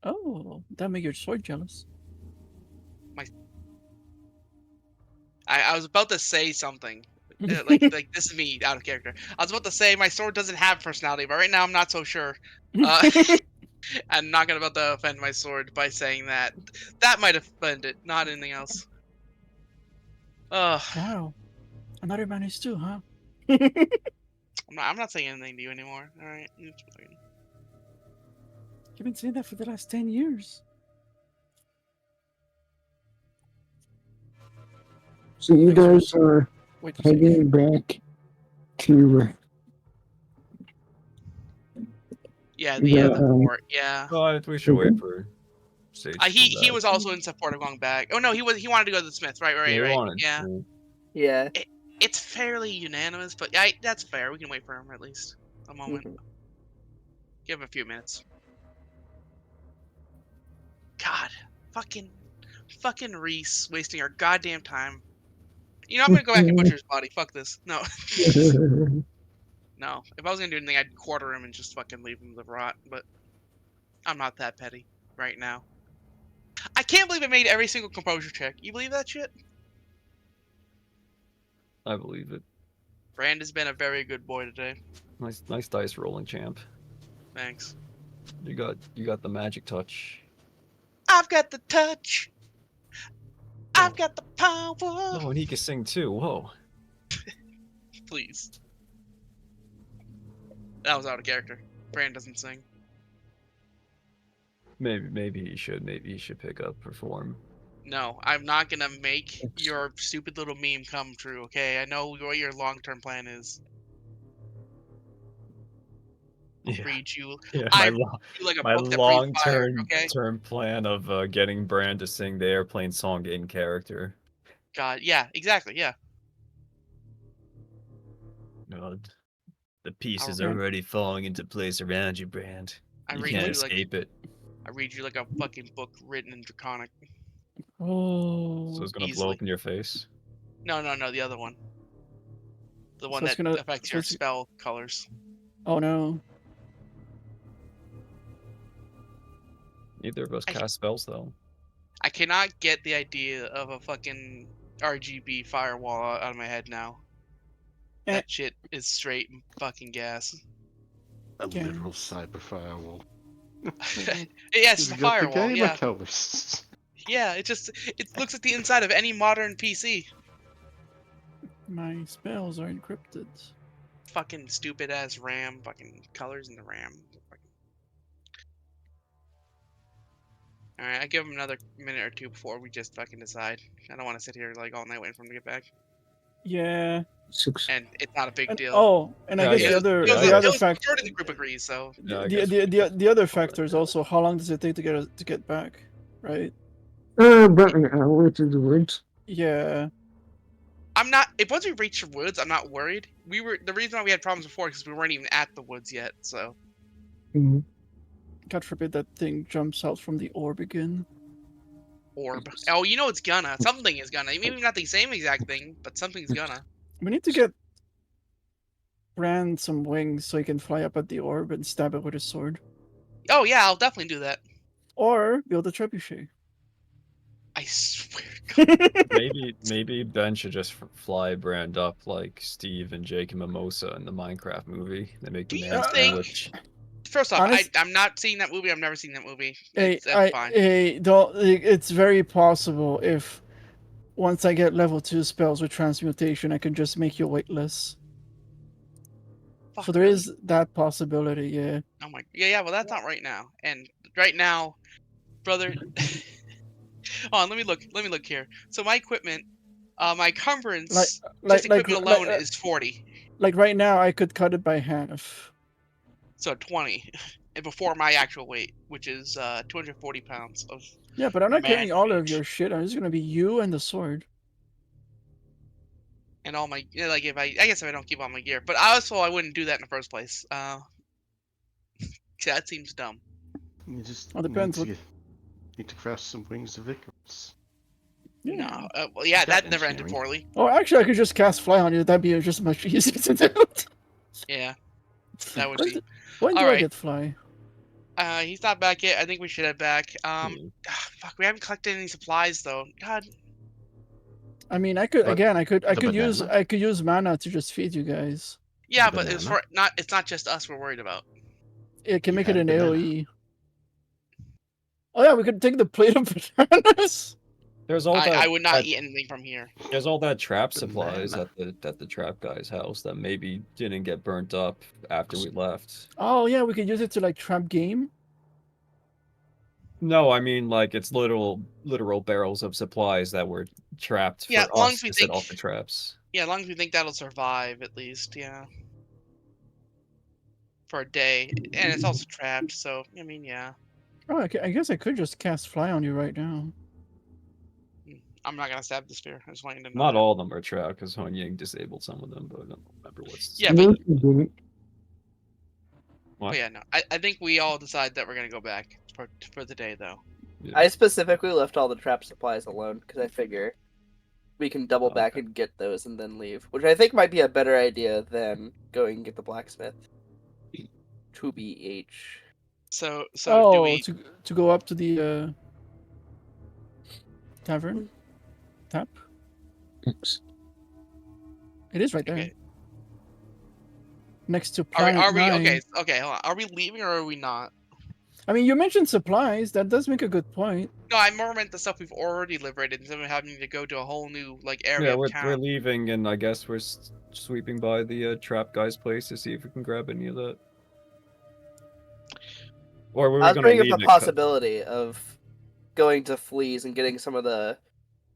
Oh, that make your sword jealous. I was about to say something. Like this is me out of character. I was about to say my sword doesn't have personality, but right now I'm not so sure. I'm not gonna about to offend my sword by saying that. That might offend it, not anything else. Ugh. Wow. Another man is too, huh? I'm not saying anything to you anymore. All right. You've been saying that for the last 10 years. So you Thanks, guys are Wait to say. heading back to Yeah, the the fort. Yeah. But we should wait for Sage. to come He back. was also in support of going back. Oh no, he wanted to go to the Smith. Right. Yeah, he Right. wanted Yeah. to. Yeah. It's fairly unanimous, but that's fair. We can wait for him at least a moment. Mhm. Give him a few minutes. God, fucking Reese wasting our goddamn time. You know, I'm gonna go back and butcher his body. Fuck this. No. No. If I was gonna do anything, I'd quarter him and just fucking leave him to rot. But I'm not that petty right now. I can't believe I made every single composure check. You believe that shit? I believe it. Brand has been a very good boy today. Nice dice rolling, champ. Thanks. You got the magic touch. I've got the touch. I've got the power. Oh, and he can sing too. Whoa. Please. That was out of character. Brand doesn't sing. Maybe he should. Maybe he should pick up perform. No, I'm not gonna make your stupid little meme come true, okay? I know what your long-term plan is. I'll Yeah. read you. Yeah, I read you like a my book that breathes fire, long-term okay? plan of getting Brand to sing the airplane song in character. God, yeah, exactly, yeah. God, the pieces I'll- are already falling into place around you, Brand. I You read can't you escape it. I read you like a fucking book written in Draconic. Oh. So it's gonna blow Easily. up in your face. No, the other one. The one So it's that gonna- affects so your it's- spell colors. Oh no. Neither of us I- cast spells though. I cannot get the idea of a fucking RGB firewall out of my head now. Eh. That shit is straight fucking gas. A Okay. literal cyber firewall. Yeah, it's just a We got the firewall. gamer Yeah, colors. yeah. It looks like the inside of any modern PC. My spells are encrypted. Fucking stupid ass RAM. Fucking colors in the RAM. All right, I give him another minute or two before we just fucking decide. I don't want to sit here like all night waiting for him to get back. Yeah. And it's not a big And, deal. oh, and Yeah, I I guess guess- the other yeah, I the guess- other the fact majority of the group agrees. So Yeah, I the, guess the other factor is also how long does it take to get back, right? about an hour to the woods. Yeah. I'm not. If once we reach the woods, I'm not worried. The reason why we had problems before is because we weren't even at the woods yet. So Mhm. God forbid that thing jumps out from the orb again. orb. Oh, you know it's gonna. Something is gonna. Maybe not the same exact thing, but something's gonna. We need to get Brand some wings so he can fly up at the orb and stab it with his sword. Oh yeah, I'll definitely do that. Or build a trebuchet. I swear. to God. maybe Ben should just fly Brand up like Steve and Jake and Mimosa in the Minecraft movie. They make Do the you man think- sandwich. First off, Honest- I'm not seeing that movie. I've never seen that movie. Hey, That's fine. it's very possible if once I get level 2 spells with transmutation, I can just make you weightless. Fuck, So there really? is that possibility, yeah. Oh my. Yeah. Well, that's not right now. And right now, brother. Hold on. Let me look here. So my equipment, my encumbrance, just equipment alone is 40. Like right now, I could cut it by half. So 20, and before my actual weight, which is 240 pounds of. Yeah, but I'm not carrying all of Man-made. your shit. I'm just gonna be you and the sword. And all my like if I guess if I don't keep all my gear, but I wouldn't do that in the first place. That seems dumb. You just Well, depends need to craft some wings of Icarus. No. Yeah. Well, yeah, That that never ended engineering. poorly. Oh, actually, I could just cast fly on you. That'd be just much easier to do. Yeah, that would When be. do- When All do I right. get fly? He's not back yet. I think we should head back. Hmm. Fuck, we haven't collected any supplies though. God. I mean, I could But again. I could the use. banana? I could use mana to just feed you guys. Yeah, The but it's banana? for not. It's not just us we're worried about. It can You make it had an banana. AOE. Oh yeah, we could take the plate of bananas. There's all I that. would not that- eat anything from here. There's all that trap supplies Banana. at the trap guy's house that maybe didn't get burnt up after we left. Oh yeah, we could use it to like trap game. No, I mean like it's literal barrels of supplies that were trapped Yeah, for as long us as we to set think. off the traps. Yeah, as long as we think that'll survive at least. Yeah. For a day, and it's also trapped. So I mean, yeah. Oh, I guess I could just cast fly on you right now. I'm not gonna stab the spear. I just want you to know. Not that. all of them are trapped because Hon Ying disabled some of them, but I don't remember what's. Yeah, No, but- you didn't. What? But yeah, no. I think we all decide that we're gonna go back for the day though. Yeah. I specifically left all the trap supplies alone because I figure we can double back Okay. and get those and then leave, which I think might be a better idea than going and get the blacksmith. To BH. So do Oh, we? to go up to the tavern. Tap. Thanks. It is right there. Okay. Next to Are, planet are we 9. okay? Okay, hold on. Are we leaving or are we not? I mean, you mentioned supplies. That does make a good point. No, I more meant the stuff we've already liberated instead of having to go to a whole new like area Yeah, of we're town. leaving, and I guess we're sweeping by the trap guy's place to see if we can grab any of that. Or were we I was gonna bringing leave up the it co- possibility of going to Fleas and getting some of the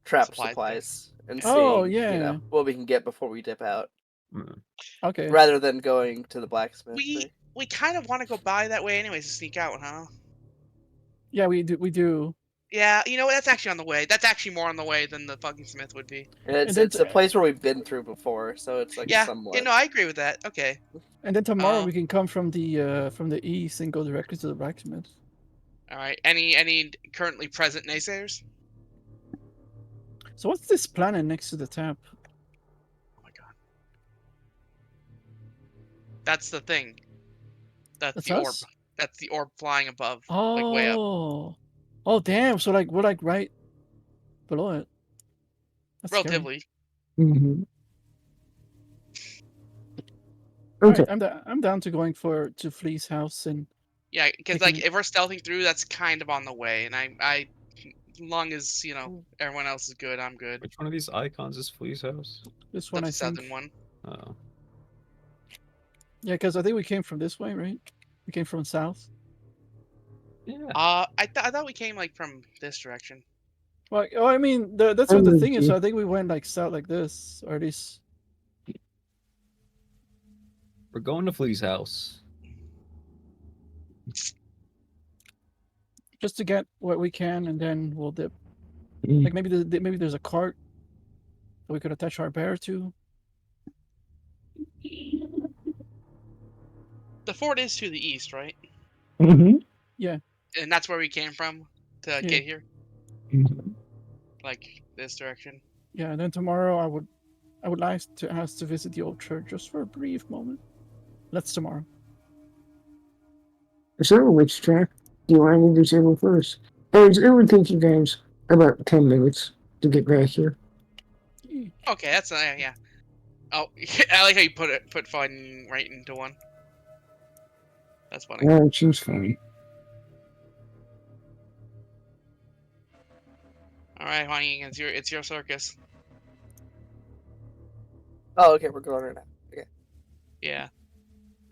trap Supplies there. supplies and Oh, seeing, yeah. what we can get before we dip out, Mm. Okay. rather than going to the blacksmith. We kind of want to go by that way anyways to sneak out, huh? Yeah, we do. We do. Yeah, you know what? That's actually on the way. That's actually more on the way than the fucking smith would be. And it's then it's a place where we've been through before, so it's like Yeah, somewhat. yeah, no, I agree with that. Okay. And then tomorrow Uh, we can come from the east and go directly to the blacksmith. All right. Any currently present naysayers? So what's this planet next to the tap? Oh my god. That's the thing. That's That's the orb. us? That's the orb flying above, Oh. like way up. Oh damn! So like we're like right below it. That's scary. Relatively. Mm-hmm. Alright, Okay. I'm down to going to Flea's house and Yeah, because like Taking- if we're stealthing through, that's kind of on the way, and I as long as everyone else is good, I'm good. Which one of these icons is Flea's house? this The one I southern think. one. Oh. Yeah, because I think we came from this way, right? We came from south. Yeah. I thought we came like from this direction. Well, oh, I mean, that's what the thing is. Mhm. So I think we went like south, like this, or at least. We're going to Flea's house. Just to get what we can, and then we'll dip. Mm. Like maybe there's a cart that we could attach our bear to. The fort is to the east, right? Mm-hmm. And that's where we came from to Yeah. get here, Mm-hmm. like this direction. Yeah, and then tomorrow I would like to ask to visit the old church just for a brief moment. That's tomorrow. So, which track do you want to disable first? It would take you guys about 10 minutes to get back here. Okay, that's yeah. Oh, I like how you put fun right into one. That's funny. She's fine. All right, Honey, it's your circus. Oh, okay, we're going right now. Yeah.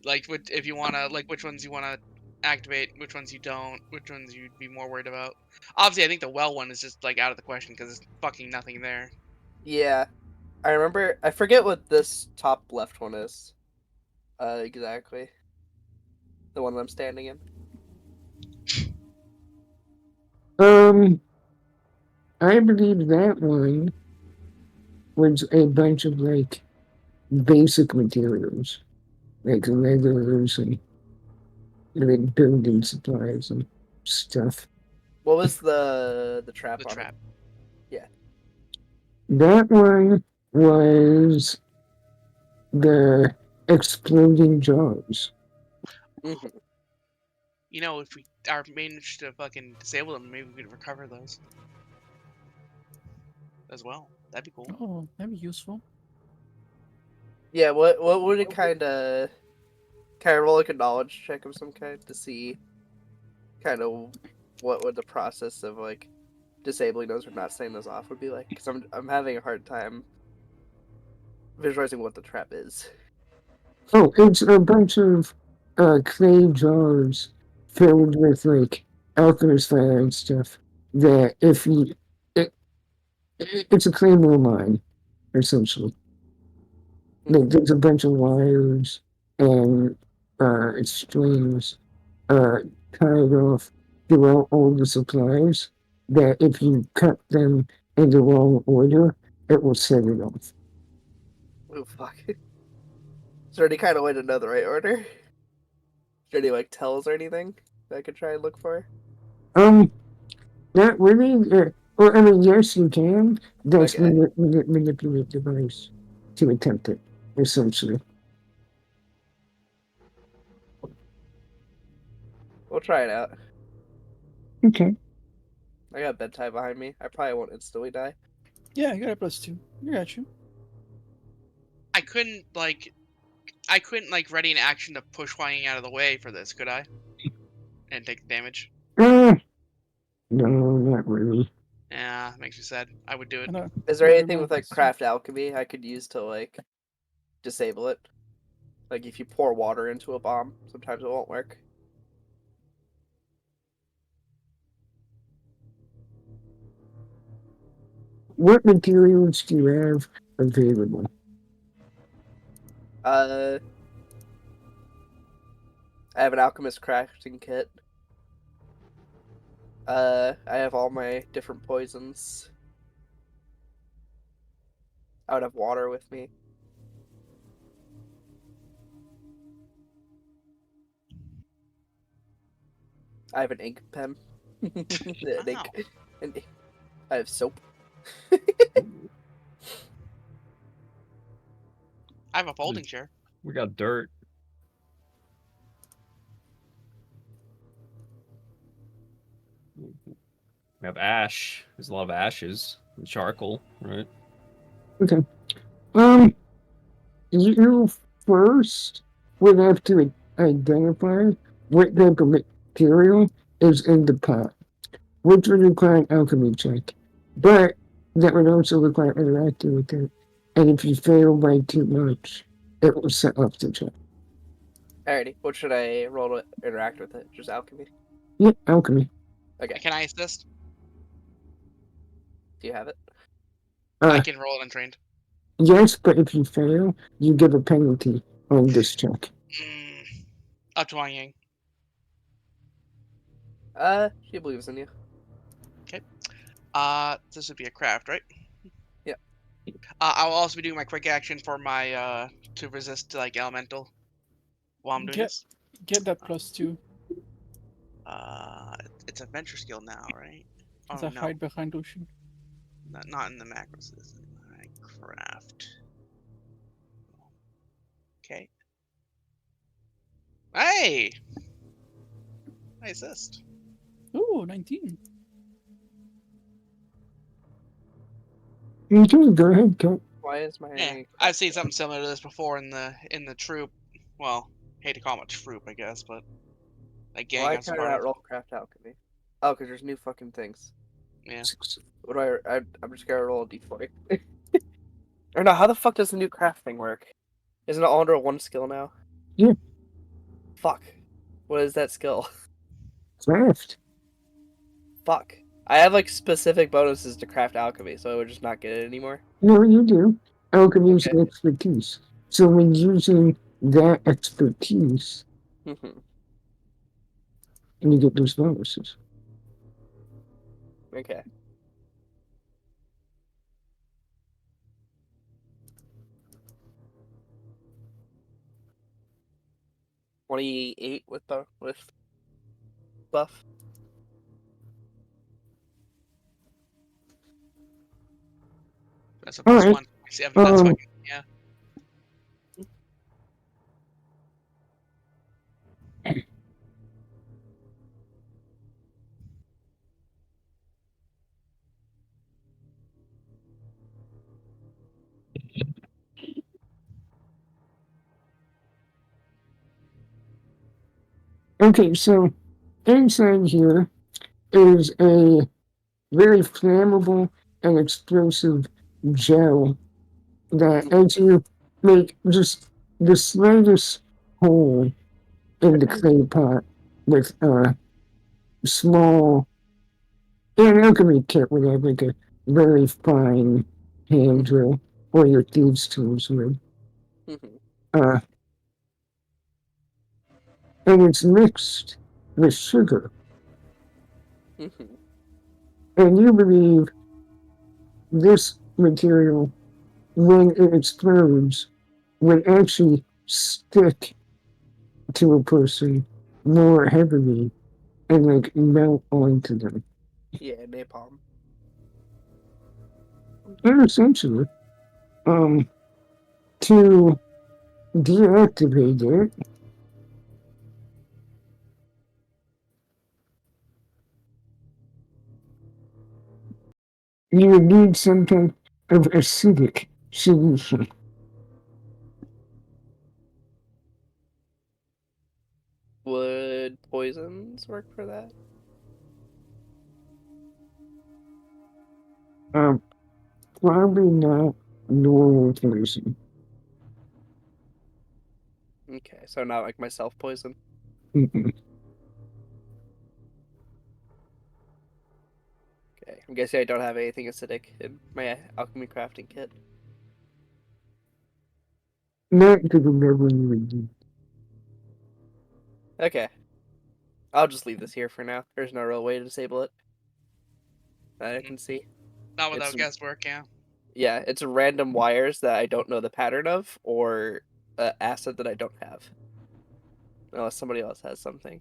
Like, if you wanna, like, which ones you wanna activate, which ones you don't, which ones you'd be more worried about. Obviously, I think the well one is just like out of the question because there's fucking nothing there. Yeah, I remember. I forget what this top left one is. Exactly. The one that I'm standing in. I believe that one was a bunch of like basic materials, like leathers and like building supplies and stuff. What was the trap? The on it? trap. That one was the exploding jars. Mhm. You know, if we are managed to fucking disable them, maybe we could recover those as well. That'd be cool. Oh, that'd be useful. Yeah, what would it kind of roll like a knowledge check of some kind to see kind of what would the process of like disabling those or not setting those off would be like? Because I'm having a hard time visualizing what the trap is. Oh, it's a bunch of clay jars filled with like alchemist fire and stuff. That if you, it, it's a claymore mine essentially. There's a bunch of wires and strings tied off throughout all the supplies. That if you cut them in the wrong order, it will set it off. Oh fuck! Is there any kind of way to know the right order? Is there any like tells or anything that I could try and look for? Not really. Well, I mean, yes, you can. That's Okay. manipulate device to attempt it, essentially. We'll try it out. Okay. I got bedtime behind me. I probably won't instantly die. Yeah, you got a +2. I got you. I couldn't like ready an action to push Huang out of the way for this, could I? And take the damage. No, not really. Yeah, makes me sad. I would do it. Is there anything with like craft alchemy I could use to like disable it? Like if you pour water into a bomb, sometimes it won't work. What materials do you have available? I have an alchemist crafting kit. I have all my different poisons. I would have water with me. I have an ink pen. An Wow. I have soap. I have a folding chair. We got dirt. We have ash. There's a lot of ashes and charcoal, right? Okay. You first would have to identify what type of material is in the pot, which would require an alchemy check. But that would also require interacting with it. And if you fail by too much, it will set off the check. Alrighty, what should I roll to interact with it? Just alchemy? Yep, alchemy. Okay, Can I assist? do you have it? I can roll it untrained. Yes, but if you fail, you give a penalty on this check. Up to Wang Yang. She believes in you. Okay. This would be a craft, right? Yeah. I'll also be doing my quick action for my to resist like elemental while I'm doing this. Get that +2. It's a venture skill now, right? It's Oh a no, hide behind ocean. not in the macros. This is my craft. Okay. Hey! I assist. Ooh, 19. You can go ahead, Cut. Why is my... Yeah, I've seen something similar to this before in the troop. Well, hate to call it troop, I guess, but like gang Why I was can I part not of. roll craft alchemy? Oh, because there's new fucking things. Yeah. What do I'm just gonna roll a d4. Or no, how the fuck does the new craft thing work? Isn't it all under one skill now? Yeah. Fuck. What is that skill? Craft. Fuck. I have like specific bonuses to craft alchemy, so I would just not get it anymore. No, you do. Alchemy is Okay. an expertise. So when using that expertise, Mhm. you get those bonuses. Okay. $28 with buff. That's a All plus right. 1. That's fucking, yeah. Okay, so inside here is a very flammable and explosive gel that as you make just the slightest hole in the clay pot with a small, an alchemy kit would have like a very fine hand drill or your thieves' tools would. Uh, and it's mixed with sugar. And you believe this material, when it explodes, would actually stick to a person more heavily and like melt onto them. Yeah, napalm. And essentially, um, to deactivate it, you would need some type of acidic solution. Would poisons work for that? Um, Probably not normal poison. Okay, so not like my self poison. Mm-mm. Okay, I'm guessing I don't have anything acidic in my alchemy crafting kit. Not to the level you would need. Okay, I'll just leave this here for now. There's no real way to disable it that I can see. Not without It's guesswork, yeah. yeah, it's random wires that I don't know the pattern of, or acid that I don't have, unless somebody else has something.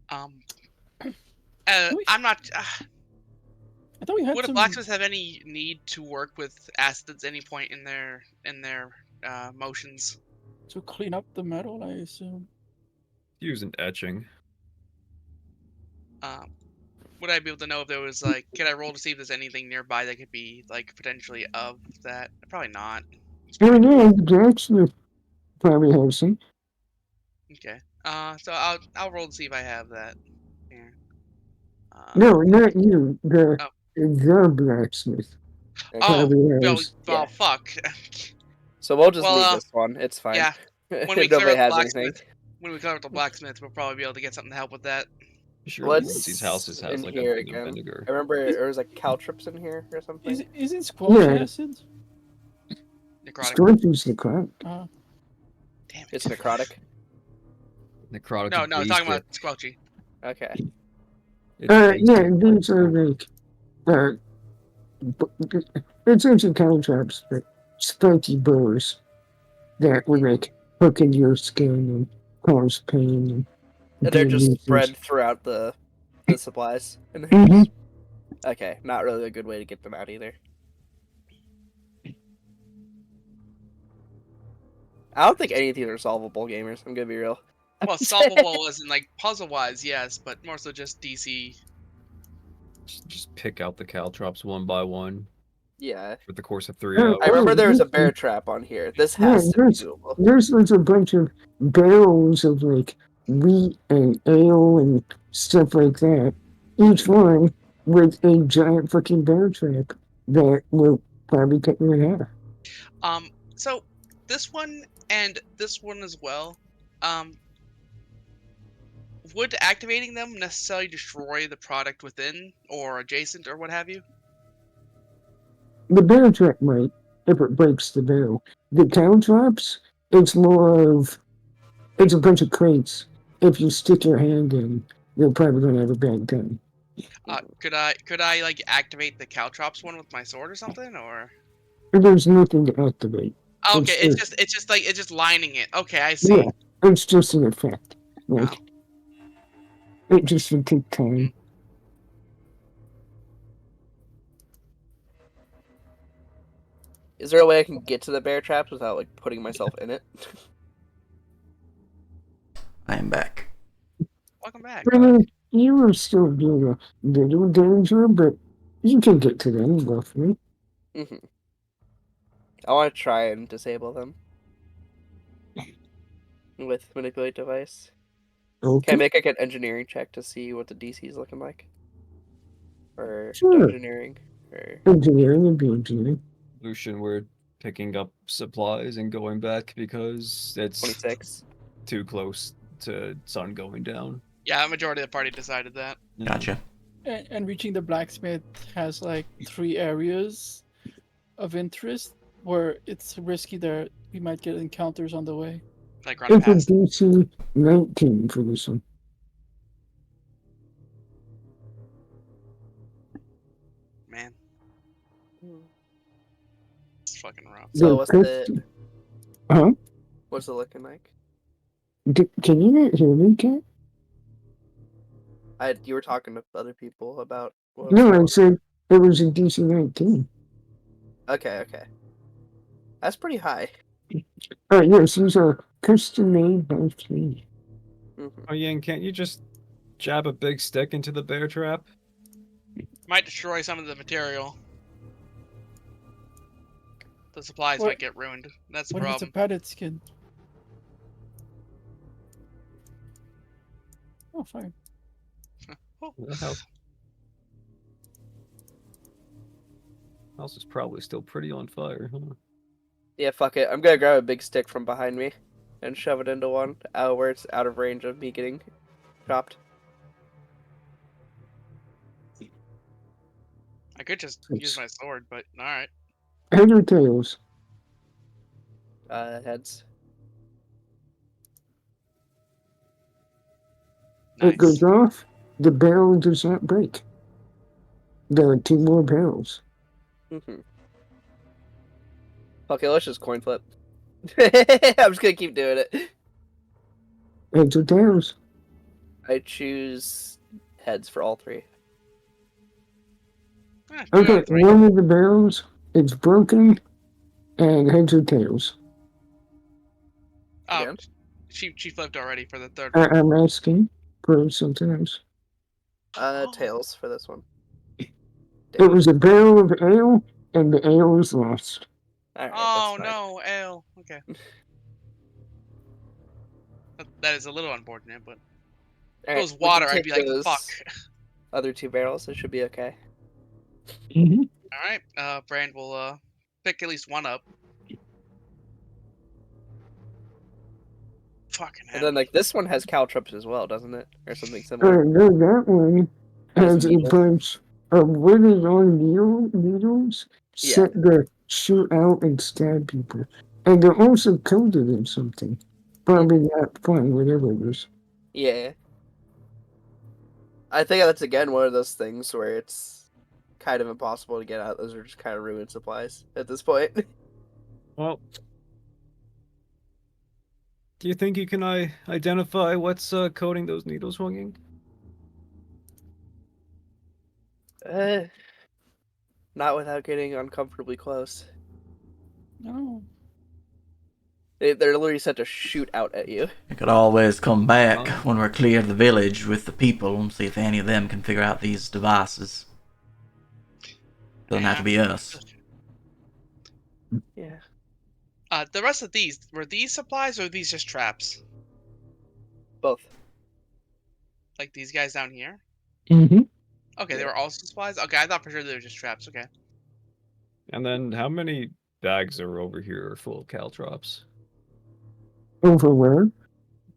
Um, We- I'm not. I thought we had Would a some blacksmith have any need to work with acids at any point in their motions? to clean up the metal, I assume. Use an etching. Um, would I be able to know if there was like? Could I roll to see if there's anything nearby that could be like potentially of that? Probably not. Oh yeah, Jackson probably has some. Okay. So I'll roll to see if I have that. Here. No, not you. Oh. The blacksmith Oh. probably Well. has. Yeah. Fuck. So we'll just Well, leave this one. It's fine. yeah. When we If clear nobody out the has anything. blacksmith, we'll probably be able to get something to help with that. Surely What's Lindsay's houses has in like here a thing of again? vinegar. I remember there was like caltrips in here or something. Is it squash Yeah. acid? Necrotic. Scorpius the crop. Uh, Damn it. It's necrotic. Necrotic. No, is talking basic. about Squelchy. Okay. It's Yeah, basic. these are like, it's actually caltrops, but spiky burrs that would like hook into your skin and cause pain. And And they're be just nuisance. spread throughout the supplies in the Mhm. house. Okay, not really a good way to get them out either. I don't think any of these are solvable, gamers. I'm gonna be real. Well, solvable as in like puzzle wise, yes, but more so just DC. Just pick out the caltrops one by one Yeah. for the course of 3 Oh, hours. I remember there was a this- bear trap on here. This Yeah, has to be doable. there's a bunch of barrels of like wheat and ale and stuff like that. Each one with a giant fucking bear trap that will probably cut you in half. So this one and this one as well, would activating them necessarily destroy the product within or adjacent or what have you? The bear trap might, if it breaks the barrel. The cow traps, it's more of, it's a bunch of crates. If you stick your hand in, you're probably gonna have a bad time. Could I like activate the caltrops one with my sword or something or? There's nothing to activate. Okay, it's just lining it. Okay, I see. Yeah, it's just an effect. Like, Oh. it just would take time. Is there a way I can get to the bear traps without like putting myself in it? I am back. Welcome back. You are still doing a little danger, but you can get to them roughly. Hmm. I want to try and disable them with manipulate device. Can I Okay, make like an engineering check to see what the DC is looking like, or sure. engineering, or Engineering and engineering. Lucian, we're picking up supplies and going back because it's 26? too close to sun going down. Yeah, a majority of the party decided that. Yeah. Gotcha. And reaching the blacksmith has like 3 areas of interest where it's risky that we might get encounters on the way. Like running It's a past. DC 19 for this one. Man, it's fucking rough. So what's Huh? what's it looking like? Can you not hear me, Kat? You were talking to other people about. What was No, I going said it was a DC 19. on. Okay, that's pretty high. Yes, these are custom made by me. Oh, Yang, can't you just jab a big stick into the bear trap? Might destroy some of the material. The supplies What- might get ruined. That's the What if it's a problem. padded skin? Oh, fine. The house is probably still pretty on fire, huh? Yeah, fuck it. I'm gonna grab a big stick from behind me and shove it into one where it's out of range of me getting chopped. I could just use my sword, but alright. Head or tails? Heads. It goes Nice. off, the barrel does not break. There are 2 more barrels. Okay, let's just coin flip. I'm just gonna keep doing it. Heads or tails? I choose heads for all 3. Eh, 2 out Okay, of 3. one of the barrels is broken, and heads or tails. Oh, Again? she flipped already for the third one. I'm asking for something else. Tails for this one. It was a barrel of ale, and the ale was lost. Alright, Oh that's fine. no, ale. Okay. That is a little unfortunate, but if it Alright, was we can water, I'd take be like, those fuck. Other 2 barrels, it should be okay. Mm-hmm. Alright, Brand will pick at least one up. Fucking And hell. then like this one has caltrops as well, doesn't it? Or something similar. No, that one Has has a needles. bunch of wooden on needles Yeah. set to shoot out and stab people. And they're also coated in something. Probably not fun, whatever it is. Yeah. I think that's again one of those things where it's kind of impossible to get out. Those are just kind of ruined supplies at this point. Well, do you think you can identify what's coating those needles, Wang Yang? Not without getting uncomfortably close. No. They're literally set to shoot out at you. We could always come back Oh. when we're clear of the village with the people and see if any of them can figure out these devices. Doesn't have to be us. Yeah. The rest of these, were these supplies or were these just traps? Both. Like these guys down here? Mm-hmm. Okay, they Yeah. were also supplies? Okay, I thought for sure they were just traps. Okay. And then how many bags are over here are full of caltrops? Over where?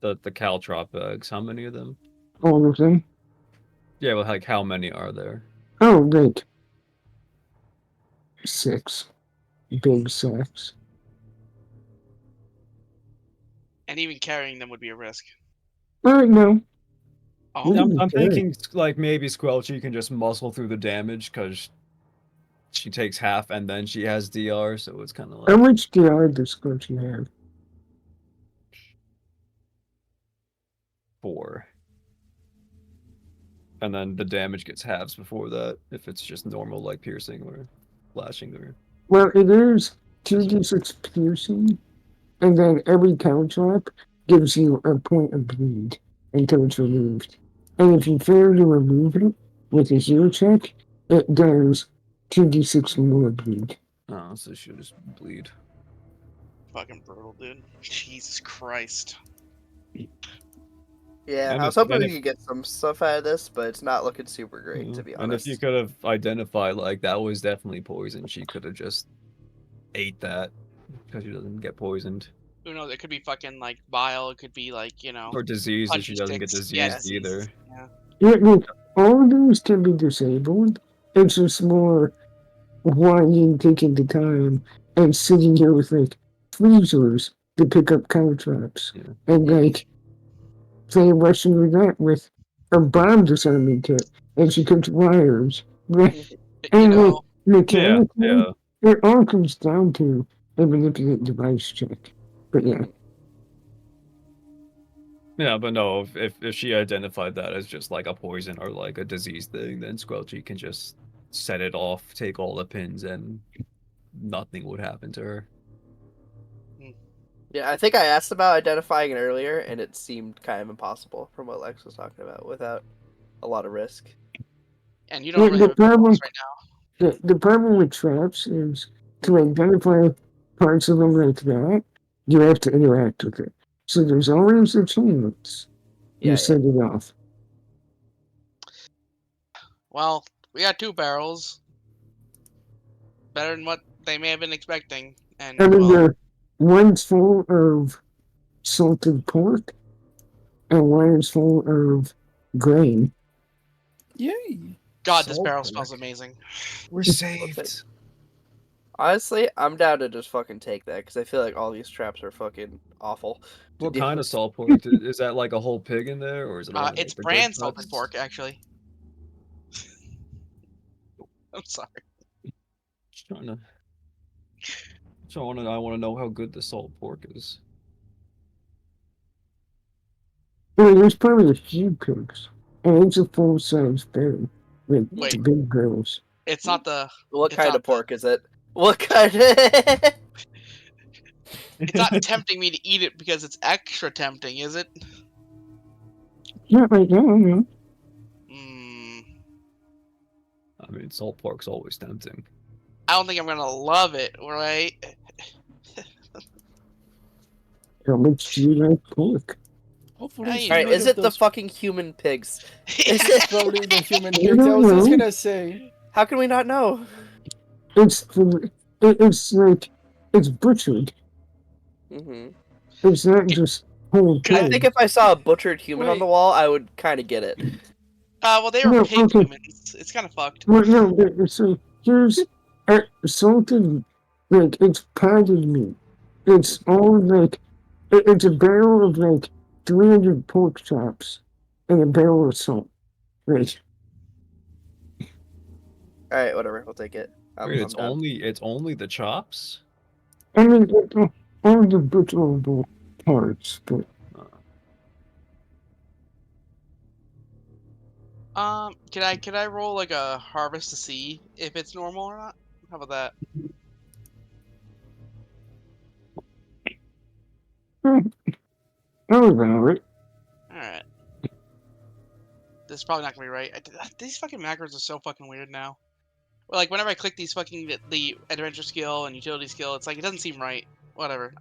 The caltrop bags, how many of them? All of them. Yeah, well, like how many are there? Oh, like 6 big sacks. And even carrying them would be a risk. No. Oh, Mm. I'm Okay. thinking like maybe Squelchy can just muscle through the damage because she takes half and then she has DR, so it's kind of How like much DR does you have? 4. And then the damage gets halves before that if it's just normal like piercing or flashing or Well, it is 2d6 piercing, and then every count drop gives you a point of bleed until it's removed. And if you fail to remove it with a hero check, it does 2d6 more bleed. Oh, so she'll just bleed. Fucking brutal, dude. Jesus Christ. Yeah, And I was if- hoping and we if- could get some stuff out of this, but it's not looking super great, to be And if honest. you could have identified, like, that was definitely poison, she could have just ate that because she doesn't get poisoned. Who knows? It could be fucking like bile. It could be like Or disease if she punchy doesn't get sticks. diseased Yeah, either. Yeah. Yeah, look, all of those can be disabled. It's just more why you taking the time and sitting here with like freezers to pick up count traps. Yeah. And Mhm. like say Russian roulette with a bomb disarming kit and she cooks wires. Right? You And know, like mechanically Yeah. it all comes down to a manipulate device check. But yeah. Yeah, but no, if she identified that as just like a poison or like a disease thing, then Squelchy can just set it off, take all the pins, and nothing would happen to her. Yeah, I think I asked about identifying it earlier, and it seemed kind of impossible from what Lex was talking about without a lot of risk. and you don't really The have a pulse problem, right now. the problem with traps is to identify parts of them like that, you have to interact with it. So there's always a chance you Yeah, set it off. Well, we got 2 barrels. Better than what they may have been expecting. And I mean, well, one's full of salted pork, and one's full of grain. Yay! God, this Salt barrel pork. smells amazing. We're saved. Honestly, I'm down to just fucking take that because I feel like all these traps are fucking awful. to What deal kind of with. salt pork? Is that like a whole pig in there, or is it only It's like the brand good salted cuts? pork, actually. I'm sorry. Just trying to. I want to know how good the salt pork is. I mean, there's probably a few pigs, and it's a full-size bear with Wait. big grills. It's not the. What It's kind not of pork is it? What kind? It's not tempting me to eat it because it's extra tempting, is it? Not right now, no. Mm, I mean, salt pork's always tempting. I don't think I'm gonna love it, right? How much do you like pork? Hopefully, Hey, it's All right, made is of it the those- fucking human pigs? Is it? Probably the human You pigs. I don't was just know. gonna say. How can we not know? It's like it's butchered. Hmm It's not just whole Can I pig. think if I saw a butchered human on the Wait. wall, I would kind of get it. well, they were No, pig okay. humans. It's kind of fucked. Well, no, so here's salted, like it's powdered meat. It's all like it's a barrel of like 300 pork chops and a barrel of salt. Right. All right, whatever. We'll take it. Wait, I'm done. it's only the chops? I mean, all the butcherable parts, but Can I roll like a harvest to see if it's normal or not? How about that? I was about it. All right. This is probably not gonna be right. These fucking macros are so fucking weird now. Like whenever I click these fucking the adventure skill and utility skill, it's like it doesn't seem right. Whatever.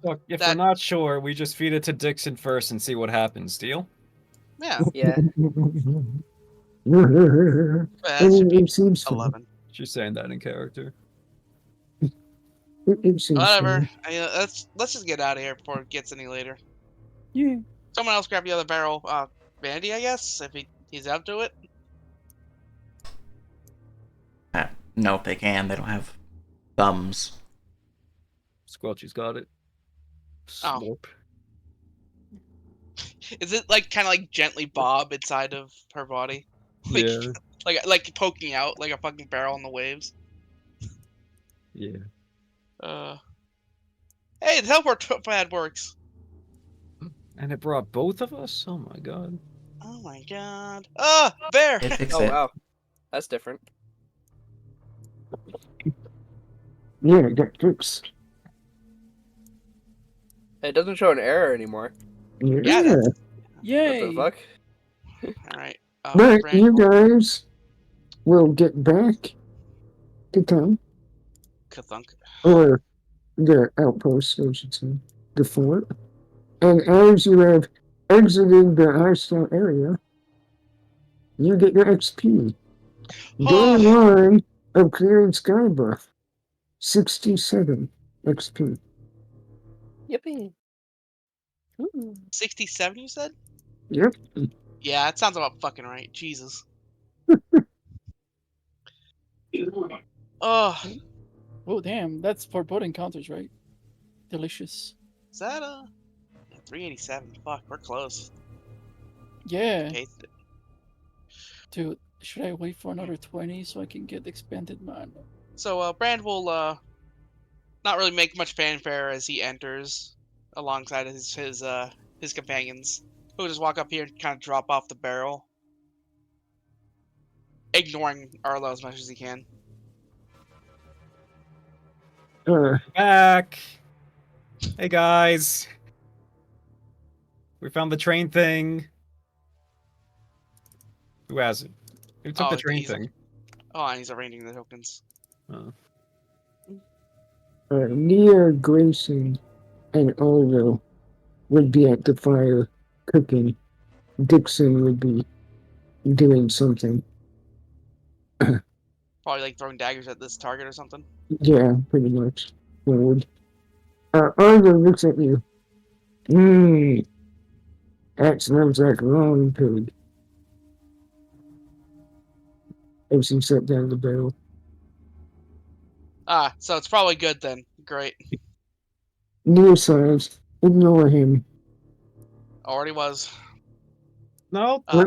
Look, if That- we're not sure, we just feed it to Dixon first and see what happens. Deal? Yeah. Yeah. That should be It seems fun. 11. She's saying that in character. It seems Whatever. fun. Let's just get out of here before it gets any later. Yeah. Someone else grab the other barrel. Vandy, I guess, if he's up to it. No, they can. They don't have thumbs. Squelchy's got it. Oh. Slurp. Is it like kind of like gently bob inside of her body? Like, Yeah. like poking out like a fucking barrel in the waves. Yeah. Hey, the teleport pad works. And it brought both of us? Oh my god. Oh my god. Ah, bear. They fix Oh it. wow, that's different. Yeah, it got fixed. It doesn't show an error anymore. Yeah. Yeah, that's What Yay! the fuck? all right. But Brand, you guys will get back to town, Kathunk. or the outpost, I should say, the fort. And as you have exited the hostile area, you get your XP. Day Oh, 1 of clearing Skybuff, 67 XP. Yippee. Ooh. 67, you said? Yep. Yeah, that sounds about fucking right. Jesus. Oh, Oh, damn. That's for both encounters, right? Delicious. is that 387? Fuck, we're close. Yeah. Tasted it. Dude, should I wait for another 20 so I can get expanded mana? So Brand will not really make much fanfare as he enters alongside his companions. He'll just walk up here and kind of drop off the barrel, ignoring Arlo as much as he can. Back. Hey guys. We found the train thing. Who has it? Who took the train thing? Oh, and he's arranging the tokens. Nia, Grayson, and Arlo would be at the fire cooking. Dixon would be doing something. Probably like throwing daggers at this target or something. Yeah, pretty much. Forward. Arlo looks at you. That smells like wrong pig. As he set down the barrel. Ah, so it's probably good then. Great. Nia sighs. Ignore him. Already was. No, Uh,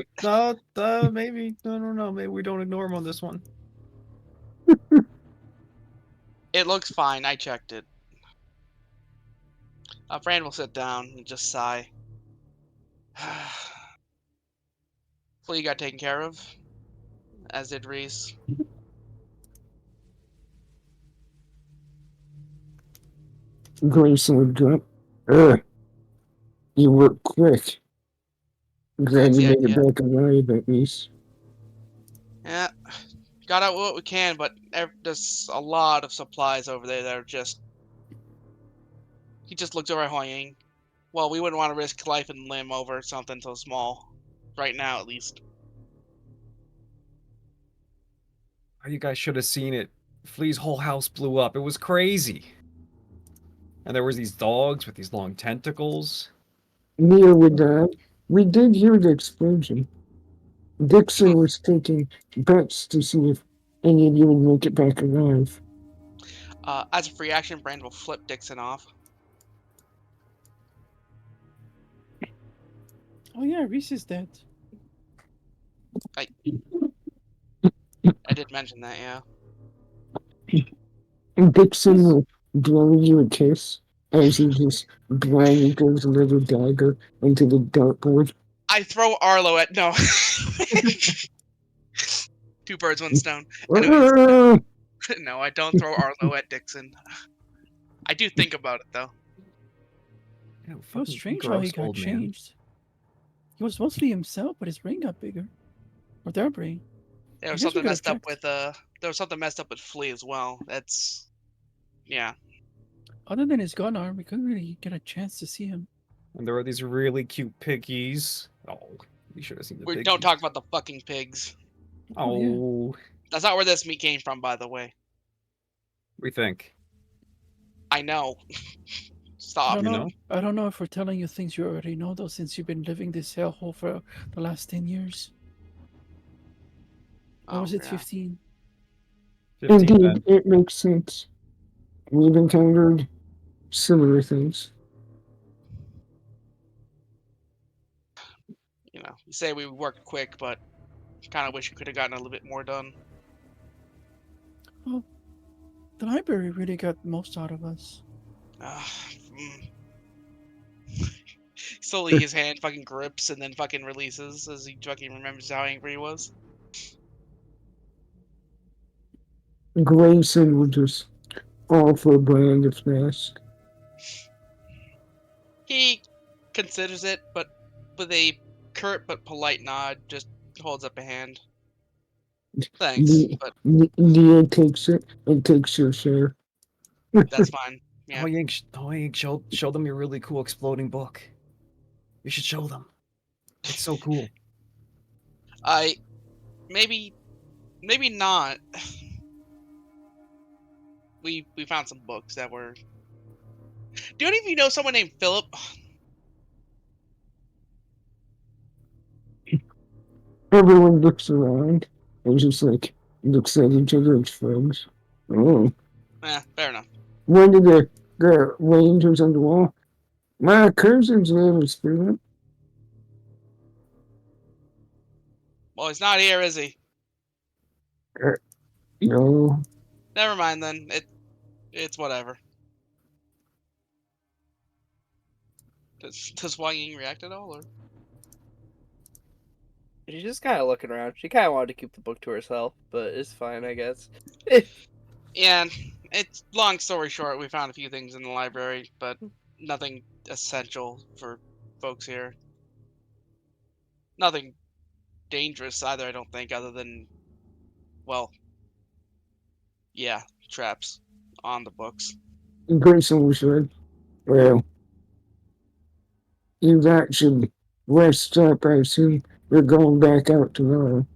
no, maybe. No. Maybe we don't ignore him on this one. It looks fine. I checked it. Brand will sit down and just sigh. Flea got taken care of, as did Reese. Grayson would drop. Ugh. You work quick. Glad That's you the made it idea. back alive at least. Yeah, got out what we can, but there's a lot of supplies over there that are just... He just looked over at Huang. Well, we wouldn't want to risk life and limb over something so small. Right now, at least. Oh, you guys should have seen it. Flea's whole house blew up. It was crazy. And there was these dogs with these long tentacles. Nia would die. We did hear the explosion. Dixon was taking bets to see if any of you would make it back alive. As a free action, Brand will flip Dixon off. Oh, yeah, Reese is dead. I did mention that, yeah. And Dixon will blow you a kiss as he just blindly goes a little dagger into the dartboard. I throw Arlo at... No. Two birds, one stone. Anyways, no, I don't throw Arlo at Dixon. I do think about it, though. Yeah, It was fucking strange how gross he got old man. changed. He was mostly himself, but his brain got bigger. Or their brain. There was guess we something could have messed up checked. with there was something messed up with Flea as well. That's... Yeah. Other than his gun arm, we couldn't really get a chance to see him. And there are these really cute piggies. Oh, you should have seen the We piggies. don't talk about the fucking pigs. Oh, yeah. Oh, That's not where this meat came from, by the way. we think. I know. I Stop. don't you know. know? I don't know if we're telling you things you already know, though, since you've been living this hellhole for the last 10 years. Or was it yeah. 15? 15 Indeed, then. it makes sense. We've encountered similar things. You know, you say we worked quick, but kind of wish we could have gotten a little bit more done. Well, the library really got most out of us. Slowly his hand fucking grips and then fucking releases as he fucking remembers how angry he was. Grayson would just All for Brand if asked. He considers it, but with a curt but polite nod, just holds up a hand. Thanks, but Nia takes it and takes your share. that's fine. Yeah. Show them your really cool exploding book. You should show them. It's so cool. Maybe not. We found some books that were. Do any of you know someone named Philip? Everyone looks around and just like looks at each other as friends. Oh. Fair enough. One of the rangers on the wall. My cousin's name is Philip. Well, he's not here, is he? No. Never mind then. It's whatever. Does Wang Ying react at all, or? She's just kind of looking around. She kind of wanted to keep the book to herself, but it's fine, I guess. Yeah, it's long story short. We found a few things in the library, but nothing essential for folks here. Nothing dangerous either, I don't think, other than, well, yeah, traps on the books. Grayson was said, well, you guys should rest up. I assume we're going back out tomorrow.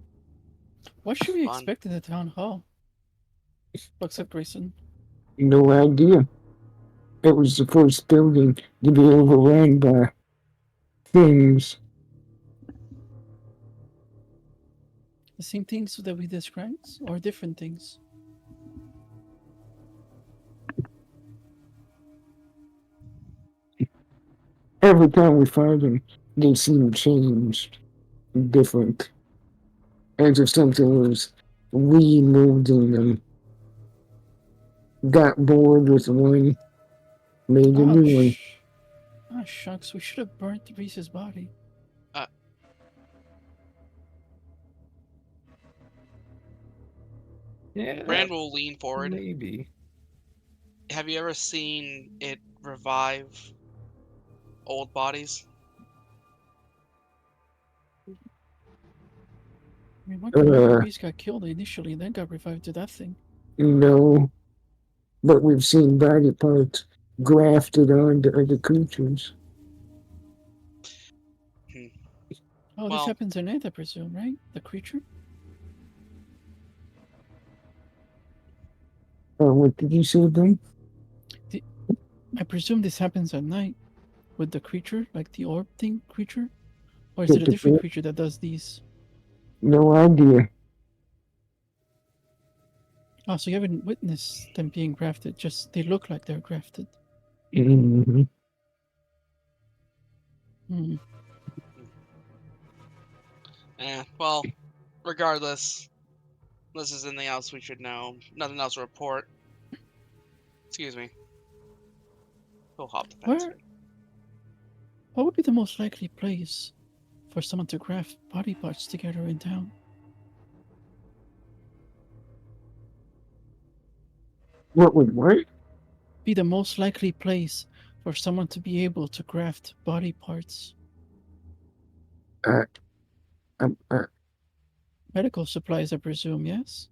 What should we Fun. expect in the town hall? Looks at Grayson. No idea. It was the first building to be overrun by things. The same things that we described, or different things? Every time we find them, they seem changed, different. As if something was removing them. Got bored with one, made a new one. Ah, shucks, we should have burnt Reese's body. Yeah. Brand will lean forward. Maybe. Have you ever seen it revive old bodies? I mean, what kind Reese got killed initially and then got revived to that thing? No, but we've seen body parts grafted onto other creatures. Oh, this happens at night, I presume, right? The creature? What did you say, Ben? I presume this happens at night with the creature, like the orb thing creature? Or is it a different creature that does these? No idea. Oh, so you haven't witnessed them being grafted, just they look like they're grafted. Mm-hmm. Hmm. Well, regardless, this is anything else we should know. Nothing else to report. Excuse me. We'll hop the fence. What would be the most likely place for someone to graft body parts together in town? What would what? Be the most likely place for someone to be able to graft body parts? Medical supplies, I presume, yes?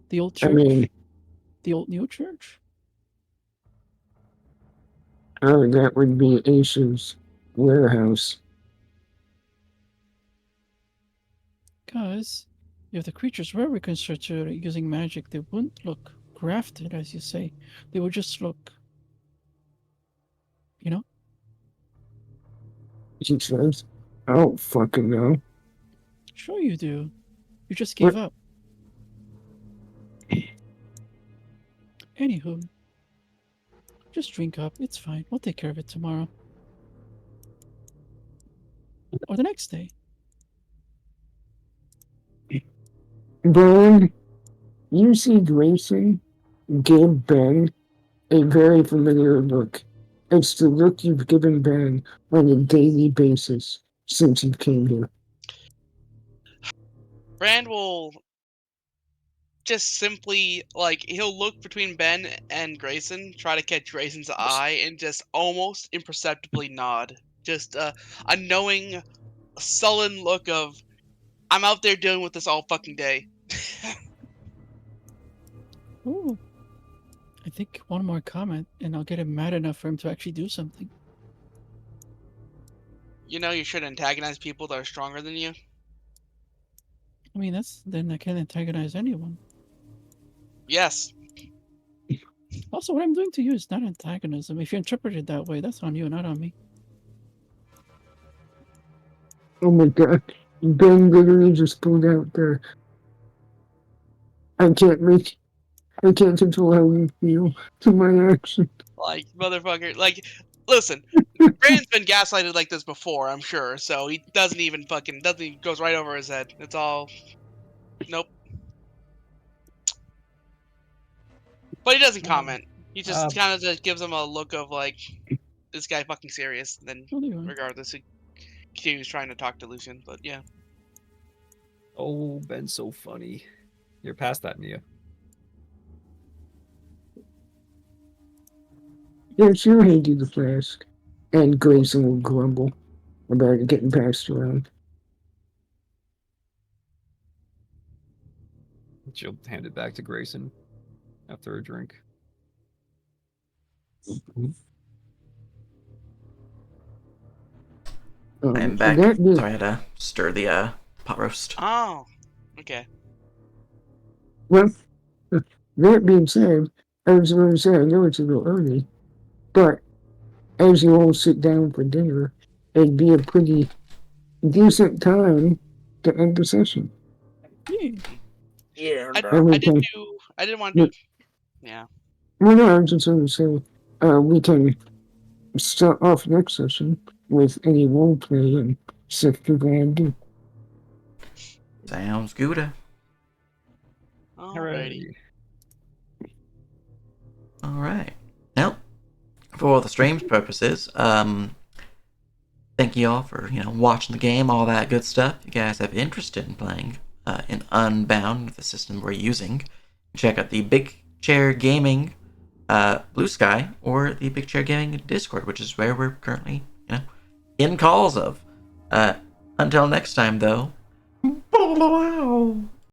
The old church? The old new church? Oh, that would be Ace's warehouse. Because if the creatures were reconstructed using magic, they wouldn't look grafted, as you say. They would just look, you know? She says, I don't fucking know. Sure you do. You just gave up. Anywho, just drink up. It's fine. We'll take care of it tomorrow. Or the next day. Brian, you see Grayson give Ben a very familiar look. It's the look you've given Ben on a daily basis since you came here. Brand will just simply like he'll look between Ben and Grayson, try to catch Grayson's eye, and just almost imperceptibly nod. Just a knowing, sullen look of, I'm out there dealing with this all fucking day. Ooh. I think one more comment, and I'll get him mad enough for him to actually do something. You know you should antagonize people that are stronger than you. I mean, then I can't antagonize anyone. Yes. Also, what I'm doing to you is not antagonism. If you interpret it that way, that's on you, not on me. Oh my god. Ben literally just pulled out the I can't control how you feel to my action. Like, motherfucker. Like, listen, Brandon's been gaslighted like this before, I'm sure, so he doesn't even goes right over his head. It's all, nope. But he doesn't comment. He just kind of just gives him a look of, like, this guy fucking serious. Then, regardless, he continues trying to talk to Lucian, but yeah. Oh, Ben's so funny. You're past that, Mia. Yeah, sure, hand you the flask. And Grayson will grumble about it getting passed around. She'll hand it back to Grayson after a drink. I'm back. Sorry, I had to stir the pot roast. Oh, okay. Well, that being said, I was going to say, I know it's a little early, but as you all sit down for dinner, it'd be a pretty decent time to end the session. Yeah. I didn't want to. Yeah. Well, no, I was just going to say, we can start off next session with any roleplay and see if people want to do. Sounds good. Alrighty. All right. Now, for the stream's purposes, thank you all for watching the game, all that good stuff. If you guys have interested in playing in Unbound, the system we're using, check out the Big Chair Gaming Blue Sky or the Big Chair Gaming Discord, which is where we're currently in calls of. Until next time, though.